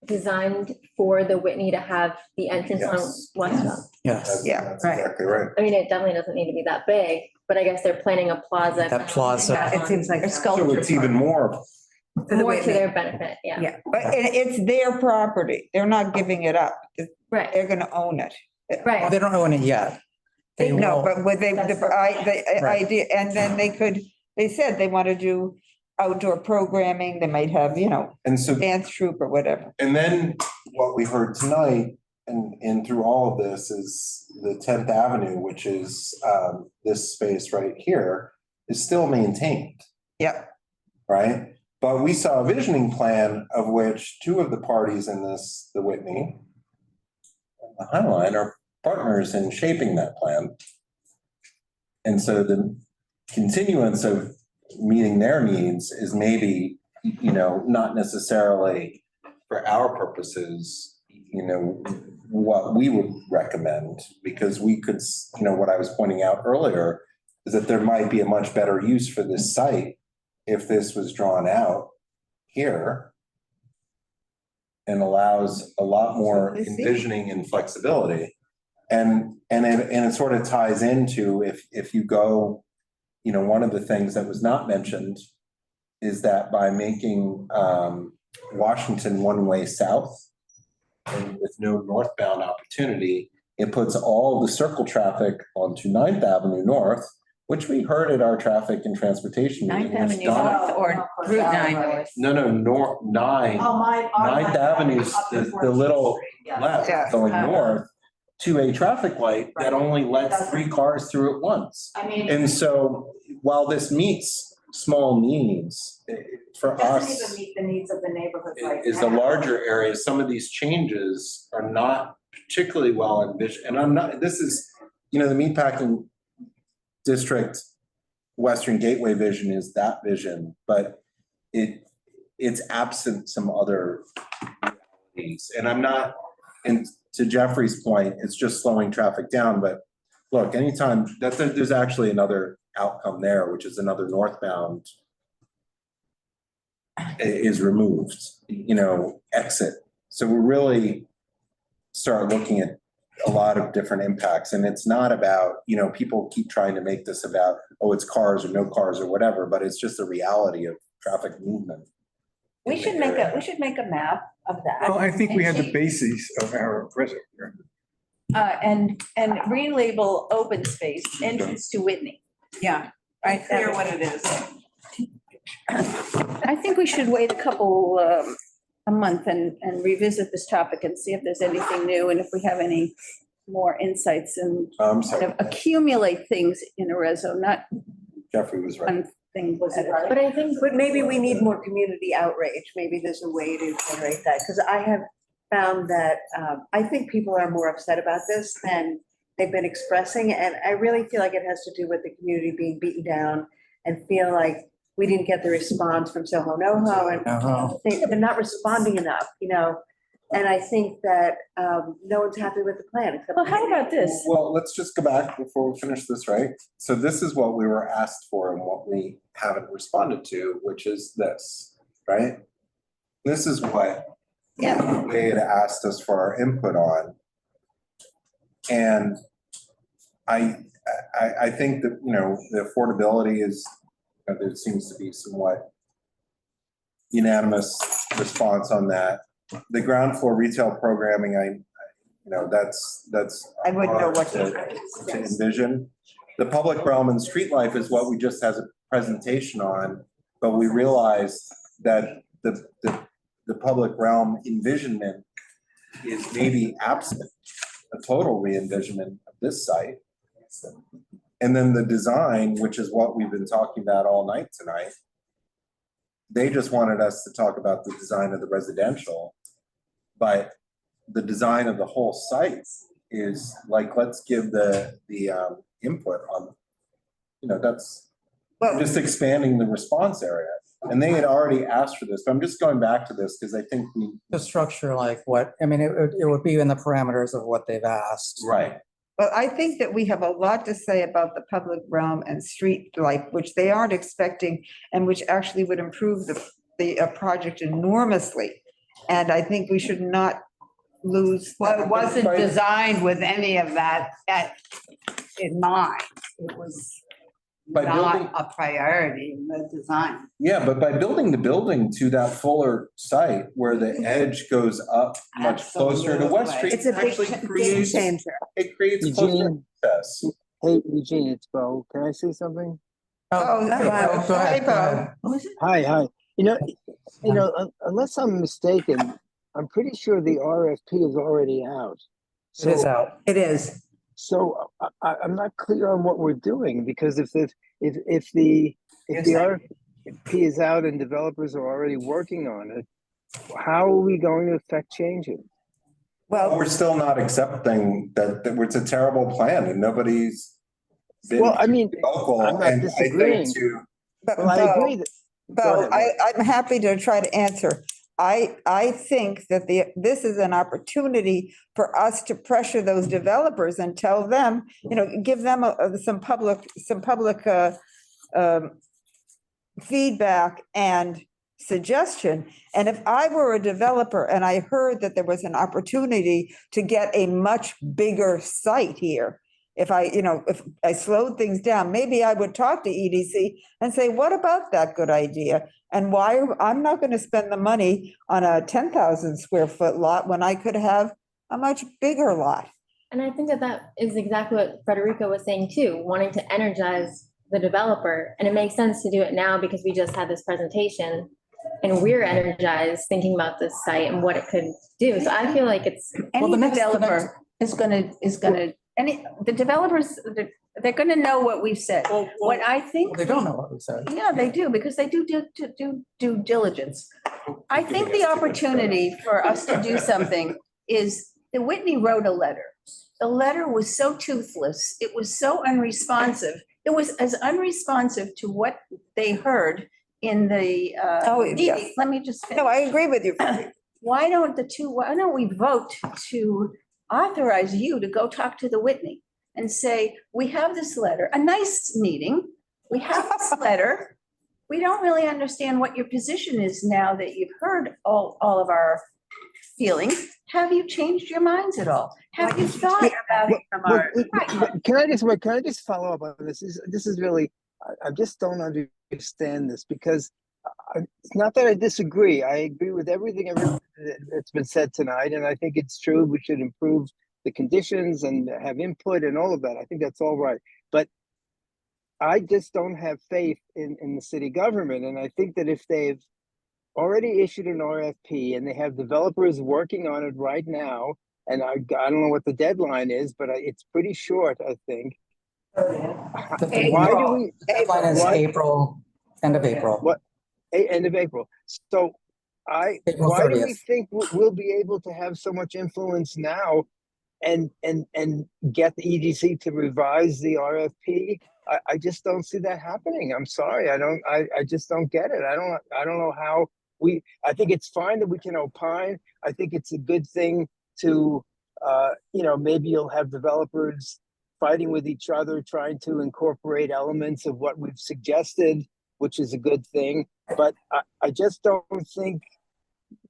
designed for the Whitney to have the entrance on Yes. Westfield? Yes. Yeah, that's right. exactly right. I mean, it definitely doesn't need to be that big, but I guess they're planning a plaza. That plaza. Yeah, it seems like. Or So sculpture. it's even more, For the More to Whitney. their benefit, yeah. Yeah. But it's their property. They're not giving it up. Right, They're gonna own it. Well, right. they don't own it yet. They No, will. but with the That's Right. idea, and then they said they want to do outdoor programming. They might have, and so, dance troupe or whatever. and then what we heard tonight and through all of this is the 10th Avenue, which is this space right here, is still maintained. Yep. Right? But we saw a visioning plan of which two of the parties in this, the Whitney and the High Line, are partners in shaping that plan. And so the continuance of meeting their needs is maybe, not necessarily for our purposes, what we would recommend, because we could, what I was pointing out earlier is that there might be a much better use for this site if this was drawn out here and allows a lot more envisioning and flexibility. And it sort of ties into if you go, one of the things that was not mentioned is that by making Washington one-way south and with no northbound opportunity, it puts all the circle traffic onto 9th Avenue North, which we heard at our traffic and transportation meeting. Ninth which Avenue Donna- North or Route 9. No, 9. Oh, my. Ninth Avenue's the little left Yeah. going north to a traffic light that only lets 3 cars through at once. I mean, And so while this meets small needs, for it doesn't us, even meet the needs of the neighborhood right is the now. larger area, some of these changes are not particularly well envisioned. And I'm not, this is, the meatpacking district, Western Gateway vision is that vision, but it's absent some other realities. And I'm not, and to Jeffrey's point, it's just slowing traffic down, but look, anytime there's actually another outcome there, which is another northbound is removed, exit. So we really start looking at a lot of different impacts, and it's not about, people keep trying to make this about, oh, it's cars or no cars or whatever, but it's just the reality of traffic movement. We should make a map of that. Well, I think we have the And basis of our reservoir. and relabel open space entrance to Whitney. Yeah. Right. Clear what it is. I think we should wait a month and revisit this topic and see if there's anything new and if we have any more insights and I'm kind sorry, of accumulate things in a reso, not Jeffrey was right. one thing at a time. But I think, but maybe we need more community outreach. Maybe there's a way to generate that, because I have found that, I think people are more upset about this than they've been expressing, and I really feel like it has to do with the community being beaten down and feel like we didn't get the response from Soho NoHo, and they're not responding enough, and I think that, no one's happy with the plan. except Well, how about this? Well, let's just go back before we finish this, right? So this is what we were asked for and what we haven't responded to, which is this, right? This is what they had asked us for our input on. And I think that, the affordability is, there seems to be somewhat unanimous response on that. The ground floor retail programming, that's. I wouldn't know what hard to envision. The public realm and street life is what we just has a presentation on, but we realized that the public realm envisionment is maybe absent, a total re-envisionment of this site. And then the design, which is what we've been talking about all night tonight, they just wanted us to talk about the design of the residential, but the design of the whole site is like, let's give the input on, that's just expanding the response area. And they had already asked for this, but I'm just going back to this because I think The structure, like what, I mean, it would be in the parameters of what they've asked. right. Well, I think that we have a lot to say about the public realm and street life, which they aren't expecting and which actually would improve the project enormously. And I think we should not lose. Well, it wasn't designed with any of that in mind. It was By building- not a priority in the design. Yeah, but by building the building to that fuller site where the edge goes up much closer to West Street, It's a big, actually big creates, changer. it creates closer Eugene? access. Hey, Eugene, it's Bo. Can I say something? Oh, go ahead, go ahead. Hi. Unless I'm mistaken, I'm pretty sure the RFP is already out. It is out. It is. So I'm not clear on what we're doing because if the RFP is out and developers are already working on it, how are we going to affect changes? Well, We're still not accepting that it's a terrible plan and nobody's been Well, I mean, vocal. I'm not And I disagreeing. think to, but Well, I Bo, agree that. Go Bo, ahead, Laura. I'm happy to try to answer. I think that this is an opportunity for us to pressure those developers and tell them, give them some public feedback and suggestion. And if I were a developer and I heard that there was an opportunity to get a much bigger site here, if I slowed things down, maybe I would talk to EDC and say, what about that good idea? And why, I'm not going to spend the money on a 10,000 square foot lot when I could have a much bigger lot. And I think that is exactly what Frederica was saying too, wanting to energize the developer. And it makes sense to do it now because we just had this presentation and we're energized thinking about this site and what it could do. So I feel like it's. Any developer is gonna, the developers, they're gonna know what we've said. What I think. They don't know what we said. Yeah, they do, because they do due diligence. I think the opportunity for us to do something is, the Whitney wrote a letter. The letter was so toothless, it was so unresponsive. It was as unresponsive to what they heard in the, yes. let me just finish. No, I agree with you. Why don't we vote to authorize you to go talk to the Whitney and say, we have this letter, a nice meeting, we have this letter. We don't really understand what your position is now that you've heard all of our feelings. Have you changed your minds at all? Have you thought about it from our? Can I just follow up on this? This is really, I just don't understand this because it's not that I disagree. I agree with everything that's been said tonight, and I think it's true. We should improve the conditions and have input and all of that. I think that's all right. But I just don't have faith in the city government. And I think that if they've already issued an RFP and they have developers working on it right now, and I don't know what the deadline is, but it's pretty short, I think. Why do we? Deadline is April, end of April. What? End of April. So why do we think we'll be able to have so much influence now and get the EDC to revise the RFP? I just don't see that happening. I'm sorry. I just don't get it. I don't know how I think it's fine that we can opine. I think it's a good thing to, maybe you'll have developers fighting with each other, trying to incorporate elements of what we've suggested, which is a good thing. But I just don't think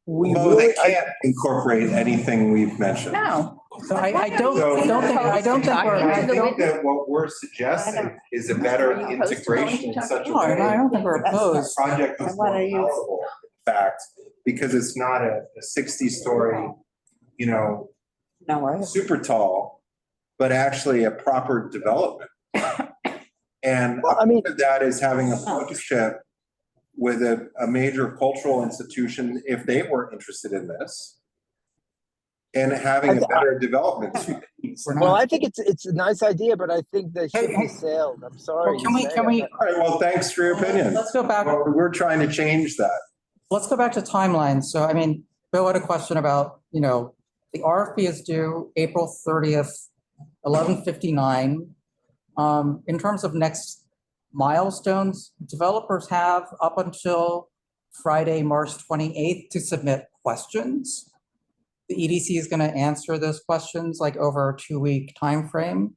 we they can't incorporate anything we've mentioned. No. So I don't So- think, I don't think we're, I I think don't, that what we're suggesting is a better integration in such a no, way. I don't think we're that the opposed. Project is more palatable, in fact, because it's not a 60-story, No, I. super tall, but actually a proper development. And Well, I mean- part of that is having a partnership with a major cultural institution, if they were interested in this. And having a better development. Well, I think it's a nice idea, but I think the ship Hey, has sailed. I'm sorry. Well, can to we- say. can we- All right, well, thanks for your opinion. let's go back. Well, we're trying to change that. Let's go back to timelines. So I mean, Bill had a question about, the RFP is due April 30th, 11:59. In terms of next milestones, developers have up until Friday, March 28th to submit questions. The EDC is going to answer those questions like over a 2-week timeframe.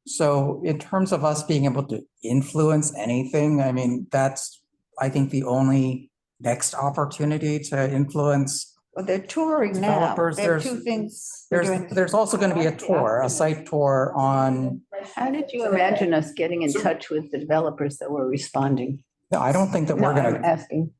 So in terms of us being able to influence anything, I mean, that's, I think, the only next opportunity to influence Well, they're touring now. developers. There are There's- two things. they're doing. There's also going to be a tour, a site tour on, How did you imagine us getting in touch with the developers that were responding? no, I don't think that we're No, going I'm to, asking.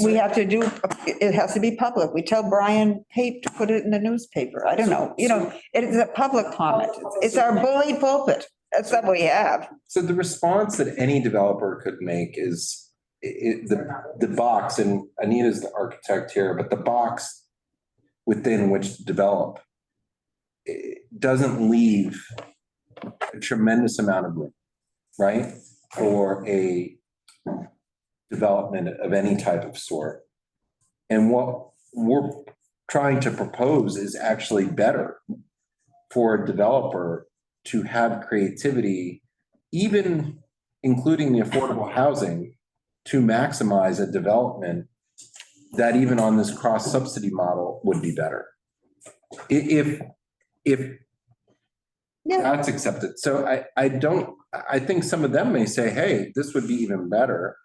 We have to do, it has to be public. We tell Brian Pape to put it in the newspaper. I don't know, it is a public comment. It's our bully pulpit. That's what we have. So the response that any developer could make is the box, and Anita's the architect here, but the box within which to develop, it doesn't leave a tremendous amount of room, right? For a development of any type of sort. And what we're trying to propose is actually better for a developer to have creativity, even including the affordable housing, to maximize a development that even on this cross subsidy model would be better. If that's accepted. So I think some of them may say, hey, this would be even better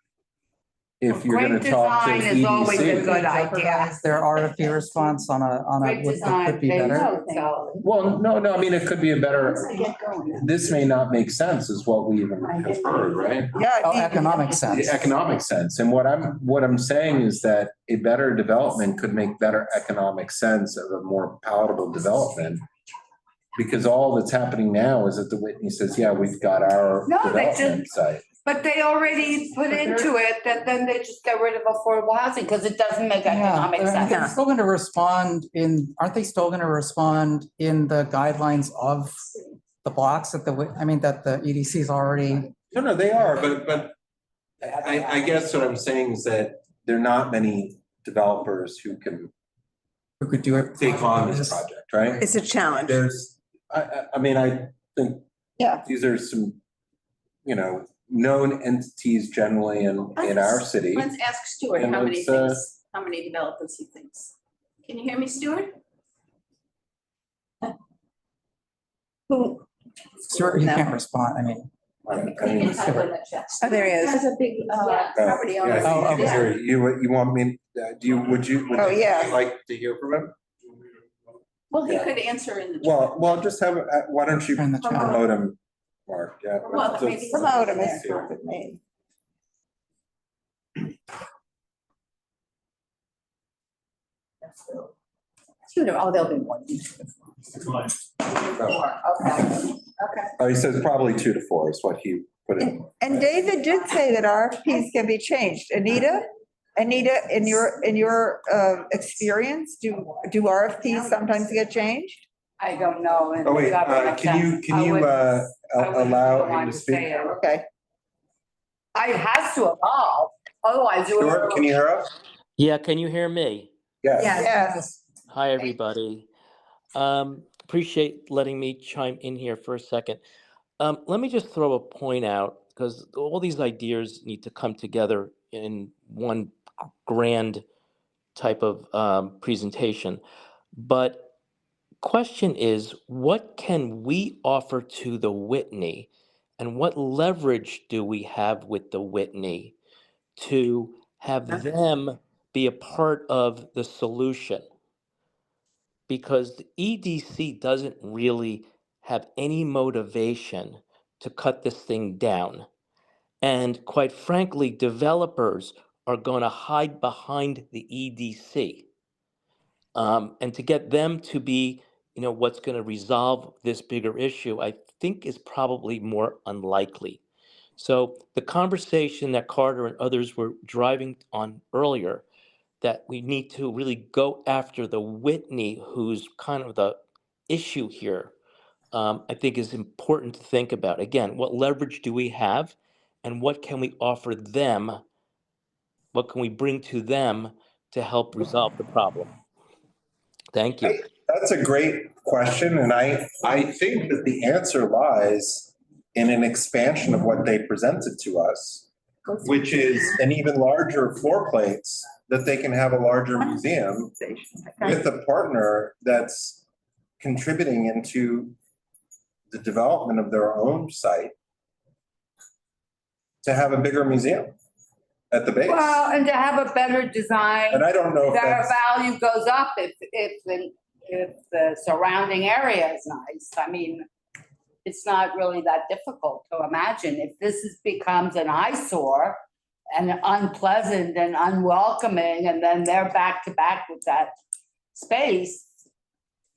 if you're gonna Great talk to design is always a EDC. good idea. their RFP response on a, Great what design, could be they better. know, so. Well, no, I mean, it could be a better, Get going. this may not make sense is what we even have heard, right? Yeah. Oh, economic sense. The economic sense. And what I'm saying is that a better development could make better economic sense of a more palatable development. Because all that's happening now is that the Whitney says, yeah, we've got our No, they development site. But they already put into it that then they just get rid of affordable housing because it doesn't make economic Yeah, they're sense. still going to respond aren't they still going to respond in the guidelines of the blocks that that the EDC is already? No, they are, but I guess what I'm saying is that there are not many developers who can Who could do it? take on this project, right? It's a challenge. There's, I mean, I think. Yeah. These are some, known entities generally in our city. Let's ask Stuart And how many let's, things, how many developers he thinks. Can you hear me, Stuart? Who, Stuart, you can't respond, I mean. Oh, there he is. Has a big property owner. Yeah, I think Oh, he's here. You want me, would you Oh, yeah. like to hear from him? Well, he Yeah. could answer in the. Well, just have, why don't you In the chat. promote him, Mark? Yeah. Well, maybe- promote him is perfect name. There'll be more. Oh, he says probably 2 to 4 is what he put in. And David did say that RFPs can be changed. Anita, in your experience, do RFPs sometimes get changed? I don't know. in Oh, wait, the government can you, sense. I wouldn't allow want him to to speak? say it. Okay. It has to evolve, otherwise you. Stuart, can you hear us? Yeah, can you hear me? Yes. Yes. Hi, everybody. Appreciate letting me chime in here for a second. Let me just throw a point out, because all these ideas need to come together in one grand type of presentation. But question is, what can we offer to the Whitney, and what leverage do we have with the Whitney to have them be a part of the solution? because the EDC doesn't really have any motivation to cut this thing down. And quite frankly, developers are going to hide behind the EDC. And to get them to be, what's going to resolve this bigger issue, I think is probably more unlikely. So the conversation that Carter and others were driving on earlier, that we need to really go after the Whitney, who's kind of the issue here, I think is important to think about. Again, what leverage do we have and what can we offer them? What can we bring to them to help resolve the problem? Thank you. That's a great question, and I think that the answer lies in an expansion of what they presented to us, which is an even larger floor plates, that they can have a larger museum with a partner that's contributing into the development of their own site to have a bigger museum at the base. Well, and to have a better design. And I don't know if Their that's, value goes up if the surrounding area is nice. I mean, it's not really that difficult to imagine. If becomes an eyesore and unpleasant and unwelcoming, and then they're back to back with that space,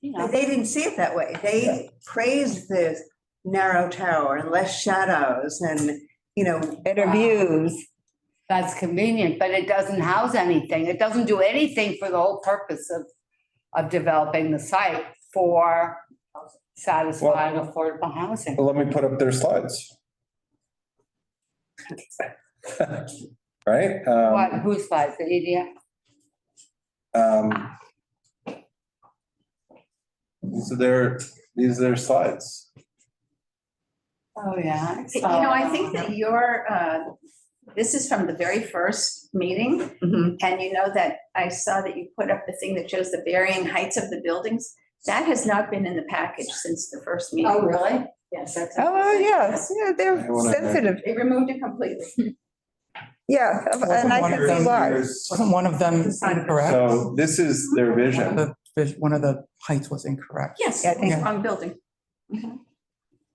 But they didn't see it that way. They praised the narrow tower and less shadows and, Better views. That's convenient, but it doesn't house anything. It doesn't do anything for the whole purpose of developing the site for satisfying affordable housing. well, let me put up their slides. Right? What, whose slides, the EDF? These are their slides. Oh, yeah. I think that this is from the very first meeting. And you know that I saw that you put up the thing that shows the varying heights of the buildings. That has not been in the package since the first meeting. Oh, really? Yes, that's. Oh, yes, they're sensitive. They removed it completely. Yeah, and I can see why. Wasn't one of them incorrect? So this is their vision. One of the heights was incorrect. Yes, Yeah, I think- wrong building.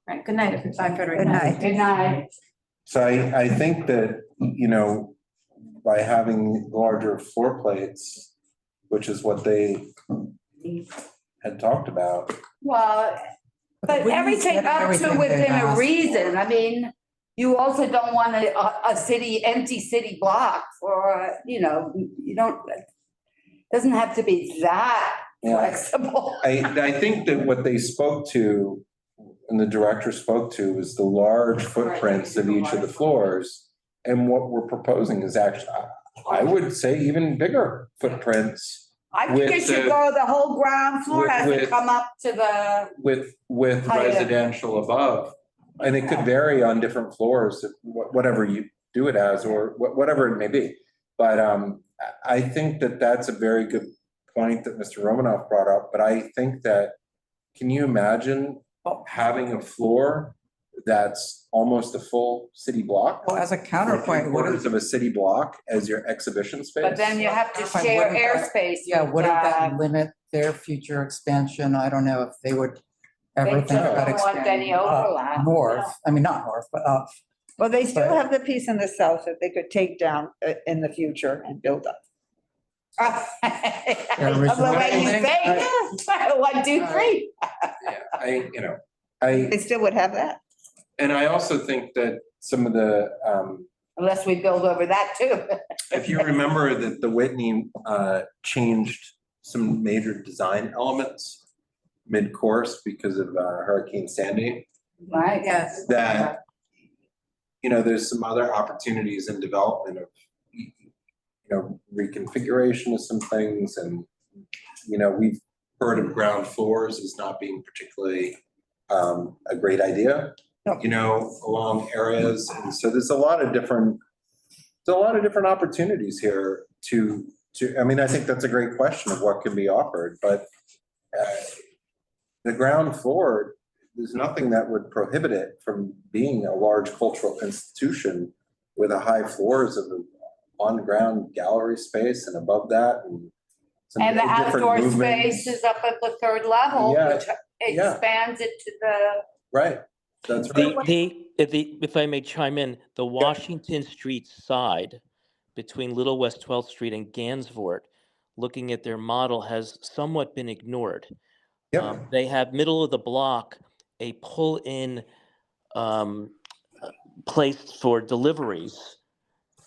Right, good night, everybody. Good night. Good night. So I think that, by having larger floor plates, which is what they had talked about. Well, but Whitney's everything getting up to everything within they've a asked reason. I mean, you also don't want a empty city block for, you don't, it doesn't have to be that Yeah. flexible. I think that what they spoke to, and the director spoke to, is the large footprints of each of the floors. And what we're proposing is actually, I would say, even bigger footprints. I think with it should the- go, the whole ground floor has to with- come up to the, With Higher. residential above. And it could vary on different floors, whatever you do it as, or whatever it may be. But I think that that's a very good point that Mr. Romanoff brought up. But I think that, can you imagine having a floor that's almost a full city block? Well, as a counterpoint, what Quarters of a city block as your exhibition space? but then you have to Fine, share wouldn't that- airspace. Yeah, with, wouldn't that limit their future expansion? I don't know if they would ever They think just about don't want any expanding up overlap. north. I mean, not north, but up. Well, they still But- have the piece in the south that they could take down in the future and build up. I love the original way you building. think. 1, 2, 3. Yeah, They still would have that. and I also think that some of the, Unless we build over that too. if you remember that the Whitney changed some major design elements mid-course because of Hurricane Sandy, Right, yes. that, there's some other opportunities in development of, reconfiguration of some things. And, we've heard of ground floors as not being particularly a great idea, along areas. And so there's a lot of different opportunities here to, I think that's a great question of what can be offered, but the ground floor, there's nothing that would prohibit it from being a large cultural institution with a high floors of on-ground gallery space and above that. And some And the different outdoor movements. space is up at the third level, Yeah, which yeah. expands it to the, Right, that's right. If I may chime in, the Washington Street side between Little West 12th Street and Gansevoort, looking at their model, has somewhat been ignored. Yep. They have middle of the block, a pull-in um, place for deliveries.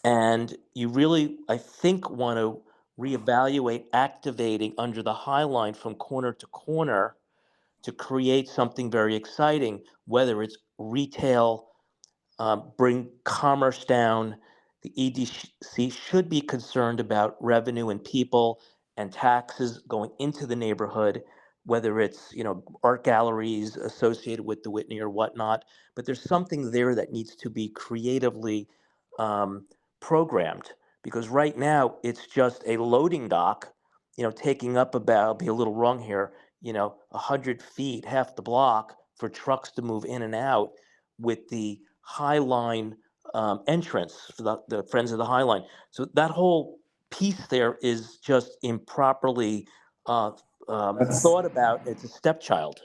And you really, I think, want to reevaluate activating under the High Line from corner to corner to create something very exciting, whether it's retail, bring commerce down. The EDC should be concerned about revenue and people and taxes going into the neighborhood, whether it's, art galleries associated with the Whitney or whatnot. But there's something there that needs to be creatively programmed, because right now it's just a loading dock, taking up about, I'll be a little wrong here, 100 feet, half the block for trucks to move in and out, with the High Line entrance for the Friends of the High Line. So that whole piece there is just improperly thought about. It's a stepchild.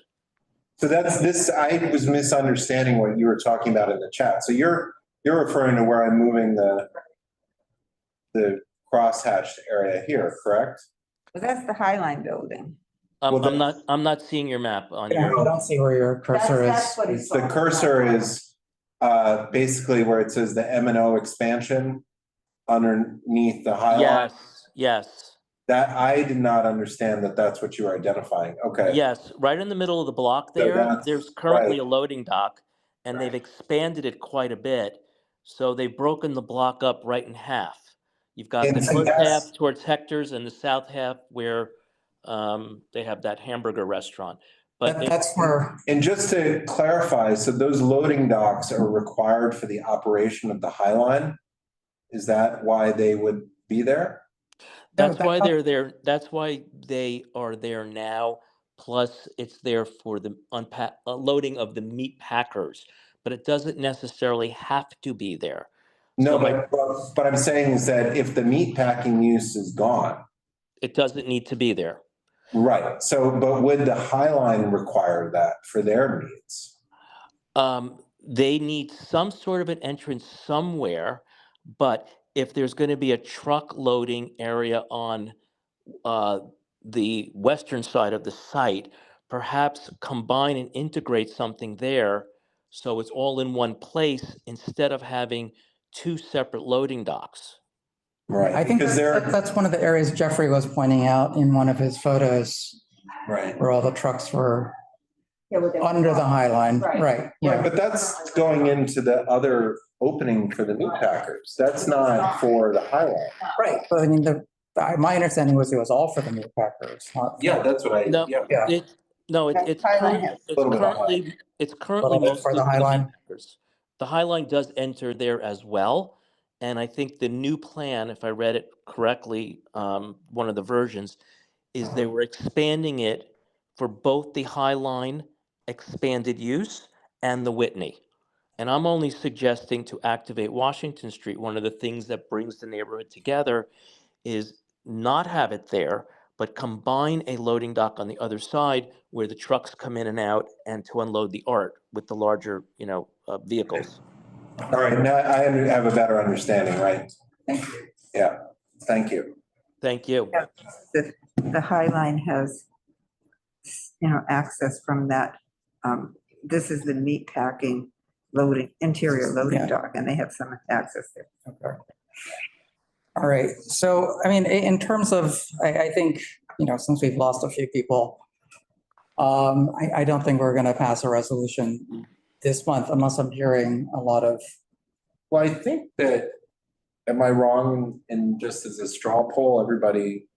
So that's this, I was misunderstanding what you were talking about in the chat. So you're referring to where I'm moving the crosshatched area here, correct? But that's the Highline building. I'm not seeing your map on Yeah, your. I don't see where your cursor That's is. what he's The talking cursor about. is basically where it says the M&O expansion underneath the High Line. Yes. That, I did not understand that that's what you were identifying. Okay. Yes, right in the middle of the block So there, that's there's currently right. a loading dock, and they've expanded it quite a bit. So they've broken the block up right in half. You've got the And so north that's- half towards Hector's and the south half where they have that hamburger restaurant. But That's where, And just to clarify, so those loading docks are required for the operation of the High Line? Is that why they would be there? that's why they're there. That's why they are there now. Plus, it's there for the loading of the meat packers, but it doesn't necessarily have to be there. No, So but I'm saying is that if the meat packing use is gone, it doesn't need to be there. right, so, but would the High Line require that for their needs? They need some sort of an entrance somewhere, but if there's going to be a truck loading area on the western side of the site, perhaps combine and integrate something there so it's all in one place instead of having two separate loading docks. Right. I think because that's one of the areas Jeffrey was pointing out in one of his photos, right. where all the trucks were Yeah, with the- under the High Line, Right. right, Right, yeah. but that's going into the other opening for the meat packers. That's not for the High Line. Right, but I mean, my understanding was it was all for the meat packers, not. Yeah, that's what I, No, yeah. it's Highline has it's little bit of currently it's currently Little bit for mostly the High for Line. meat packers. The High Line does enter there as well, and I think the new plan, if I read it correctly, one of the versions, is they were expanding it for both the High Line expanded use and the Whitney. And I'm only suggesting to activate Washington Street. One of the things that brings the neighborhood together is not have it there, but combine a loading dock on the other side where the trucks come in and out, and to unload the art with the larger, vehicles. All right, now I have a better understanding, right? Yeah, thank you. Thank you. The High Line has, access from that. This is the meat packing loading, interior loading Yeah. dock, and they have some access there. Okay. All right, so, I mean, in terms of, I think, since we've lost a few people, I don't think we're gonna pass a resolution this month unless I'm hearing a lot of. Well, I think that, am I wrong in just as a straw poll, everybody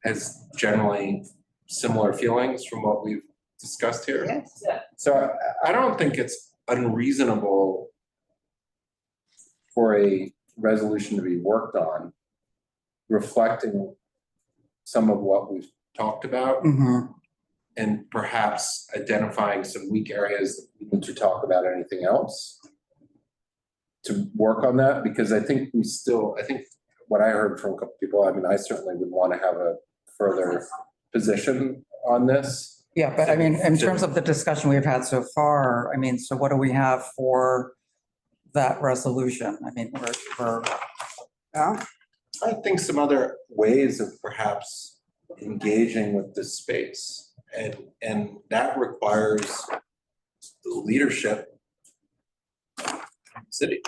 has generally similar feelings from what we've discussed here? Yes. So I don't think it's unreasonable for a resolution to be worked on, reflecting some of what we've talked about Mhm. and perhaps identifying some weak areas that we need to talk about. Anything else to work on that? Because I think what I heard from a couple people, I mean, I certainly would want to have a further position on this. Yeah, but I mean, in terms of the discussion we've had so far, I mean, so what do we have for that resolution? I mean, we're, I think some other ways of perhaps engaging with this space, and that requires the leadership of the city.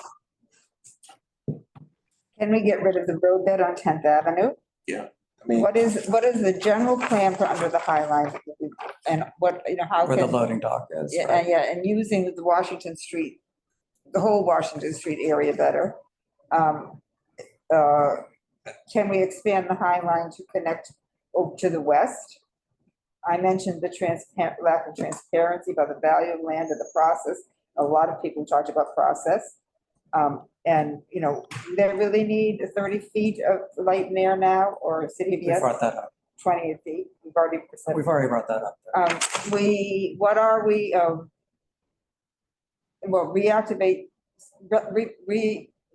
Can we get rid of the roadbed on 10th Avenue? Yeah, I mean, What is the general plan for under the High Line? And what, how where the can, loading dock is. yeah, right? yeah, and using the Washington Street, the whole Washington Street area better. Can we expand the High Line to connect over to the west? I mentioned the lack of transparency about the value of land and the process. A lot of people talked about process. And, you know, they really need 30 feet of light and air now, or City of We Yes, brought that up. 20 feet. We've already. We've already brought that up. What are we, well,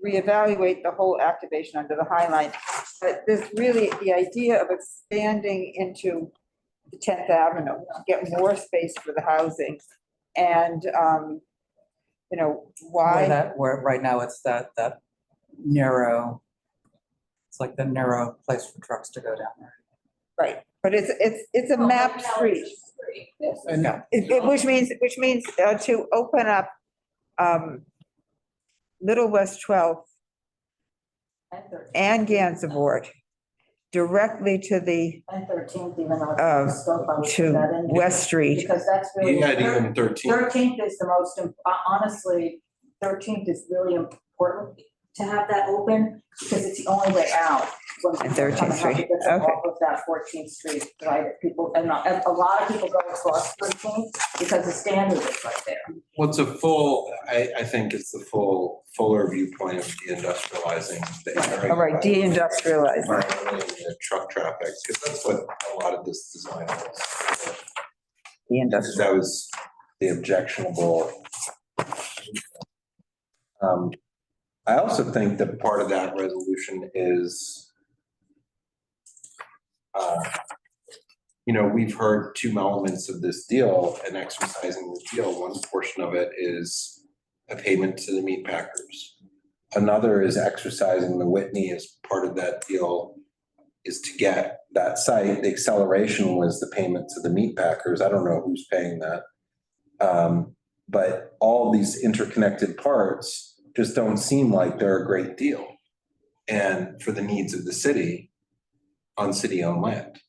reevaluate the whole activation under the High Line. But there's really the idea of expanding into the 10th Avenue, get more space for the housing. And, you know, Where right now it's that narrow, it's like the narrow place for trucks to go down there. Right, but it's a mapped street. Yeah. Which means to open up Little West 12th and Gansevoort directly to the And 13th, even though it's still probably put that in to there. West Street. Because that's really. you had even 13. 13th is the most, honestly, 13th is really important to have that open because it's the only way out. when people are 13th coming out Street, because of all of that 14th Street, right? People, and a lot of people go across 13th because the standard is right there. Well, it's a full, I think it's the fuller viewpoint of deindustrializing the area. All right, deindustrializing. The truck traffic, because that's what a lot of this design was. Deindustrial. That was the objectionable. I also think that part of that resolution is, we've heard two elements of this deal and exercising the deal. One portion of it is a payment to the meat packers. Another is exercising the Whitney as part of that deal is to get that site. The acceleration was the payment to the meat packers. I don't know who's paying that. But all these interconnected parts just don't seem like they're a great deal. And for the needs of the city on city-owned land.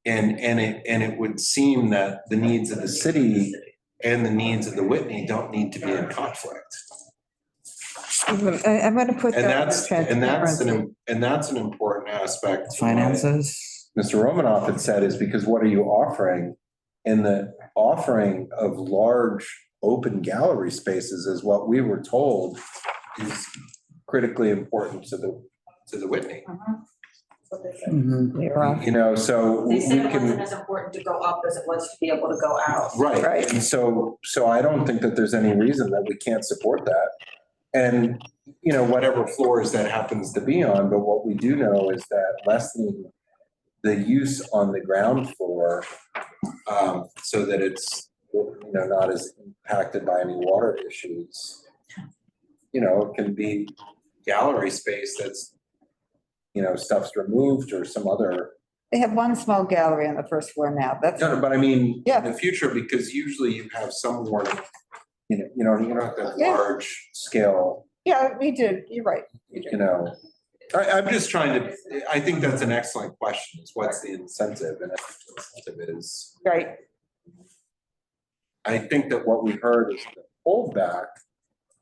And it would seem that the needs of the city and the needs of the Whitney don't need to be in conflict. I'm gonna put And that. that's an important aspect. Finances. Mr. Romanoff had said is because what are you offering? And the offering of large open gallery spaces is what we were told is critically important to the Whitney. Mhm. So They we said it wasn't can, as important to go up as it was to be able to go out. right, and so I don't think that there's any reason that we can't support that. And, whatever floors that happens to be on, but what we do know is that lessening the use on the ground floor, so that it's, not as impacted by any water issues. It can be gallery space that's, stuff's removed or some other. They have one small gallery on the first floor now. That's. No, but I mean, Yeah. in the future, because usually you have some warning, you don't have to have Yeah. large scale, Yeah, we did. You're right. We did. I'm just trying to, I think that's an excellent question, is what's the incentive? And I think the incentive is, Right. I think that what we heard is the holdback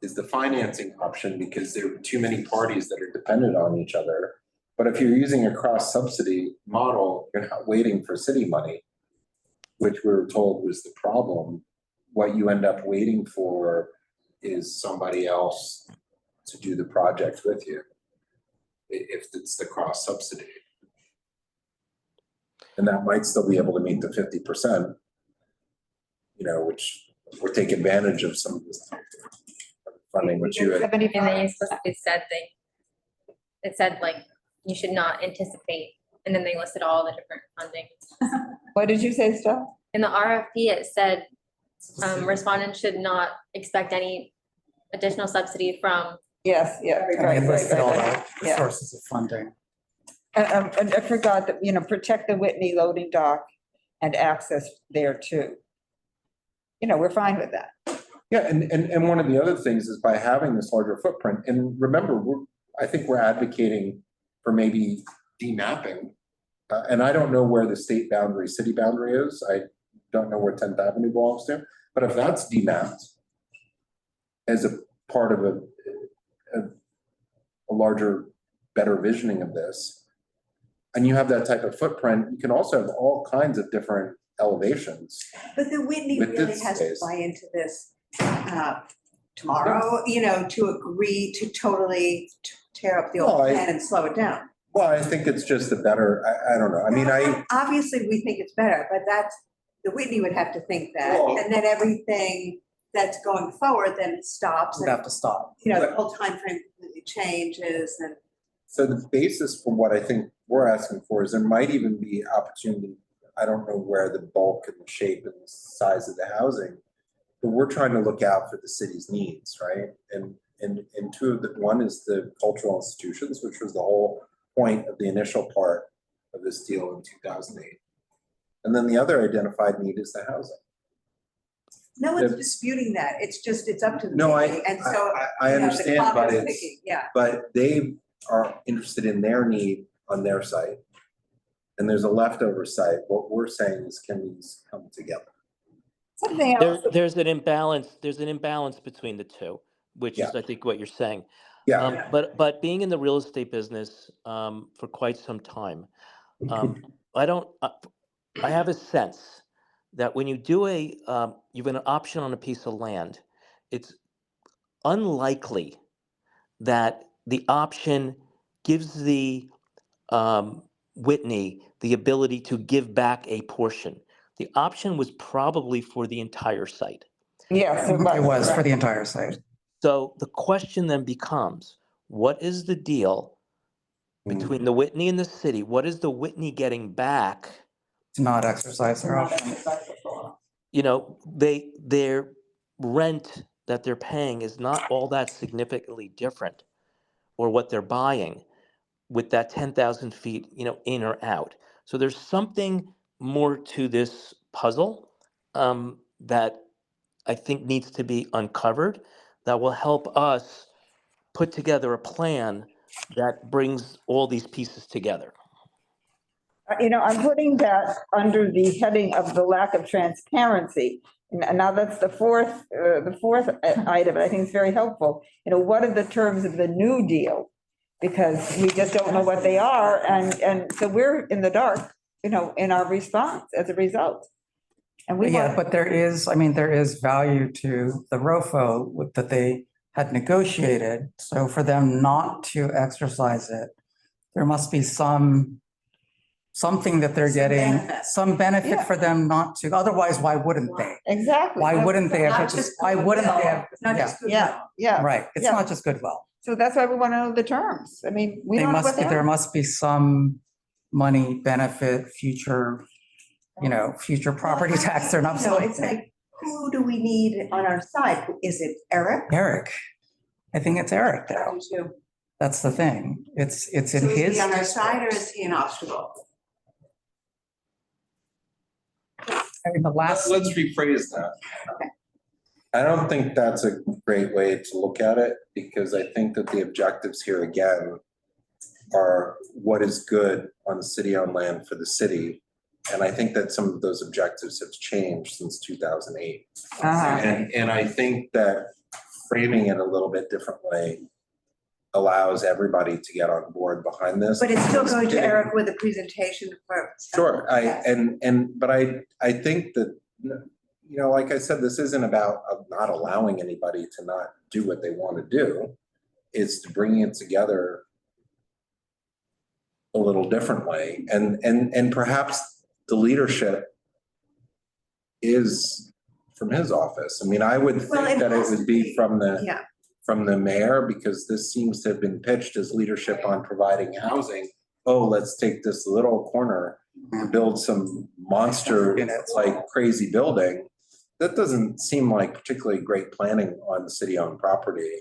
is the financing option because there are too many parties that are dependent on each other. But if you're using a cross subsidy model, you're not waiting for city money, which we were told was the problem. What you end up waiting for is somebody else to do the project with you, if it's the cross subsidy. And that might still be able to meet the 50%, which would take advantage of some of this funding, which you had. And then you specifically said it said like, you should not anticipate, and then they listed all the different funding. What did you say, Steph? In the RFP, it said, respondents should not expect any additional subsidy from. Yes, yeah, And right, they right, listed all right. the Yeah. sources of funding. And I forgot that, protect the Whitney loading dock and access there too. We're fine with that. Yeah, and one of the other things is by having this larger footprint, and remember, I think we're advocating for maybe demapping. And I don't know where the state boundary, city boundary is. I don't know where 10th Avenue belongs to, but if that's demapped as a part of a larger, better visioning of this, and you have that type of footprint, you can also have all kinds of different elevations. But the Whitney With really this has to space. buy into this tomorrow, to agree to totally tear up the Well, old I- plan and slow it down. Well, I think it's just a better, I don't know, I mean, Obviously, we think it's better, but the Whitney would have to think that, Well- and then everything that's going forward then stops. Would have to stop. The whole timeframe completely changes and. So the basis for what I think we're asking for is there might even be opportunity, I don't know where the bulk and the shape and the size of the housing, but we're trying to look out for the city's needs, right? And two of one is the cultural institutions, which was the whole point of the initial part of this deal in 2008. And then the other identified need is the housing. No one's The- disputing that, it's up to the No, committee, and so. I the understand, clock but is it's, ticking, yeah. but they are interested in their need on their site. And there's a leftover site. What we're saying is, can these come together? Something else. There's an imbalance between the two, which is, I think, what you're saying. Yeah. But being in the real estate business for quite some time, I have a sense that when you do you have an option on a piece of land, it's unlikely that the option gives the Whitney the ability to give back a portion. The option was probably for the entire site. Yes, It was for the entire site. So the question then becomes, what is the deal between the Whitney and the city? What is the Whitney getting back? To not exercise their option. Their rent that they're paying is not all that significantly different, or what they're buying with that 10,000 feet, in or out. So there's something more to this puzzle that I think needs to be uncovered that will help us put together a plan that brings all these pieces together. I'm putting that under the heading of the lack of transparency. And now that's the fourth item, and I think it's very helpful. What are the terms of the new deal? Because we just don't know what they are, and so we're in the dark, in our response as a result. And we Yeah, but there is value to the ROFO that they had negotiated. So for them not to exercise it, there must be something that they're getting, some benefit for them not to. Otherwise, why wouldn't they? Exactly. Why wouldn't they have? Not just Why wouldn't they have? It's not just Yeah, Yeah. right. It's Yeah. not just goodwill. So that's why we want to know the terms. I mean, we don't know what they There are. must be some money benefit, future property tax or not. It's like, who do we need on our side? Is it Eric? Eric. I think it's Eric though. That's the thing. It's in So is his. he on our side or is he an obstacle? I mean, the last. Let's rephrase that. Okay. I don't think that's a great way to look at it, because I think that the objectives here again are what is good on city-owned land for the city. And I think that some of those objectives have changed since 2008. Uh-huh. And I think that framing it a little bit different way allows everybody to get on board behind this. But it's still going to Eric with a presentation for. Sure, but I think that, like I said, this isn't about not allowing anybody to not do what they want to do. It's to bring it together a little different way, and perhaps the leadership is from his office. I mean, I would think that it would be from the from the mayor, because this seems to have been pitched as leadership on providing housing. Oh, let's take this little corner and build some monster, like crazy building. That doesn't seem like particularly great planning on the city-owned property,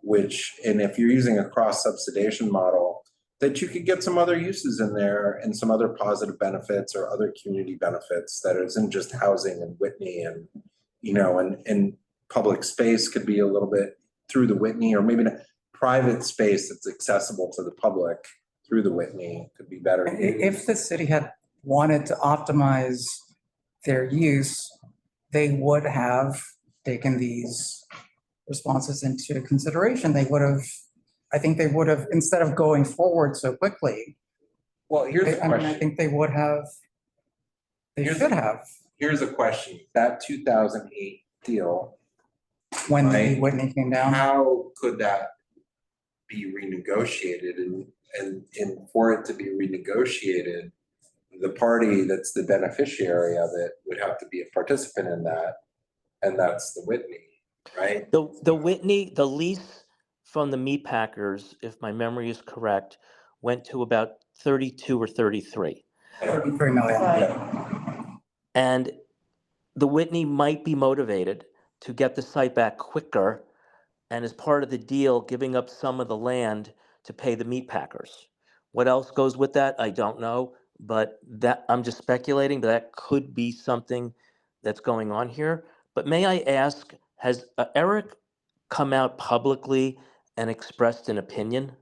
and if you're using a cross-subsidization model, that you could get some other uses in there and some other positive benefits or other community benefits that isn't just housing and Whitney and, and public space could be a little bit through the Whitney, or maybe a private space that's accessible to the public through the Whitney could be better. If the city had wanted to optimize their use, they would have taken these responses into consideration. I think they would have, instead of going forward so quickly. Well, here's the I question. think they would have, they should have, Here's a question. That 2008 deal, when the right, Whitney came down. how could that be renegotiated? And for it to be renegotiated, the party that's the beneficiary of it would have to be a participant in that, and that's the Whitney, right? The Whitney, the lease from the meat packers, if my memory is correct, went to about 32 or 33. 33 million. Yeah. And the Whitney might be motivated to get the site back quicker, and as part of the deal, giving up some of the land to pay the meat packers. What else goes with that? I don't know, but that, I'm just speculating, but that could be something that's going on here. But may I ask, has Eric come out publicly and expressed an opinion?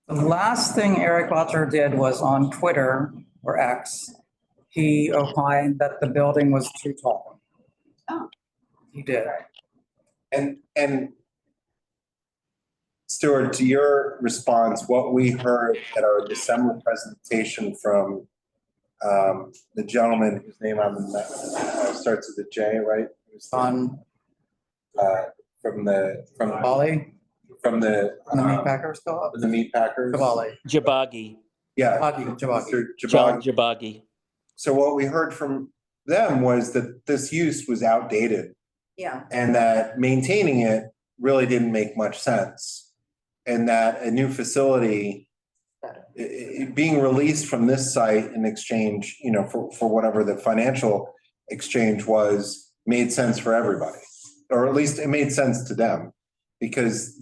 The last thing Eric Butler did was on Twitter or X. He opined that the building was too tall. Oh. He did. And Stuart, to your response, what we heard at our December presentation from the gentleman whose name starts with a J, right? On From Bali, from the meat packers co-op. the meat packers. Bali. Jabagi. Yeah. Jabagi. Mr. John Jabagi. Jabagi. So what we heard from them was that this use was outdated Yeah. and that maintaining it really didn't make much sense. And that a new facility being released from this site in exchange, for whatever the financial exchange was, made sense for everybody. Or at least it made sense to them, because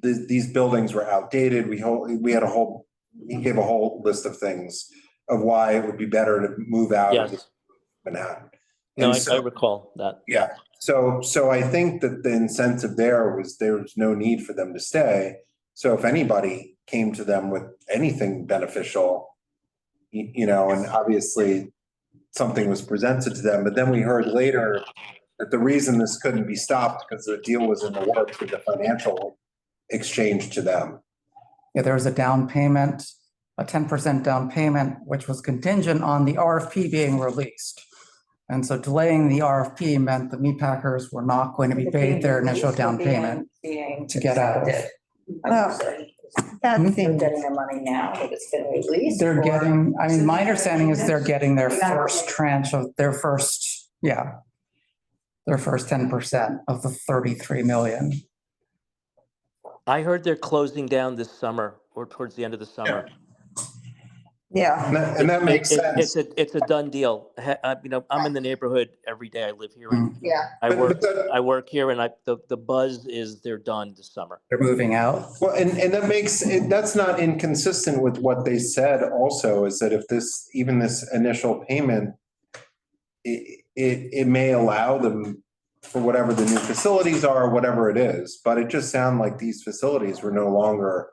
these buildings were outdated. He gave a whole list of things of why it would be better to move out of Yes. Manhattan. No, And I recall that. yeah. So I think that the incentive there was no need for them to stay. So if anybody came to them with anything beneficial, and obviously something was presented to them, but then we heard later that the reason this couldn't be stopped because the deal was in the works with the financial exchange to them. Yeah, there was a down payment, a 10% down payment, which was contingent on the RFP being released. And so delaying the RFP meant the meat packers were not going to be paid their initial down payment to get out of. Well, that Hmm? seems. Getting their money now, that it's been released. They're or- getting, my understanding is they're getting their first tranche of their first 10% of the 33 million. I heard they're closing down this summer or towards the end of the summer. Yeah. And that makes sense. It's a done deal. I'm in the neighborhood every day. I live here and Yeah. I work here, and the buzz is they're done this summer. They're moving out. Well, and that's not inconsistent with what they said also, is that if this initial payment, it may allow them for whatever the new facilities are, whatever it is, but it just sounded like these facilities were no longer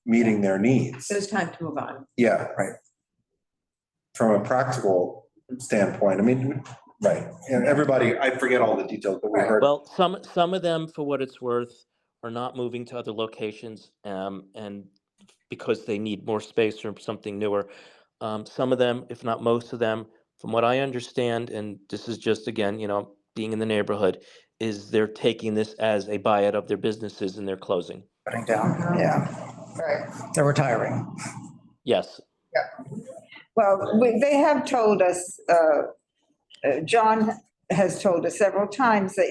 meeting their needs. It was time to move on. Yeah, right. From a practical standpoint, right. And everybody, I forget all the details, but we heard. Well, some of them, for what it's worth, are not moving to other locations, and because they need more space or something newer. Some of them, if not most of them, from what I understand, and this is just, again, being in the neighborhood, is they're taking this as a buyout of their businesses and they're closing. Cutting down, yeah. Right. They're retiring. Yes. Well, they have told us, John has told us several times that,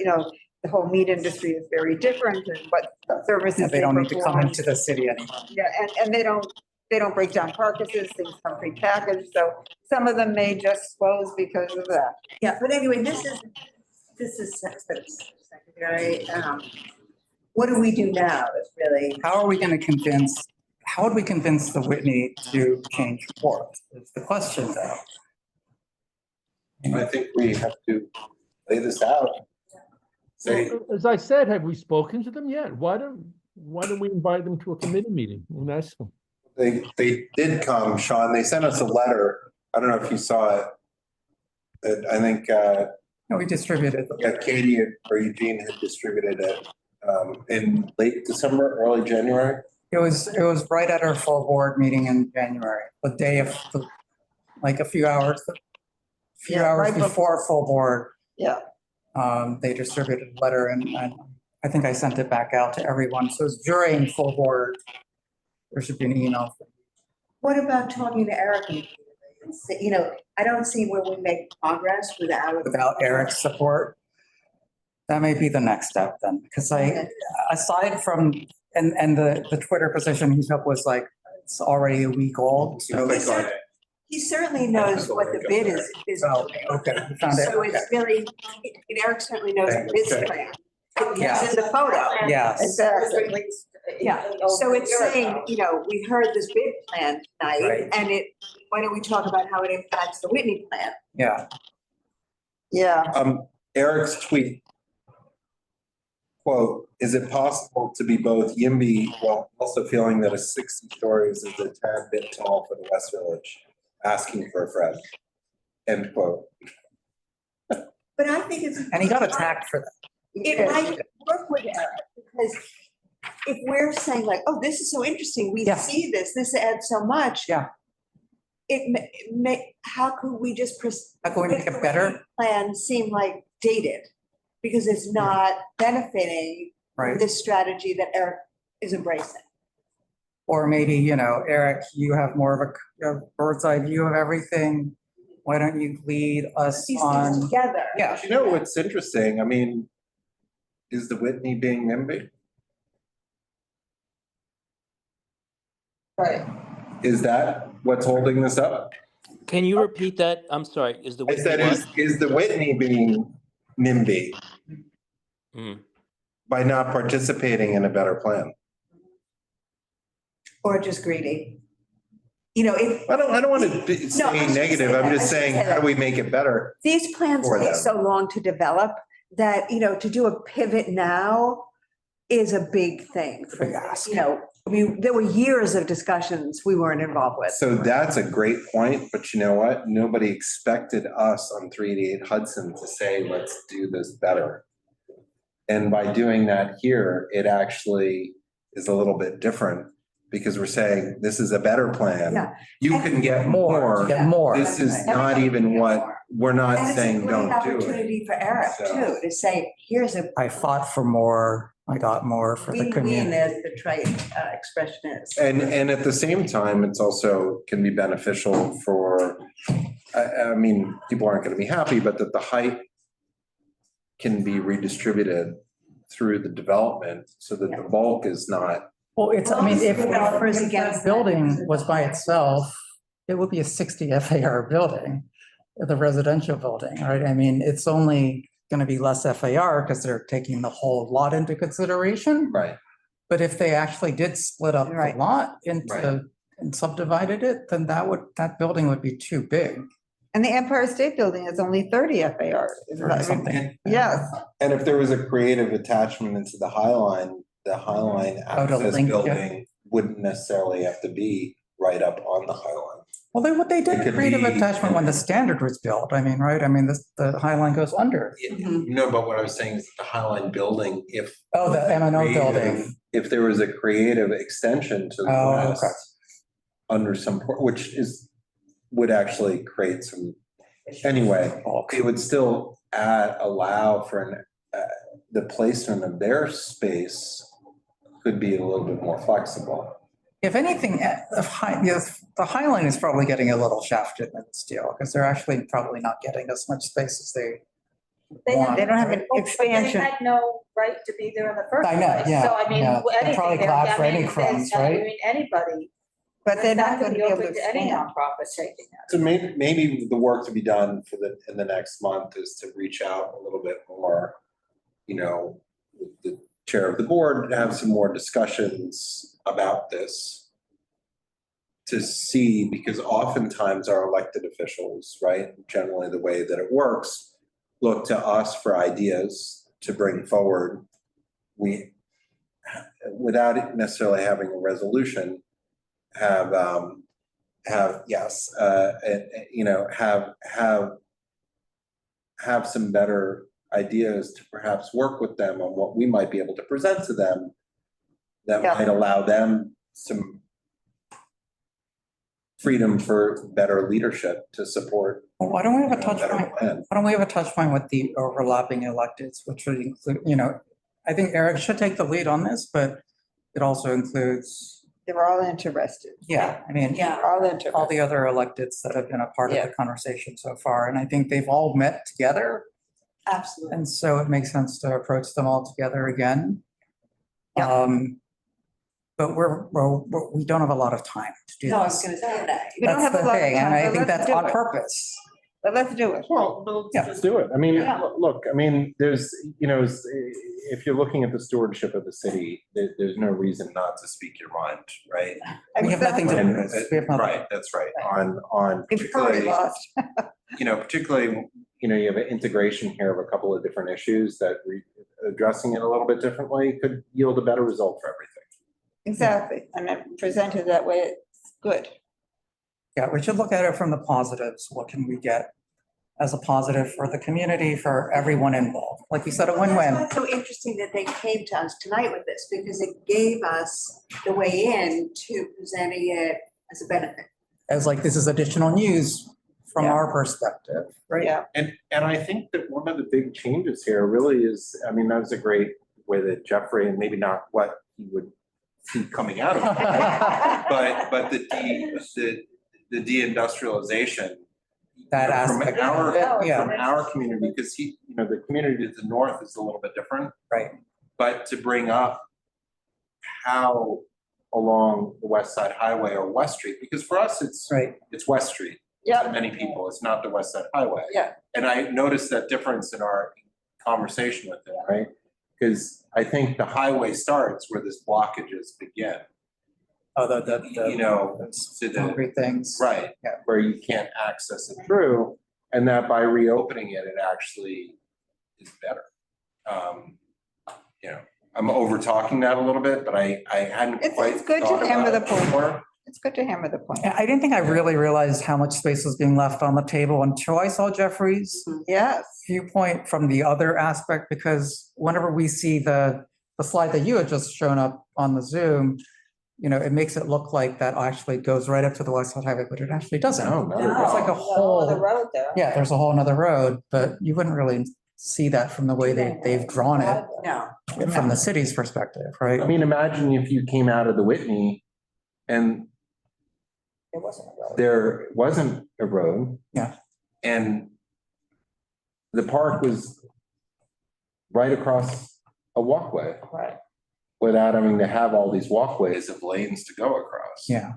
the whole meat industry is very different and what services Yeah, they don't need to come perform. into the city anymore. Yeah, and they don't break down carcasses, things come prepackaged, so some of them may just close because of that. Yeah, but anyway, this is secondary. What do we do now is really, How are we going to convince, how would we convince the Whitney to change course? Is the question though. I think we have to lay this out. Say, As I said, have we spoken to them yet? Why don't we invite them to a committee meeting and ask them? they did come, Sean, they sent us a letter. I don't know if you saw it. That I think, No, we distributed. yeah, Katie or Eugene had distributed it, in late December, early January. It was right at our full board meeting in January, the day of, like a few hours Yeah, right before full board. Yeah. They distributed a letter and I think I sent it back out to everyone. So it's during full board. There should be an email. what about talking to Eric? And say, you know, I don't see where we make progress Without Eric's support. That may be the next step then, because aside from, and the Twitter position he took was like, it's already a week old. So He certainly knows what the bid is. Oh, okay, we found it. So it's really, Eric certainly knows the bid plan. Yeah. It's in the photo. Yes. Exactly. Yeah, so it's saying, you know, we heard this bid plan tonight, Right. and why don't we talk about how it impacts the Whitney plan? Yeah. Yeah, Eric's tweet, quote, "Is it possible to be both YIMBY while also feeling that a 60 stories is a tad bit tall for the West Village? Asking for a friend." End quote. But I think it's. And he got attacked for that. It might work with Eric, because if we're saying like, oh, this is so interesting, we Yeah. see this adds so much. Yeah. It may, how could we just? How can we make it better? Plan seem like dated, because it's not benefiting Right. this strategy that Eric is embracing. Or maybe, Eric, you have more of a bird's eye view of everything. Why don't you lead us These things on? together. Yeah. You know what's interesting? I mean, is the Whitney being NIMBY? right. Is that what's holding this up? Can you repeat that? I'm sorry, is the I Whitney said, what? is the Whitney being NIMBY Hmm. by not participating in a better plan? Or just greedy. You know, if I don't want to I say shouldn't negative. say I'm that. I just saying, shouldn't say how do that. we make it better? these plans For take them. so long to develop that, you know, to do a pivot now is a big thing. Big ask. You know, I mean, there were years of discussions we weren't involved with. So that's a great point, but you know what? Nobody expected us on 388 Hudson to say, let's do this better. And by doing that here, it actually is a little bit different because we're saying this is a better plan. Yeah. You And- can get more. Get more. This is not even what, we're not And it's a saying great don't do it. opportunity for Eric So- too, to say, here's a I fought for more. I got more for the win-win, community. as the trite expression is. And at the same time, it's also can be beneficial for, I mean, people aren't gonna be happy, but that the height can be redistributed through the development so that the bulk is not. Well, I mean, if Developers the against that. building was by itself, it would be a 60 FAR building, the residential building, right? I mean, it's only going to be less FAR because they're taking the whole lot into consideration. Right. But if they actually did split up the Right. lot into, and subdivided it, then that building would be too big. And the Empire State Building is only 30 FAR. Or something. Yes, And if there was a creative attachment into the High Line to access link it. building wouldn't necessarily have to be right up on the High Line. Well, they It did could creative be- attachment when the standard was built. I mean, right? I mean, the High Line goes under. No, but what I was saying is the High Line building, if. Oh, the M&O creative- building. If there was a creative extension to the Oh, west. okay. Under some, would actually create some, anyway, it would still allow for the placement of their space could be a little bit more flexible. If anything, the High Line is probably getting a little shafted in this deal because they're actually probably not getting as much space as they They want. They don't have an Well, but expansion. They had no right to be there in the first I place. know, yeah, So I mean, yeah. They're anything probably there, glad I for any mean, crumbs, I right? mean, anybody. But they're not that going could to be able open to Any expand. nonprofit taking that. So maybe the work to be done in the next month is to reach out a little bit more, with the chair of the board, have some more discussions about this to see, because oftentimes our elected officials, right, generally the way that it works, look to us for ideas to bring forward. We, without it necessarily having a resolution, have yes, have some better ideas to perhaps work with them on what we might be able to present to them that Yeah. might allow them some freedom for better leadership to support. Well, why don't we have a touch better point? plan. Why don't we have a touch point with the overlapping electeds, which would include, I think Eric should take the lead on this, but it also includes, They're all interested. yeah, I mean, Yeah. All interested. all the other electeds that have been a part of Yeah. the conversation so far. And I think they've all met together. Absolutely. And so it makes sense to approach them all together again. Yeah. But we don't have a lot of time to do No, I was this. gonna say that. We don't That's have a the lot of thing, and time, I but think let's that's do on it. purpose. But let's do it. Well, Yeah. let's do it. I mean, Yeah. look, I mean, there's, if you're looking at the stewardship of the city, there's no reason not to speak your mind, right? We have nothing to And, lose. We have nothing. right, that's right, on You've probably particularly, lost. particularly, you have an integration here of a couple of different issues that addressing it a little bit differently could yield a better result for everything. Exactly. And then presented that way, it's good. Yeah, we should look at it from the positives. What can we get as a positive for the community, for everyone involved? Like you said, a That's win-win. why it's so interesting that they came to us tonight with this, because it gave us the way in to presenting it as a benefit. As like, this is additional news from Yeah. our perspective, right? Yeah. And I think that one of the big changes here really is, I mean, that was a great way that Jeffrey, and maybe not what he would see coming out of it, but the deindustrialization. That from aspect our of it, yeah. From our community, because the community to the north is a little bit different. Right. But to bring up how along the West Side Highway or West Street, because for us, it's West Street. Yeah. To many people, it's not the West Side Highway. Yeah. And I noticed that difference in our conversation with them, right? Because I think the highway starts where this blockages begin. Oh, To the concrete things. right, Yeah. where you can't access it through, and that by reopening it, it actually is better. I'm over talking that a little bit, but I hadn't quite It's good to thought hammer about the it point. before. It's good to hammer the point. I didn't think I really realized how much space was being left on the table until I saw Jeffrey's Yes. viewpoint from the other aspect, because whenever we see the slide that you had just shown up on the Zoom, it makes it look like that actually goes right up to the West Side Highway, but it actually doesn't. No, There's like a The whole, road there. yeah, there's a whole nother road, but you wouldn't really see that from the way they've drawn it No. from the city's perspective, right? I mean, imagine if you came out of the Whitney and It wasn't a road. there wasn't a road. Yeah. And the park was right across a walkway. Right. Without having to have all these walkways of lanes to go across. Yeah.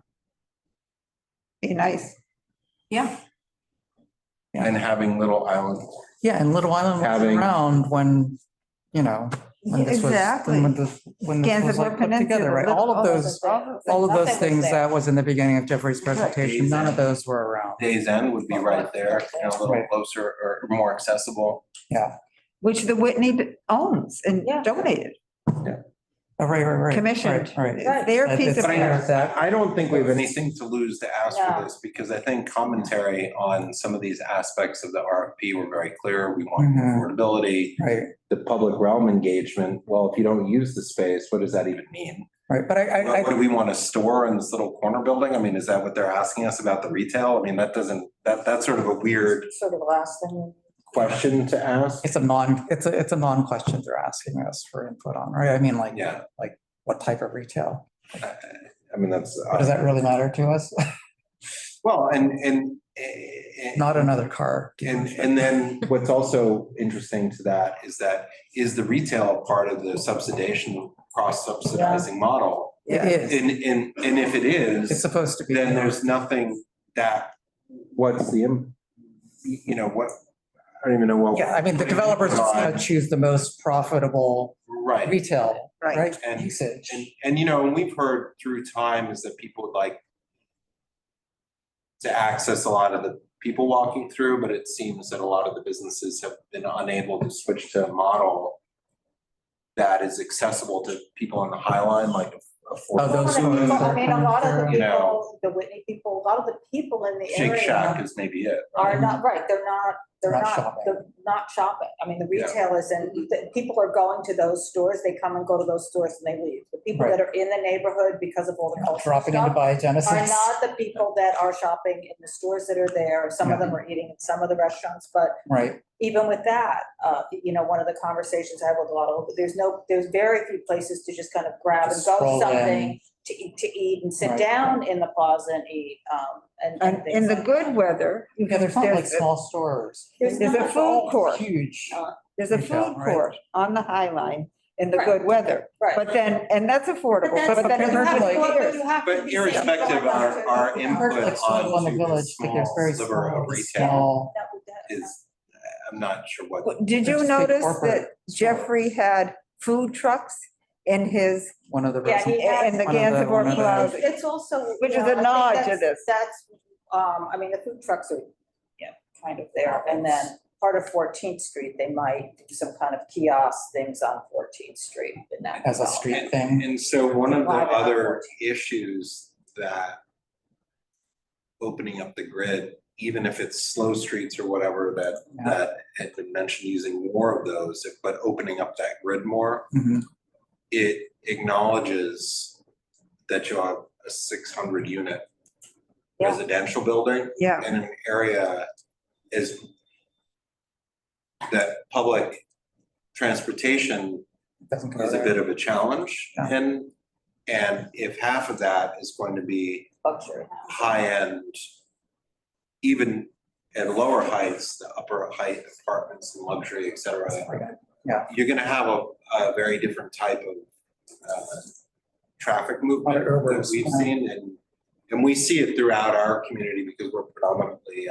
Be nice. Yeah. And having little islands. Yeah, and Little Island was Having- around when this was, Exactly. when this was Gansevoort like put Peninsula, together, right? All of those Nothing was things there. that was in the beginning of Jeffrey's presentation, none of those were around. Days End would be right there, a little Right. closer or more accessible. Yeah. Which the Whitney owns and donated, Oh, right. commissioned. Right. It's their piece of. It's fair that- I don't think we have anything to lose to ask for No. this, because I think commentary on some of these aspects of the RFP were very clear. We want Mhm. affordability, Right, the public realm engagement. Well, if you don't use the space, what does that even mean? right, but What do we want to store in this little corner building? I mean, is that what they're asking us about the retail? I mean, that's sort of a weird Sort of the last thing. question to ask. it's a non-question they're asking us for input on, right? I mean, like, Yeah. like what type of retail? I mean, that's. Does that really matter to us? Well, and Not another car. And then what's also interesting to that is the retail part of the subsidization, cross-subsidizing model. It is. And if it is. It's supposed to be. Then there's nothing that, what's the, what, I don't even know what. Yeah, I mean, the developer's just gonna choose the most profitable Right. retail, right, And, usage. and we've heard through time is that people would like to access a lot of the people walking through, but it seems that a lot of the businesses have been unable to switch to a model that is accessible to people on the High Line, like Oh, those I mean, stores I mean, a lot of the You know. people, the Whitney people, a lot of the people in the Shake Shack area is maybe it. are not, right, they're not shopping. they're not shopping. I mean, the Yeah. retailers and the people are going to those stores, they come and go to those stores and they leave. The people that are in the neighborhood because of all the cultural Dropping in to stuff buy are Genesis. not the people that are shopping in the stores that are there. Some of them are eating in some of the restaurants, but Right, even with that, one of the conversations I have with a lot of, there's very few places to just kind of grab and Just go stroll in. something to eat and sit Right. down in the plaza and eat, and And things in the like good that. weather. yeah, there's not like there's a- small stores. There's a food court. Huge. There's a Retail, food right. court on the High Line in the Right. good weather. Right. But then, and that's affordable, But but then you have to it's go- years. you have to But be irrespective, safe. our Compared to like input Snowball in the onto Village, this but there's small very sliver small, of retail small. is, I'm not sure what. Did you Just big notice corporate that Jeffrey had food trucks in his, One of the. Yeah, he has- in the one of the- Gansevoort one of the- Plaza? It's also. Which you is know, a I think nod to that's- this. That's, I mean, the food trucks are, kind of there, and then part of 14th Street, they might do some kind of kiosk things on 14th Street in that. As a development. street thing. And so one of the Private other effort. issues that opening up the grid, even if it's slow streets or whatever that had been mentioned, using more of those, but opening up that grid more, Mhm. it acknowledges that you have a 600 unit Yeah. residential building Yeah. in an area is that public transportation Doesn't go is a there. bit of a challenge. Yeah. And if half of that is going to be Luxury. high-end, even at lower heights, the upper height apartments and luxury, et cetera. Yeah. You're gonna have a very different type of traffic movement that we've seen, and we see it throughout our community because we're predominantly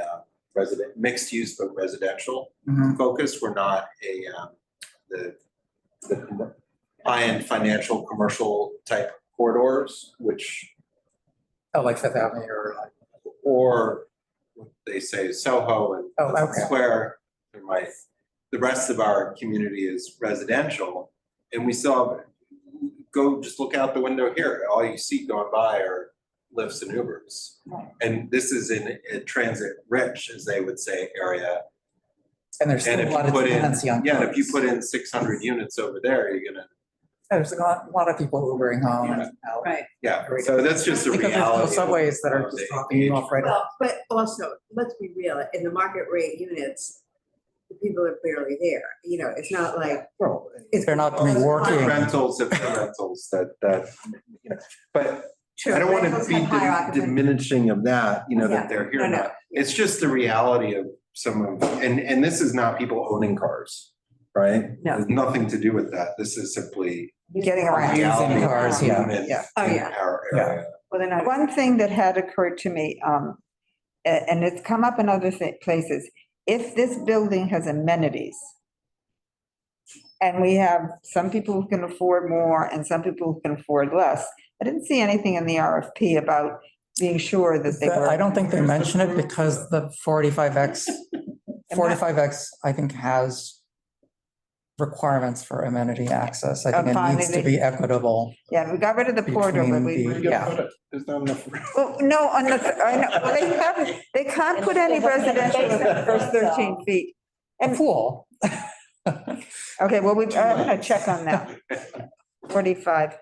mixed use but residential Mhm. focused. We're not the high-end financial commercial type corridors, which Oh, like Fifth Avenue or like. or what they say Soho and Oh, Hudson okay. Square. The rest of our community is residential, and we still have, go just look out the window here, all you see going by are Lyfts and Ubers. And this is in a transit rich, as they would say, area. And there's And still a if lot you of put in, dependency on. yeah, and if you cars. put in 600 units over there, you're gonna, There's a lot of people Ubering home and out. Right. yeah, so that's just a Because there's reality. no subways that are of just the dropping you off right. Well, but also, let's be real, in the market rate units, the people are barely there, it's not like. Well, It's- they're not reworking. Rentals, if they're rentals, but True, I don't want to rentals be have higher occupancy. diminishing of that, Yeah, that they're here no, no, now. It's just the reality of some of, and this is not people owning cars, right? No. There's nothing to do with that. This is simply Getting around. reality Using of cars, yeah, movement yeah. Oh, in yeah. our Yeah. area. Well, they're not. One thing that had occurred to me, and it's come up in other places, if this building has amenities, and we have some people who can afford more and some people who can afford less, I didn't see anything in the RFP about being sure that they were. I don't think they mention it because the 45X, I think has requirements for amenity access. I think it needs to be equitable. Yeah, we got rid of the portal, but we. Between the- yeah. There's not enough. Well, no, I know, well, they can't put any residential in the first 13 feet. A pool. Okay, well, I'm gonna check on that. 45.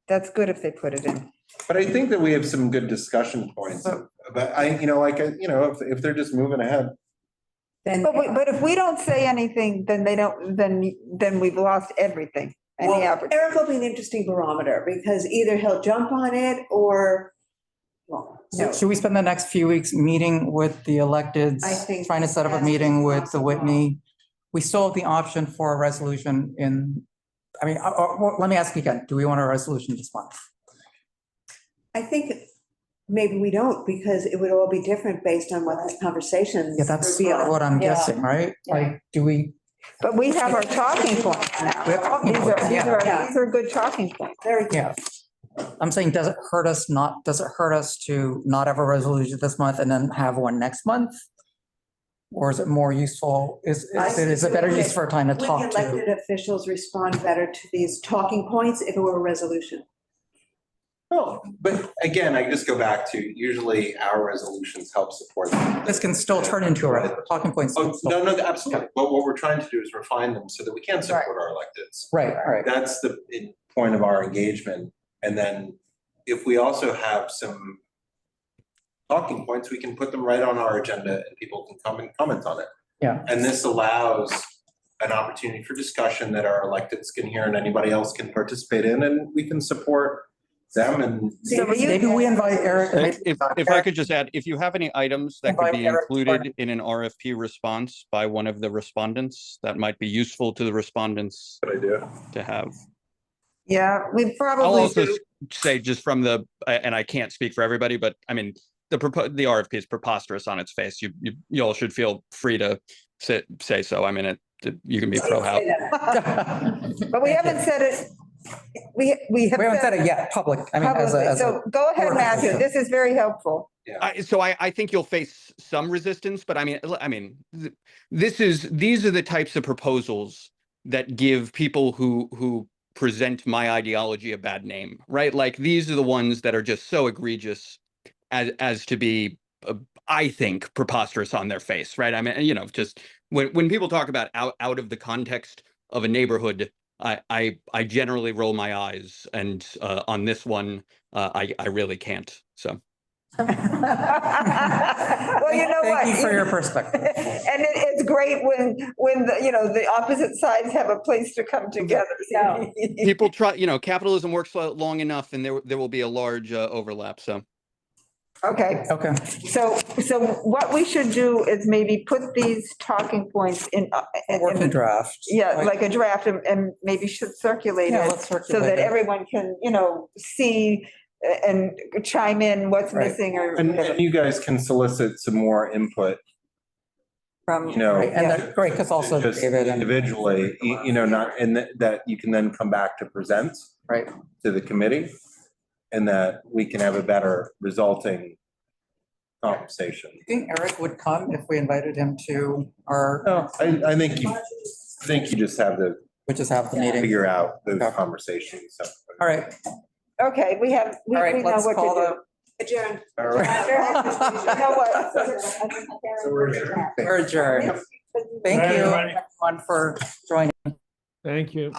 That's good if they put it in. But I think that we have some good discussion points, but if they're just moving ahead. But if we don't say anything, then they don't, then we've lost everything. Any Well, opportunity. Eric will be an interesting barometer because either he'll jump on it or, well, So should we spend the next few weeks meeting with the electeds? I think Trying to set up a that's meeting with the possible. Whitney? We still have the option for a resolution let me ask you again, do we want a resolution this month? I think maybe we don't, because it would all be different based on what this conversation. Yeah, that's reveals. what I'm Yeah. guessing, right? Yeah. Like, do we, But we have our talking points now. We have talking These points, yeah. these are good talking points. Very good. yeah. I'm saying, does it hurt us to not have a resolution this month and then have one next month? Or is it more useful, is it better use for a time to Would the talk to? elected officials respond better to these talking points if it were a resolution? No, but again, I just go back to usually our resolutions help support. This can still turn into a talking points. Oh, no, absolutely. But what we're trying to do is refine them so that we can support our electeds. Right. That's the point of our engagement. And then if we also have some talking points, we can put them right on our agenda and people can come and comment on it. Yeah. And this allows an opportunity for discussion that our electeds can hear and anybody else can participate in, and we can support them and. Maybe we invite Eric. If I could just add, if you have any items that could Invite be Eric included in an RFP response by one of the respondents, that might be useful to the respondents Good idea. to have. Yeah, we I'll probably also do. say just from and I can't speak for everybody, but I mean, the RFP is preposterous on its face. You all should feel free to say so. I mean, you can be pro house. But we haven't said it. We haven't said it yet, public. I mean, publicly. So go ahead, Matthew. This is very helpful. So I think you'll face some resistance, but I mean, these are the types of proposals that give people who present my ideology a bad name, right? Like, these are the ones that are just so egregious as to be, I think, preposterous on their face, right? I mean, just when people talk about out of the context of a neighborhood, I generally roll my eyes, and on this one, I really can't. So. Well, you know what? Thank you for your perspective. And it's great when the opposite sides have a place to come together. People try, capitalism works long enough, and there will be a large overlap. So. Okay. So what we should do is maybe put these talking points in. Working draft. Yeah, like a draft, and maybe should circulate Yeah, it. let's So circulate that it. everyone can, see and chime in what's Right. missing or. And you guys can solicit some more input, From. Right, and that's great, because also just David and. individually, that you can then come back to present. Right. To the committee, and that we can have a better resulting conversation. You think Eric would come if we invited him to our? No, I think you just have to We just have the meeting. figure out those conversations. So. All right. Okay, we All right, know let's what call to the. do. Adjourn. All right. You know what? We're adjourned. Thank you, everyone, for joining. Thank you.